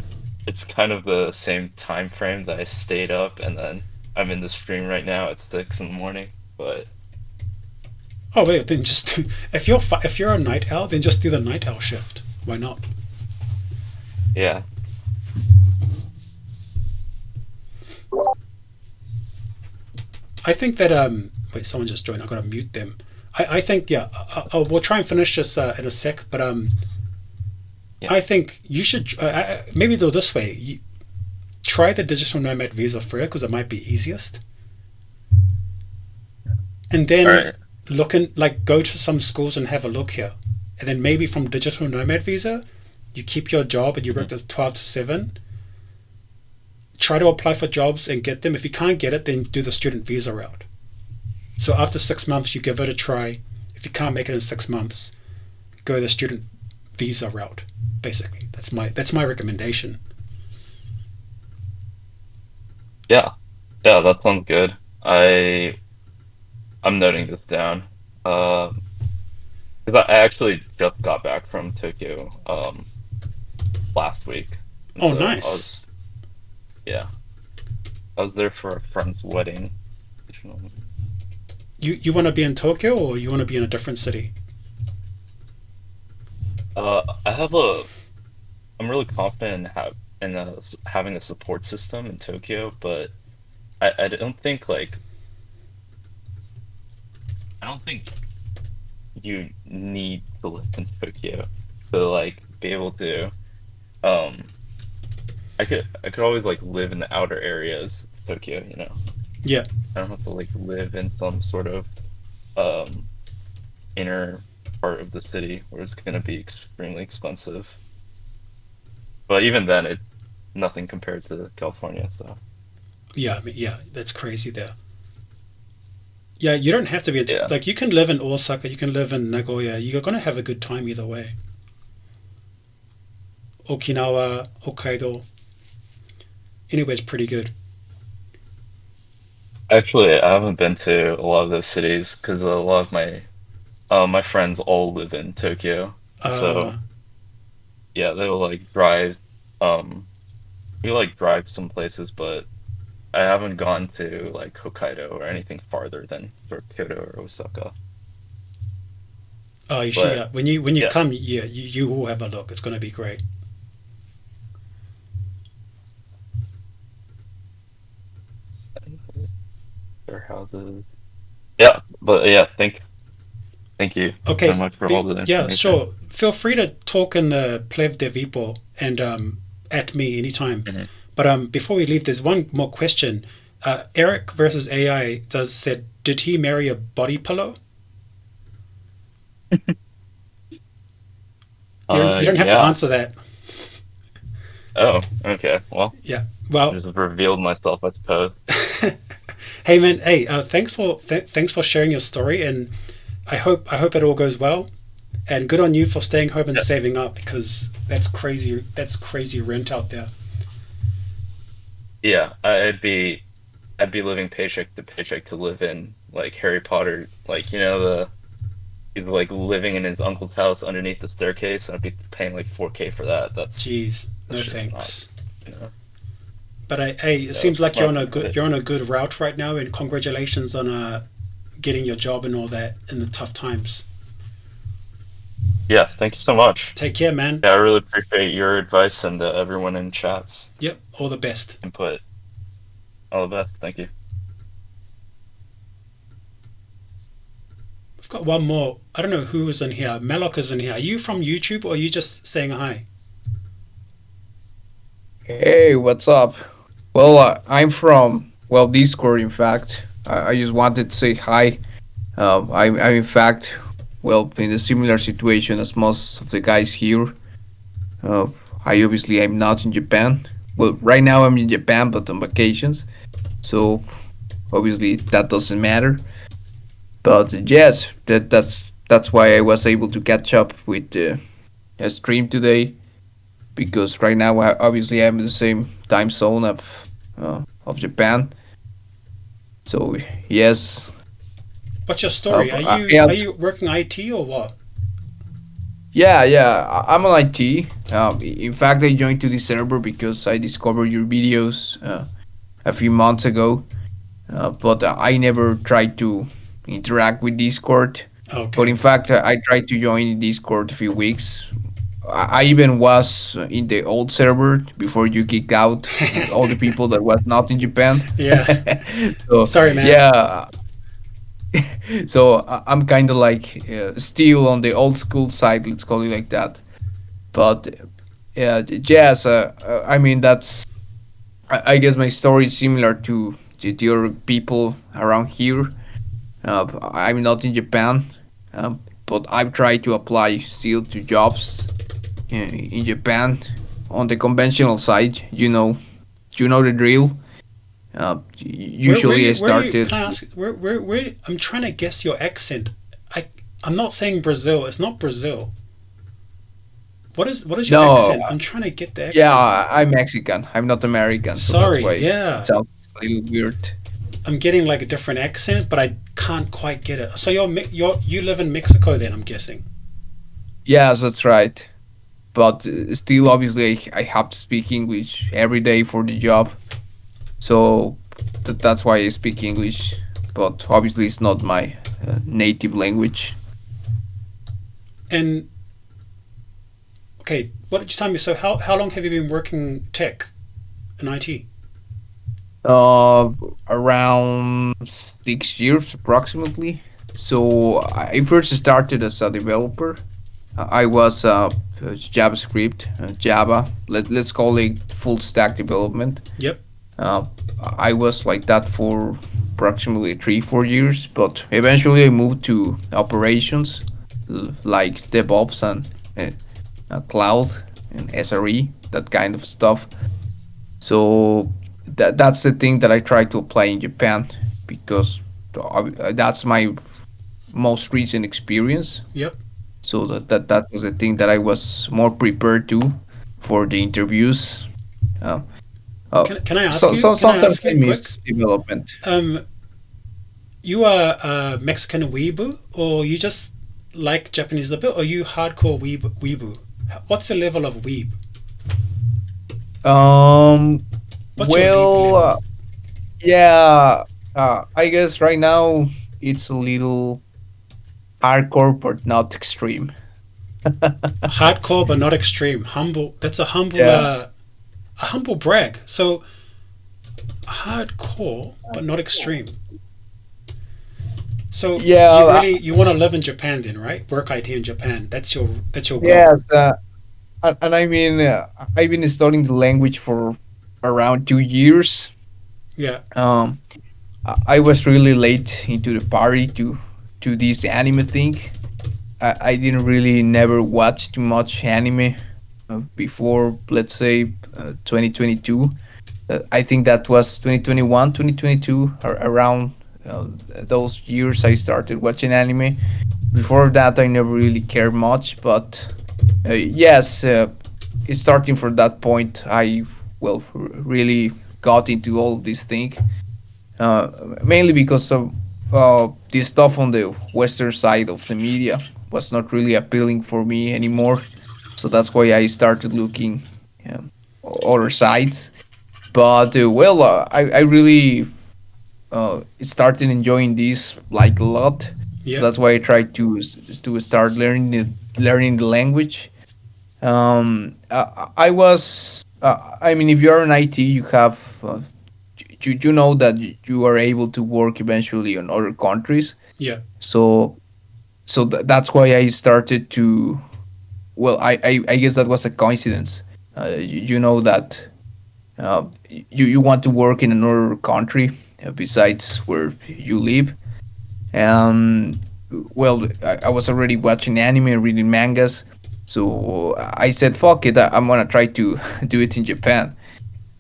it's kind of the same time frame that I stayed up, and then I'm in the stream right now at 6 in the morning, but... Oh wait, then just do, if you're a night owl, then just do the night owl shift. Why not? Yeah. I think that wait, someone just joined. I gotta mute them. I think yeah. We'll try and finish this in a sec, but Yeah. I think you should maybe do it this way. Try the digital nomad visa first because it might be easiest, and All then right. look in like go to some schools and have a look here, and then maybe from digital nomad visa, you keep your job and you work as 12 to 7. Try to apply for jobs and get them. If you can't get it, then do the student visa route. So after 6 months, you give it a try. If you can't make it in 6 months, go the student visa route. Basically, that's my recommendation. Yeah. Yeah, that sounds good. I'm noting this down. Um, 'Cause I actually just got back from Tokyo last week. And Oh, so nice. yeah, I was there for a friend's wedding. You want to be in Tokyo or you want to be in a different city? I have a I'm really confident in having a support system in Tokyo, but I don't think like I don't think you need to live in Tokyo to like be able to um I could always like live in the outer areas of Tokyo, you know. Yeah. I don't have to like live in some sort of um inner part of the city where it's gonna be extremely expensive. But even then it's nothing compared to California, so Yeah, I mean, yeah, that's crazy there. Yeah, you don't have to be yeah. like you can live in Osaka, you can live in Nagoya. You're gonna have a good time either way. Okinawa, Hokkaido, anywhere's pretty good. Actually, I haven't been to a lot of those cities because a lot of my friends all live in Tokyo, and Uh, so yeah, they will like drive. Um, we like drive some places, but I haven't gone to like Hokkaido or anything farther than sort of Kyoto or Osaka. oh, you should. But Yeah, when you yeah, come, yeah, you will have a look. It's gonna be great. their houses. Yeah, but yeah, thank you Okay, so much for all the yeah, information. sure. Feel free to talk in the Pleb Devippo and at me anytime. Mhm. But before we leave, there's one more question. Eric versus AI does said, did he marry a body pillow? You don't have to Yeah. answer that. Oh, okay. Well, Yeah. I Well, just revealed myself, I suppose. hey man, hey, thanks for sharing your story, and I hope it all goes well, and good on you for staying home and Yeah. saving up because that's crazy. That's crazy rent out there. Yeah, I'd be living paycheck to paycheck to live in like Harry Potter, like you know the he's like living in his uncle's house underneath the staircase. I'd be paying like 4K for that. Jeez, That's no just not, thanks. you know. But hey, it Yeah, seems it's like you're not on a worth good it. you're on a good route right now, and congratulations on getting your job and all that in the tough times. Yeah, thank you so much. Take care, man. Yeah, I really appreciate your advice and everyone in chat's Yep, all the best. input. All the best. Thank you. We've got one more. I don't know who is in here. Malok is in here. Are you from YouTube or are you just saying hi? Hey, what's up? Well, I'm from, well, Discord, in fact. I just wanted to say hi. I'm, in fact, well, in a similar situation as most of the guys here. Uh, I'm not in Japan. Well, right now I'm in Japan, but on vacations. So, obviously, that doesn't matter. But yes, that's why I was able to catch up with a stream today because right now obviously I'm in the same time zone of Japan. So yes, What's your story? Are I, you are you working IT or what? yeah, I'm on IT. In fact, I joined to this server because I discovered your videos a few months ago, but I never tried to interact with Discord. But Okay. in fact, I tried to join Discord a few weeks I even was in the old server before you kicked out all the people that was not in Japan. Yeah. So Sorry, man. yeah, so I'm kind of like still on the old school side, let's call it like that. But yeah, yes, I mean that's I guess my story is similar to the other people around here. I'm not in Japan, but I've tried to apply still to jobs in Japan on the conventional side. You know the drill. Where Usually I you where you started. can I ask where I'm trying to guess your accent. I'm not saying Brazil. It's not Brazil. What is your No, accent? I'm trying to get the accent. yeah, I'm Mexican. I'm not American, so that's Sorry, why it yeah. sounds a little weird. I'm getting like a different accent, but I can't quite get it. So you live in Mexico then, I'm guessing. Yes, that's right. But still, obviously, I have to speak English every day for the job. So that's why I speak English. But obviously, it's not my native language. And okay, what did you tell me? So how long have you been working tech in IT? Uh, Around 6 years approximately. So I first started as a developer. I was JavaScript, Java. Let's call it full stack development. Yep. Uh, I was like that for approximately 3 4 years, but eventually I moved to operations, like DevOps and cloud and SRE, that kind of stuff. So that's the thing that I try to apply in Japan because that's my most recent experience. Yep. So that was the thing that I was more prepared to for the interviews. Uh, Can I ask so you? so Can I sometimes ask I you quick? miss development. Um, you are a Mexican weeaboo, or you just like Japanese a bit, or you hardcore weeaboo? What's the level of weeb? Um, What's your weeb well, level? yeah, I guess right now it's a little hardcore, but not extreme. Hardcore but not extreme. Humble. That's Yeah, a humble brag. So hardcore but not extreme. So you yeah, really you want to live in Japan then, right? Work IT in Japan. That's your goal. yes, and I mean, I've been studying the language for around 2 years. Yeah. Um, I was really late into the party to this anime thing. I didn't really never watch too much anime before, let's say, 2022. I think that was 2021, 2022, or around uh, those years I started watching anime. Before that, I never really cared much, but yes, starting from that point, I really got into all of this thing, uh, mainly because of the stuff on the western side of the media was not really appealing for me anymore. So that's why I started looking other sites. But I really started enjoying this like a lot. So Yep. that's why I tried to start learning the language. I was. I mean, if you're in IT, you have. You know that you are able to work eventually in other countries. Yeah. So that's why I started to. Well, I guess that was a coincidence. You know that you want to work in another country besides where you live. Um, I was already watching anime and reading mangas, so I said, "Fuck it, I'm gonna try to do it in Japan."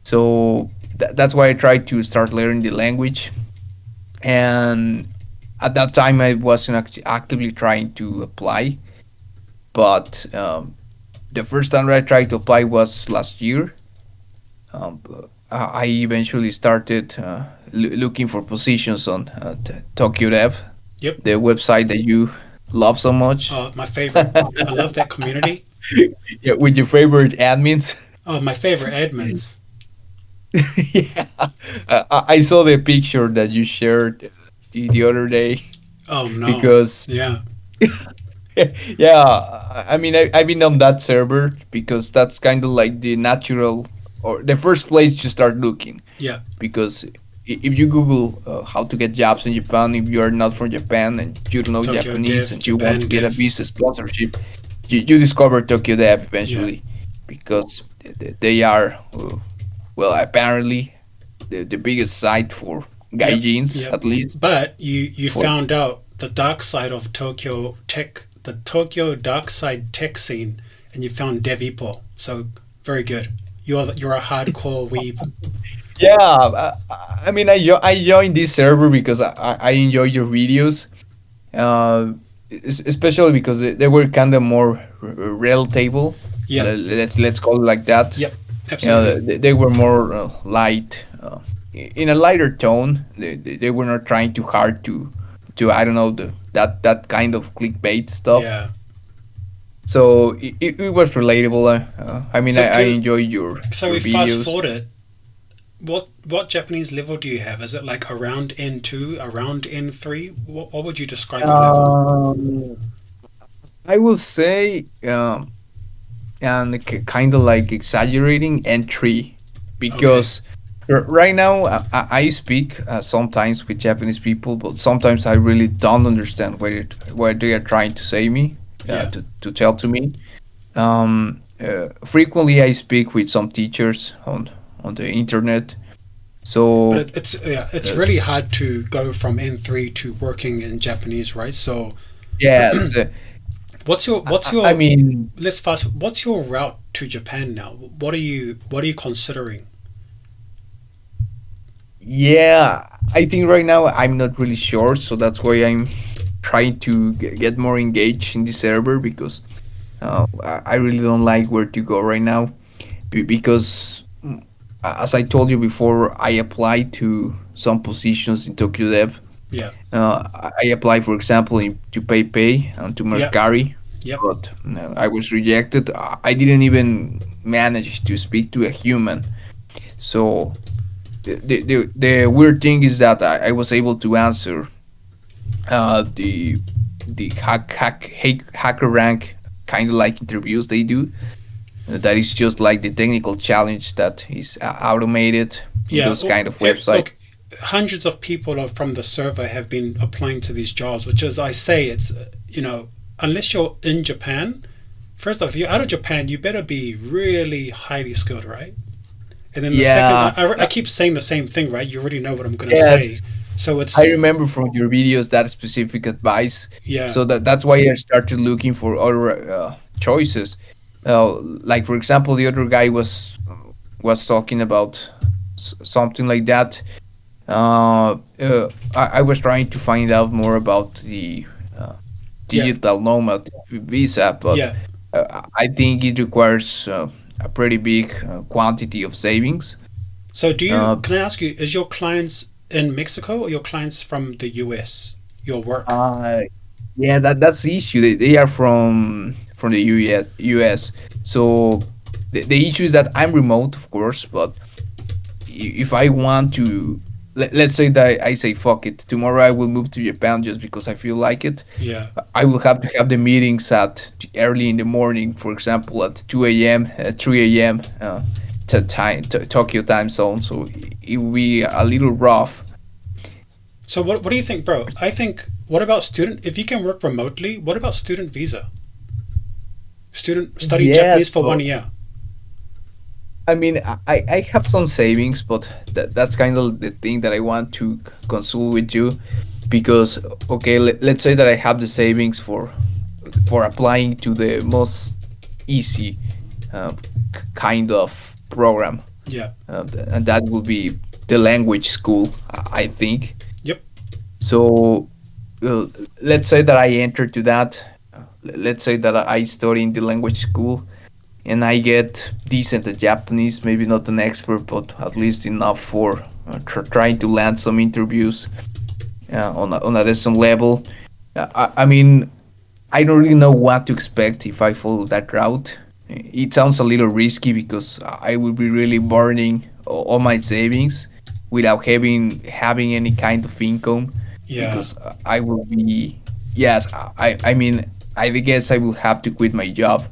So that's why I tried to start learning the language. And at that time, I wasn't actively trying to apply, but the first time I tried to apply was last year. Um, I eventually started looking for positions on Tokyo Dev, Yep. the website that you love so much. My favorite. I love that community. Yeah, with your favorite admins. Oh, my favorite admins. Yeah, I saw the picture that you shared the other day Oh no. because Yeah. Yeah, I mean, I've been on that server because that's kind of like the natural or the first place you start looking. Yeah, Because if you Google how to get jobs in Japan, if you are not from Japan and you don't know Tokyo Japanese Dev, and you want Japan to get a Dev. visa sponsorship, you discover Tokyo Dev Yeah, eventually because they are, well, apparently the biggest site for yep, gaijins, yep. at least. But you For found out the dark side of Tokyo tech, the Tokyo dark side tech scene, and you found Devippo. So very good. You're a hardcore weeb. Yeah, I mean, I joined this server because I enjoy your videos, uh, especially because they were kind of more relatable. Yeah, Let's call it like that. yep, You know, absolutely. they were more light, in a lighter tone. They were not trying too hard to I don't know that kind of clickbait stuff. Yeah. So it was relatable. I mean, So I can enjoy so your we fast videos. forward it. What Japanese level do you have? Is it like around N2, around N3? What would you describe your level? Um, I will say, and kind of like exaggerating entry, Okay. because right now I speak sometimes with Japanese people, but sometimes I really don't understand what they are trying to say me, Yeah. to tell to me. Frequently I speak with some teachers on the internet. But So it's uh, really hard to go from N3 to working in Japanese, right? So yes, what's your I mean, let's fast what's your route to Japan now? What are you considering? yeah, I think right now I'm not really sure, so that's why I'm trying to get more engaged in the server because I really don't like where to go right now because, as I told you before, I applied to some positions in Tokyo Dev. Yeah. I applied, for example, to PayPay and to Yep. Mercari, Yep. but no, I was rejected. I didn't even manage to speak to a human. So the weird thing is that I was able to answer the hacker rank kind of like interviews they do. That is just like the technical challenge that is automated in Yeah. those kind of websites. Look, hundreds of people from the server have been applying to these jobs, which is I say it's unless you're in Japan. First off, if you're out of Japan, you better be really highly skilled, right? And then the second, Yeah, I keep saying the same thing, right? You already know what I'm gonna yes, say. So I it's remember from your videos that specific advice. yeah, So that's why I started looking for other choices. Like for example, the other guy was talking about something like that. I was trying to find out more about the yeah, digital nomad visa, but yeah. I think it requires a pretty big quantity of savings. So do you? Uh, Can I ask you? Is your clients in Mexico or your clients from the US? Your work? uh, yeah, that's the issue. They are from the US. So the issue is that I'm remote, of course, but if I want to, let's say that I say fuck it, tomorrow I will move to Japan just because I feel like it. Yeah. I will have to have the meetings at early in the morning, for example, at 2 a.m., 3 a.m. To Tokyo time zone. So it will be a little rough. So what do you think, bro? I think what about student? If you can work remotely, what about student visa? Student study Yes, Japanese for but 1 year. I mean, I have some savings, but that's kind of the thing that I want to consult with you because, okay, let's say that I have the savings for applying to the most easy kind of program, Yeah. and that will be the language school, I think. Yep. So uh, let's say that I enter to that. Let's say that I study in the language school and I get decent at Japanese, maybe not an expert, but at least enough for trying to land some interviews on a decent level. I mean, I don't really know what to expect if I follow that route. It sounds a little risky because I will be really burning all my savings without having any kind of income Yeah. because I will be, yes, I mean, I guess I will have to quit my job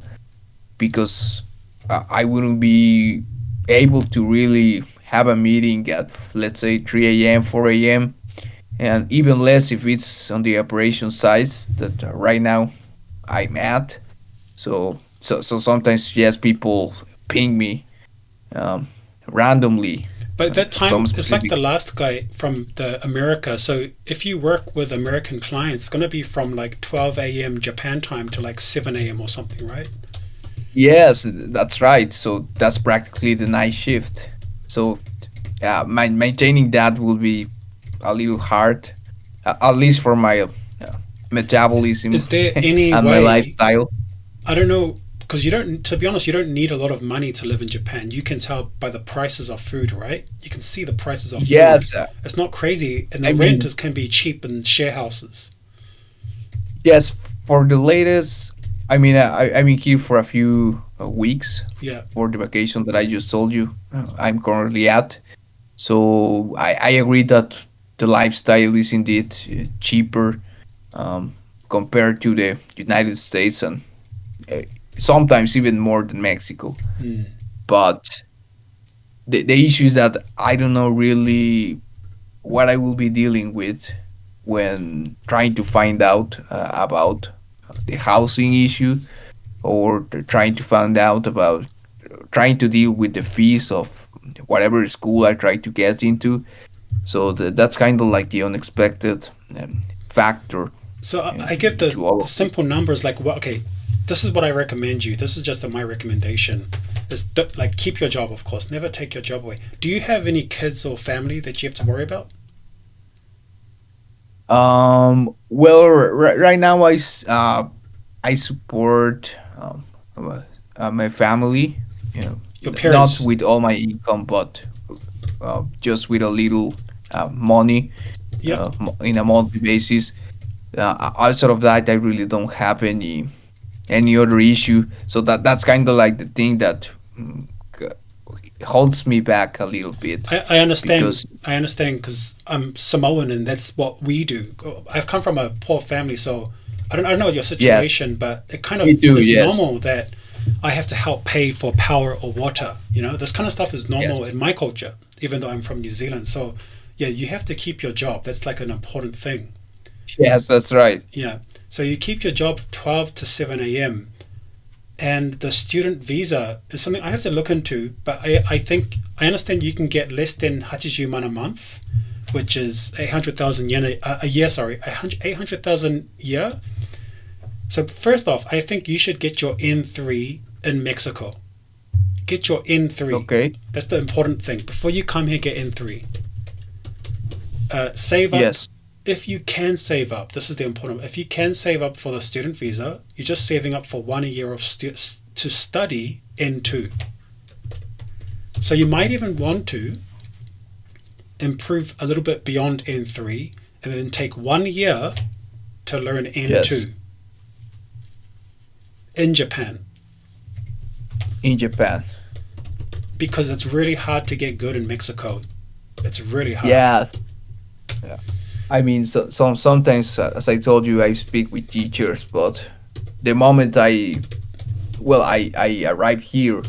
because I wouldn't be able to really have a meeting at, let's say, 3 a.m., 4 a.m., and even less if it's on the operation size that right now I'm at. So sometimes, yes, people ping me um, randomly But that some time, it's like specific. the last guy from the America. So if you work with American clients, it's going to be from like 12 a.m. Japan time to like 7 a.m. or something, right? Yes, that's right. So that's practically the night shift. So maintaining that will be a little hard, at least for my metabolism Is there any and my way, lifestyle. I don't know, because you don't, to be honest, you don't need a lot of money to live in Japan. You can tell by the prices of food, right? You can see the prices of food. Yes, It's not crazy, and the I mean, rent can be cheap in share houses. yes, for the latest, I mean, I'm in here for a few weeks Yeah. for the vacation that I just told you I'm currently at. So I agree that the lifestyle is indeed cheaper um, compared to the United States and uh, sometimes even more than Mexico. Mm. But the issue is that I don't know really what I will be dealing with when trying to find out about the housing issue or trying to find out about trying to deal with the fees of whatever school I try to get into. So that's kind of like the unexpected factor So I give to all the of this. simple numbers like what? Okay, this is what I recommend you. This is just my recommendation. Is like keep your job, of course. Never take your job away. Do you have any kids or family that you have to worry about? Well, right now I support my family, you know, Your not parents? with all my income, but just with a little money Yeah. in a monthly basis. Outside of that, I really don't have any other issue. So that's kind of like the thing that g- holds me back a little bit I understand. because I understand because I'm Samoan and that's what we do. I've come from a poor family, so I don't know your yes, situation, but it kind me of too. is Yes, normal that I have to help pay for power or water. You know, this kind of stuff is yes, normal in my culture, even though I'm from New Zealand. So yeah, you have to keep your job. That's like an important thing. yes. That's right. Yeah. So you keep your job 12 to 7 a.m. And the student visa is something I have to look into, but I think I understand you can get less than 80 a month, which is 800,000 yen a year, sorry, 800,000 a year. So first off, I think you should get your N3 in Mexico. Get your N3. Okay. That's the important thing. Before you come here, get N3. Save up Yes. if you can save up. This is the important. If you can save up for the student visa, you're just saving up for 1 year of to study N2. So you might even want to improve a little bit beyond N3 and then take 1 year to learn Yes. N2 in Japan In Japan. because it's really hard to get good in Mexico. It's really hard. Yes. Yeah. I mean, sometimes, as I told you, I speak with teachers, but the moment I arrived here,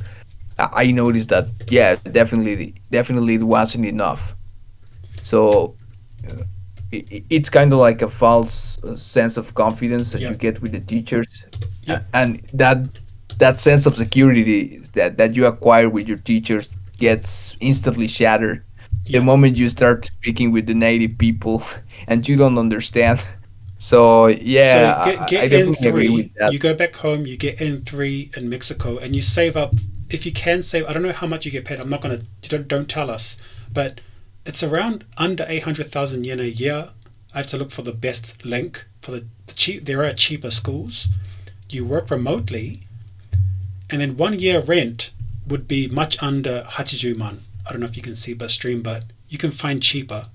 I noticed that yeah, definitely it wasn't enough. So it's kind of like a false sense of confidence that Yeah. you get with the teachers, Yeah. and that sense of security that you acquire with your teachers gets instantly shattered the Yeah. moment you start speaking with the native people and you don't understand. So So yeah, I get definitely agree with N3. that. You go back home. You get N3 in Mexico, and you save up. If you can save, I don't know how much you get paid. I'm not gonna. Don't tell us. But it's around under 800,000 yen a year. I have to look for the best link for the cheap. There are cheaper schools. You work remotely, and then 1 year rent would be much under Hachijuman. I don't know if you can see but stream, but you can find cheaper.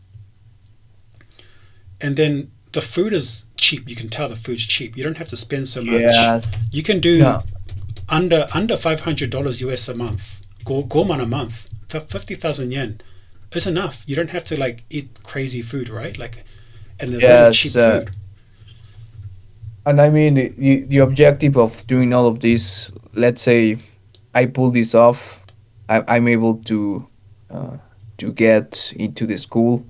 And then the food is cheap. You can tell the food's cheap. You don't have to spend so much. Yeah, You can do no, under $500 US a month, gorman a month, 50,000 yen is enough. You don't have to like eat crazy food, right? Like, and they're really yes, cheap food. And I mean, the objective of doing all of this, let's say I pull this off, I'm able uh, to get into the school.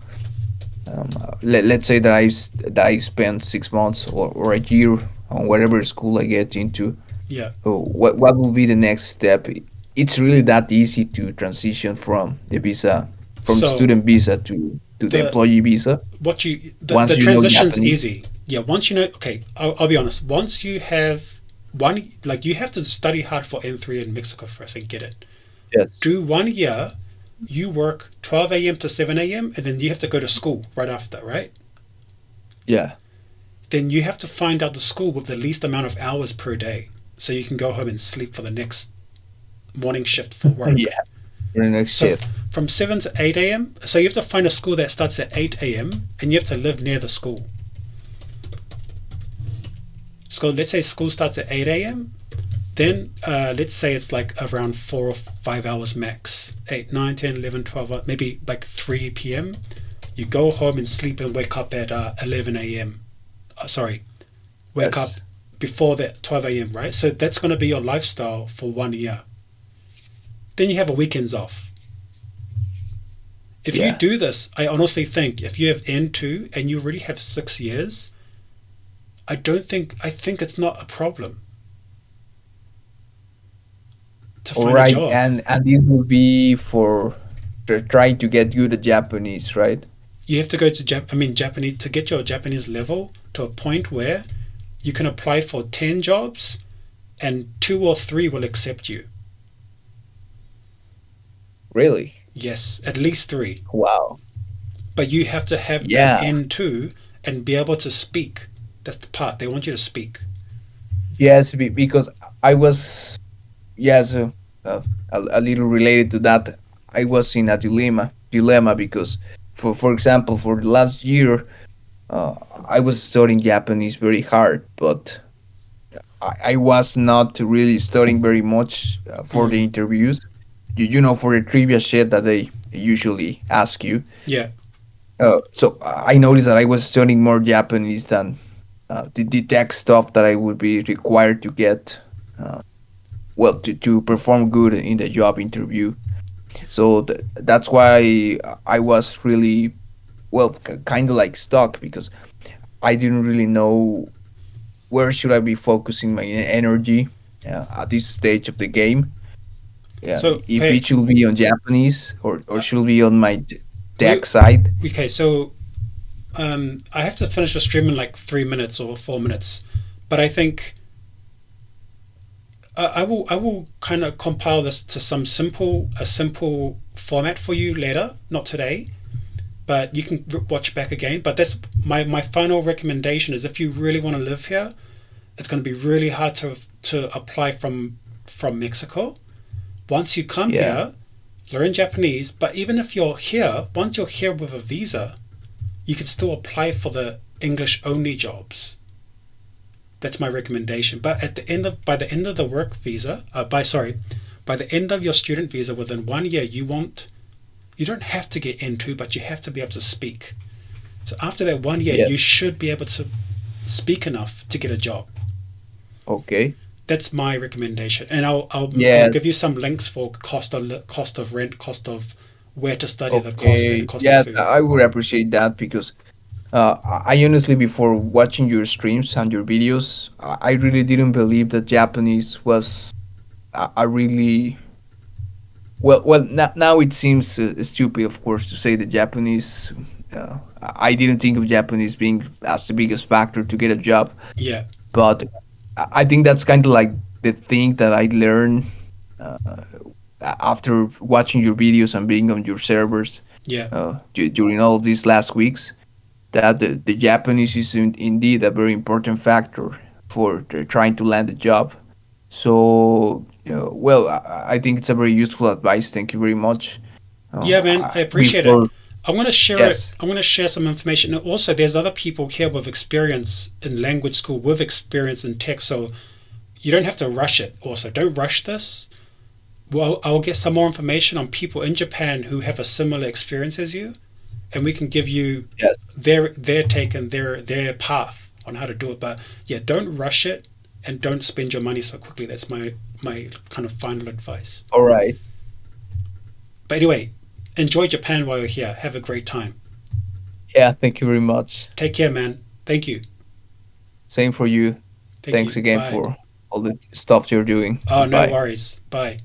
Let's say that that I spend 6 months or a year on whatever school I get into. Yeah. What will be the next step? It's really that easy to transition from the visa, from the So student visa to the the employee visa the once you know transition's Japanese. easy. Yeah, once you know, okay, I'll be honest. Once you have one, like you have to study hard for N3 in Mexico first and get it. Yes. Do 1 year, you work 12 a.m. to 7 a.m., and then you have to go to school right after, right? Yeah. Then you have to find out the school with the least amount of hours per day so you can go home and sleep for the next morning shift for work. Yeah. For the next So shift. from 7 to 8 a.m., so you have to find a school that starts at 8 a.m. and you have to live near the school. So let's say school starts at 8 a.m. Then let's say it's like around 4 or 5 hours max. 8, 9, 10, 11, 12, maybe like 3 p.m. You go home and sleep and wake up at 11 a.m. Sorry, wake up Yes. before that 12 a.m., right? So that's going to be your lifestyle for 1 year. Then you have a weekends off. If you Yeah. do this, I honestly think if you have N2 and you already have 6 years, I think it's not a problem to All find a right, job. and this will be for trying to get good at Japanese, right? You have to go to Japanese to get your Japanese level to a point where you can apply for 10 jobs and 2 or 3 will accept you. Really? Yes, at least 3. Wow. But you have to have that Yeah. N2 and be able to speak. That's the part. They want you to speak. Yes, because I was, yes, a little related to that. I was in a dilemma because, for example, for the last year, uh, I was studying Japanese very hard, but I was not really studying very much for the Mm. interviews. You know, for the trivia shit that they usually ask you. Yeah. So I noticed that I was studying more Japanese than the tech stuff that I would be required to get, uh, well, to perform good in the job interview. So that's why I was really, well, kind of like stuck because I didn't really know where should I be focusing my energy at this stage of the game. Yeah, So, if hey, it should be on Japanese or uh, should be on my we tech side. okay. So, I have to finish the stream in like 3 minutes or 4 minutes, but I think I will kind of compile this to a simple format for you later, not today, but you can watch back again. But that's my final recommendation is if you really want to live here, it's going to be really hard to apply from Mexico. Once you come Yeah. here, learn Japanese. But even if you're here, once you're here with a visa, you can still apply for the English only jobs. That's my recommendation. But by the end of the work visa, by the end of your student visa, within 1 year, you don't have to get into, but you have to be able to speak. So after that 1 year, Yes. you should be able to speak enough to get a job. Okay. That's my recommendation, and I'll give you Yes. some links for cost of rent, cost of where to study, the cost, and the Okay. cost of Yes, food. I would appreciate that because I honestly, before watching your streams and your videos, I really didn't believe that Japanese was a really now it seems stupid, of course, to say that Japanese. I didn't think of Japanese being as the biggest factor to get a job, Yeah, but I think that's kind of like the thing that I learned uh, after watching your videos and being on your servers yeah. during all of these last weeks. That the Japanese is indeed a very important factor for trying to land a job. So, well, I think it's a very useful advice. Thank you very much. Yeah, man, I appreciate it. Before, I'm gonna share it. yes, I'm gonna share some information. And also, there's other people here with experience in language school, with experience in tech. So you don't have to rush it. Also, don't rush this. Well, I'll get some more information on people in Japan who have a similar experience as you, and we can give you yes, their take and their path on how to do it. But yeah, don't rush it and don't spend your money so quickly. That's my kind of final advice. All right. But anyway, enjoy Japan while you're here. Have a great time. Yeah, thank you very much. Take care, man. Thank you. Same for you. Thanks you. again Bye. for all the stuff you're doing. Oh, Goodbye. no worries. Bye.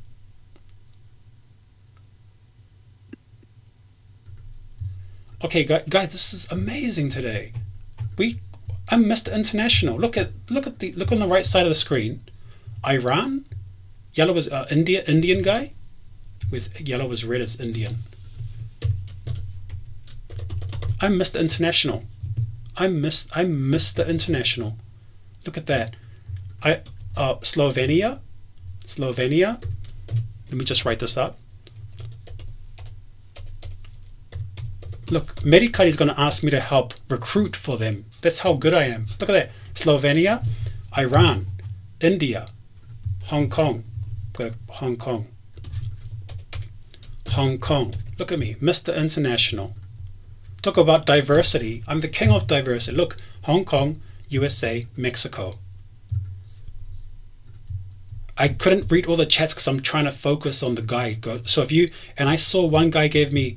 Okay, guys, this is amazing today. I'm Mr. International. Look on the right side of the screen. Iran, yellow was Indian guy, with yellow was red as Indian. I'm Mr. International. I'm Mr. International. Look at that. Slovenia. Let me just write this up. Look, Medicare is going to ask me to help recruit for them. That's how good I am. Look at that. Slovenia, Iran, India, Hong Kong. Got Hong Kong. Hong Kong. Look at me, Mr. International. Talk about diversity. I'm the king of diversity. Look, Hong Kong, USA, Mexico. I couldn't read all the chats because I'm trying to focus on the guy. So I saw one guy gave me,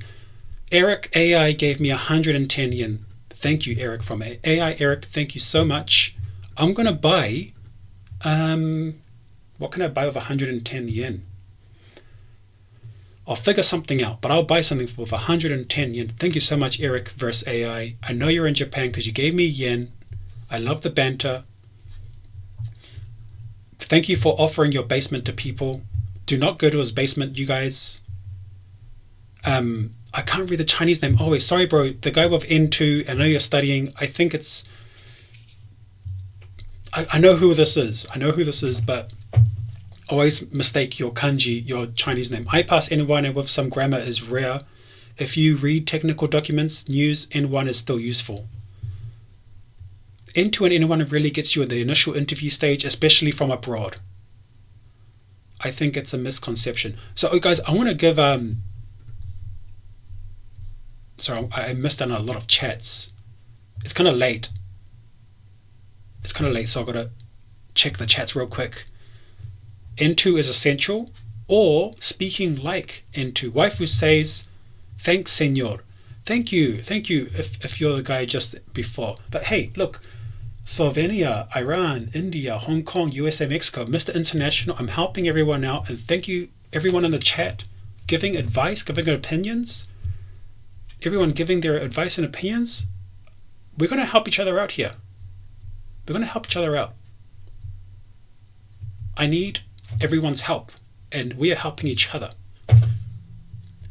Eric AI gave me 110 yen. Thank you, Eric from AI. Eric, thank you so much. I'm going to buy, what can I buy with 110 yen? I'll figure something out, but I'll buy something with 110 yen. Thank you so much, Eric versus AI. I know you're in Japan because you gave me yen. I love the banter. Thank you for offering your basement to people. Do not go to his basement, you guys. I can't read the Chinese name. Oh, wait, sorry, bro. The guy with N2, I know you're studying. I think it's... I know who this is. But always mistake your kanji, your Chinese name. I pass N1 and with some grammar is rare. If you read technical documents, news, N1 is still useful. N2 and N1 really gets you at the initial interview stage, especially from abroad. I think it's a misconception. So, guys, I want to give... Sorry, I missed out on a lot of chats. It's kind of late. So I've got to check the chats real quick. N2 is essential, or speaking like N2. Waifu says, thanks, senor. Thank you, if you're the guy just before. But hey, look, Slovenia, Iran, India, Hong Kong, USA, Mexico, Mr. International, I'm helping everyone out, and thank you, everyone in the chat, giving advice, giving opinions. Everyone giving their advice and opinions. We're going to help each other out here. I need everyone's help, and we are helping each other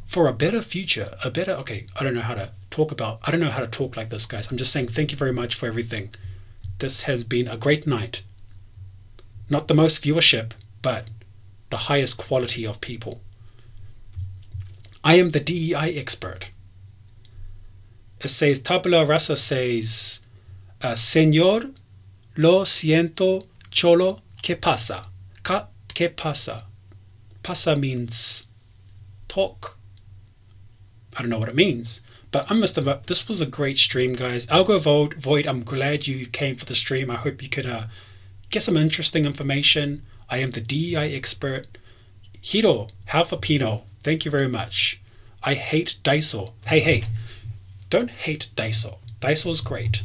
for a better future. Okay, I don't know how to talk like this, guys. I'm just saying thank you very much for everything. This has been a great night. Not the most viewership, but the highest quality of people. I am the DEI expert. It says, Tabula Rasa says, Señor, lo siento, cholo, ¿qué pasa? ¿Qué pasa? Pasa means talk. I don't know what it means, but this was a great stream, guys. Algo Void, I'm glad you came for the stream. I hope you could get some interesting information. I am the DEI expert. Hiro, Halfa Pino, thank you very much. I hate Daiso. Hey. Don't hate Daiso. Daiso's great.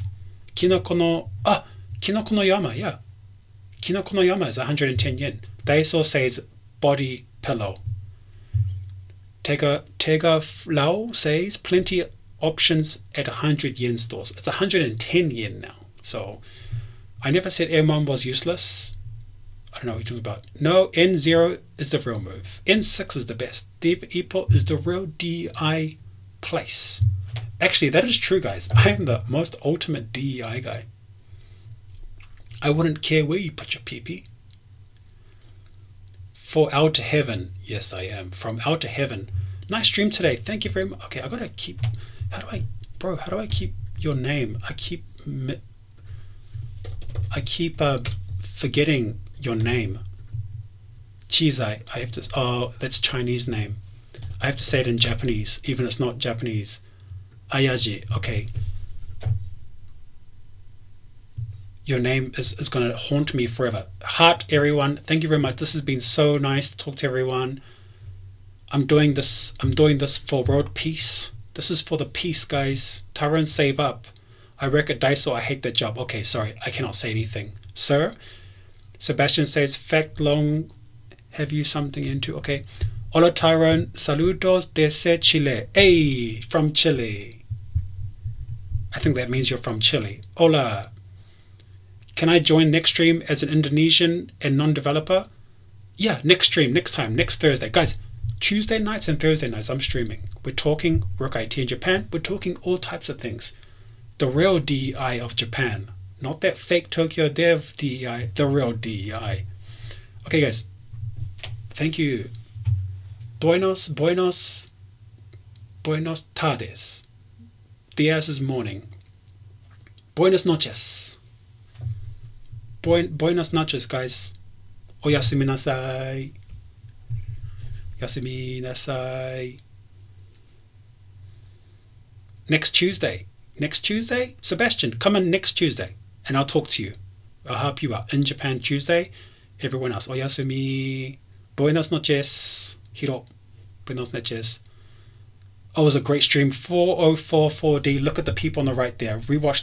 Kinoko no Yama, yeah. Kinoko no Yama is 110 yen. Daiso says body pillow. Tega Flau says plenty options at 100 yen stores. It's 110 yen now. So I never said M1 was useless. I don't know what you're talking about. No, N0 is the real move. N6 is the best. Devippo is the real DI place. Actually, that is true, guys. I am the most ultimate DEI guy. I wouldn't care where you put your PP. For Outer Heaven. Yes, I am. From Outer Heaven. Nice stream today. Thank you very much. Okay, I gotta keep... How do I keep your name? I keep forgetting your name. Chizai. I have to... Oh, that's Chinese name. I have to say it in Japanese, even if it's not Japanese. Ayaji, okay. your name is going to haunt me forever. Heart, everyone. Thank you very much. This has been so nice to talk to everyone. I'm doing this for world peace. This is for the peace, guys. Tyrone, save up. I work at Daiso. I hate that job. Okay, sorry. I cannot say anything. Sir? Sebastian says, fact long. Have you something into? Okay. Hola, Tyrone. Saludos desde Chile. Hey, from Chile. I think that means you're from Chile. Hola. Can I join next stream as an Indonesian and non-developer? Yeah, next stream, next time, next Thursday. Guys, Tuesday nights and Thursday nights I'm streaming. We're talking work IT in Japan. We're talking all types of things. The real DEI of Japan. Not that fake Tokyo Dev DEI, the real DEI. Okay, guys. Thank you. Buenos tardes. Diaz is morning. Buenas noches. Buenas noches, guys. Oyasumi nasai. Yasumi nasai. Next Tuesday. Sebastian, come in next Tuesday and I'll talk to you. I'll help you out. In Japan Tuesday. Everyone else. Oyasumi. Buenas noches. Hiro. Buenas noches. Oh, it was a great stream. 4044D. Look at the people on the right there. Rewatch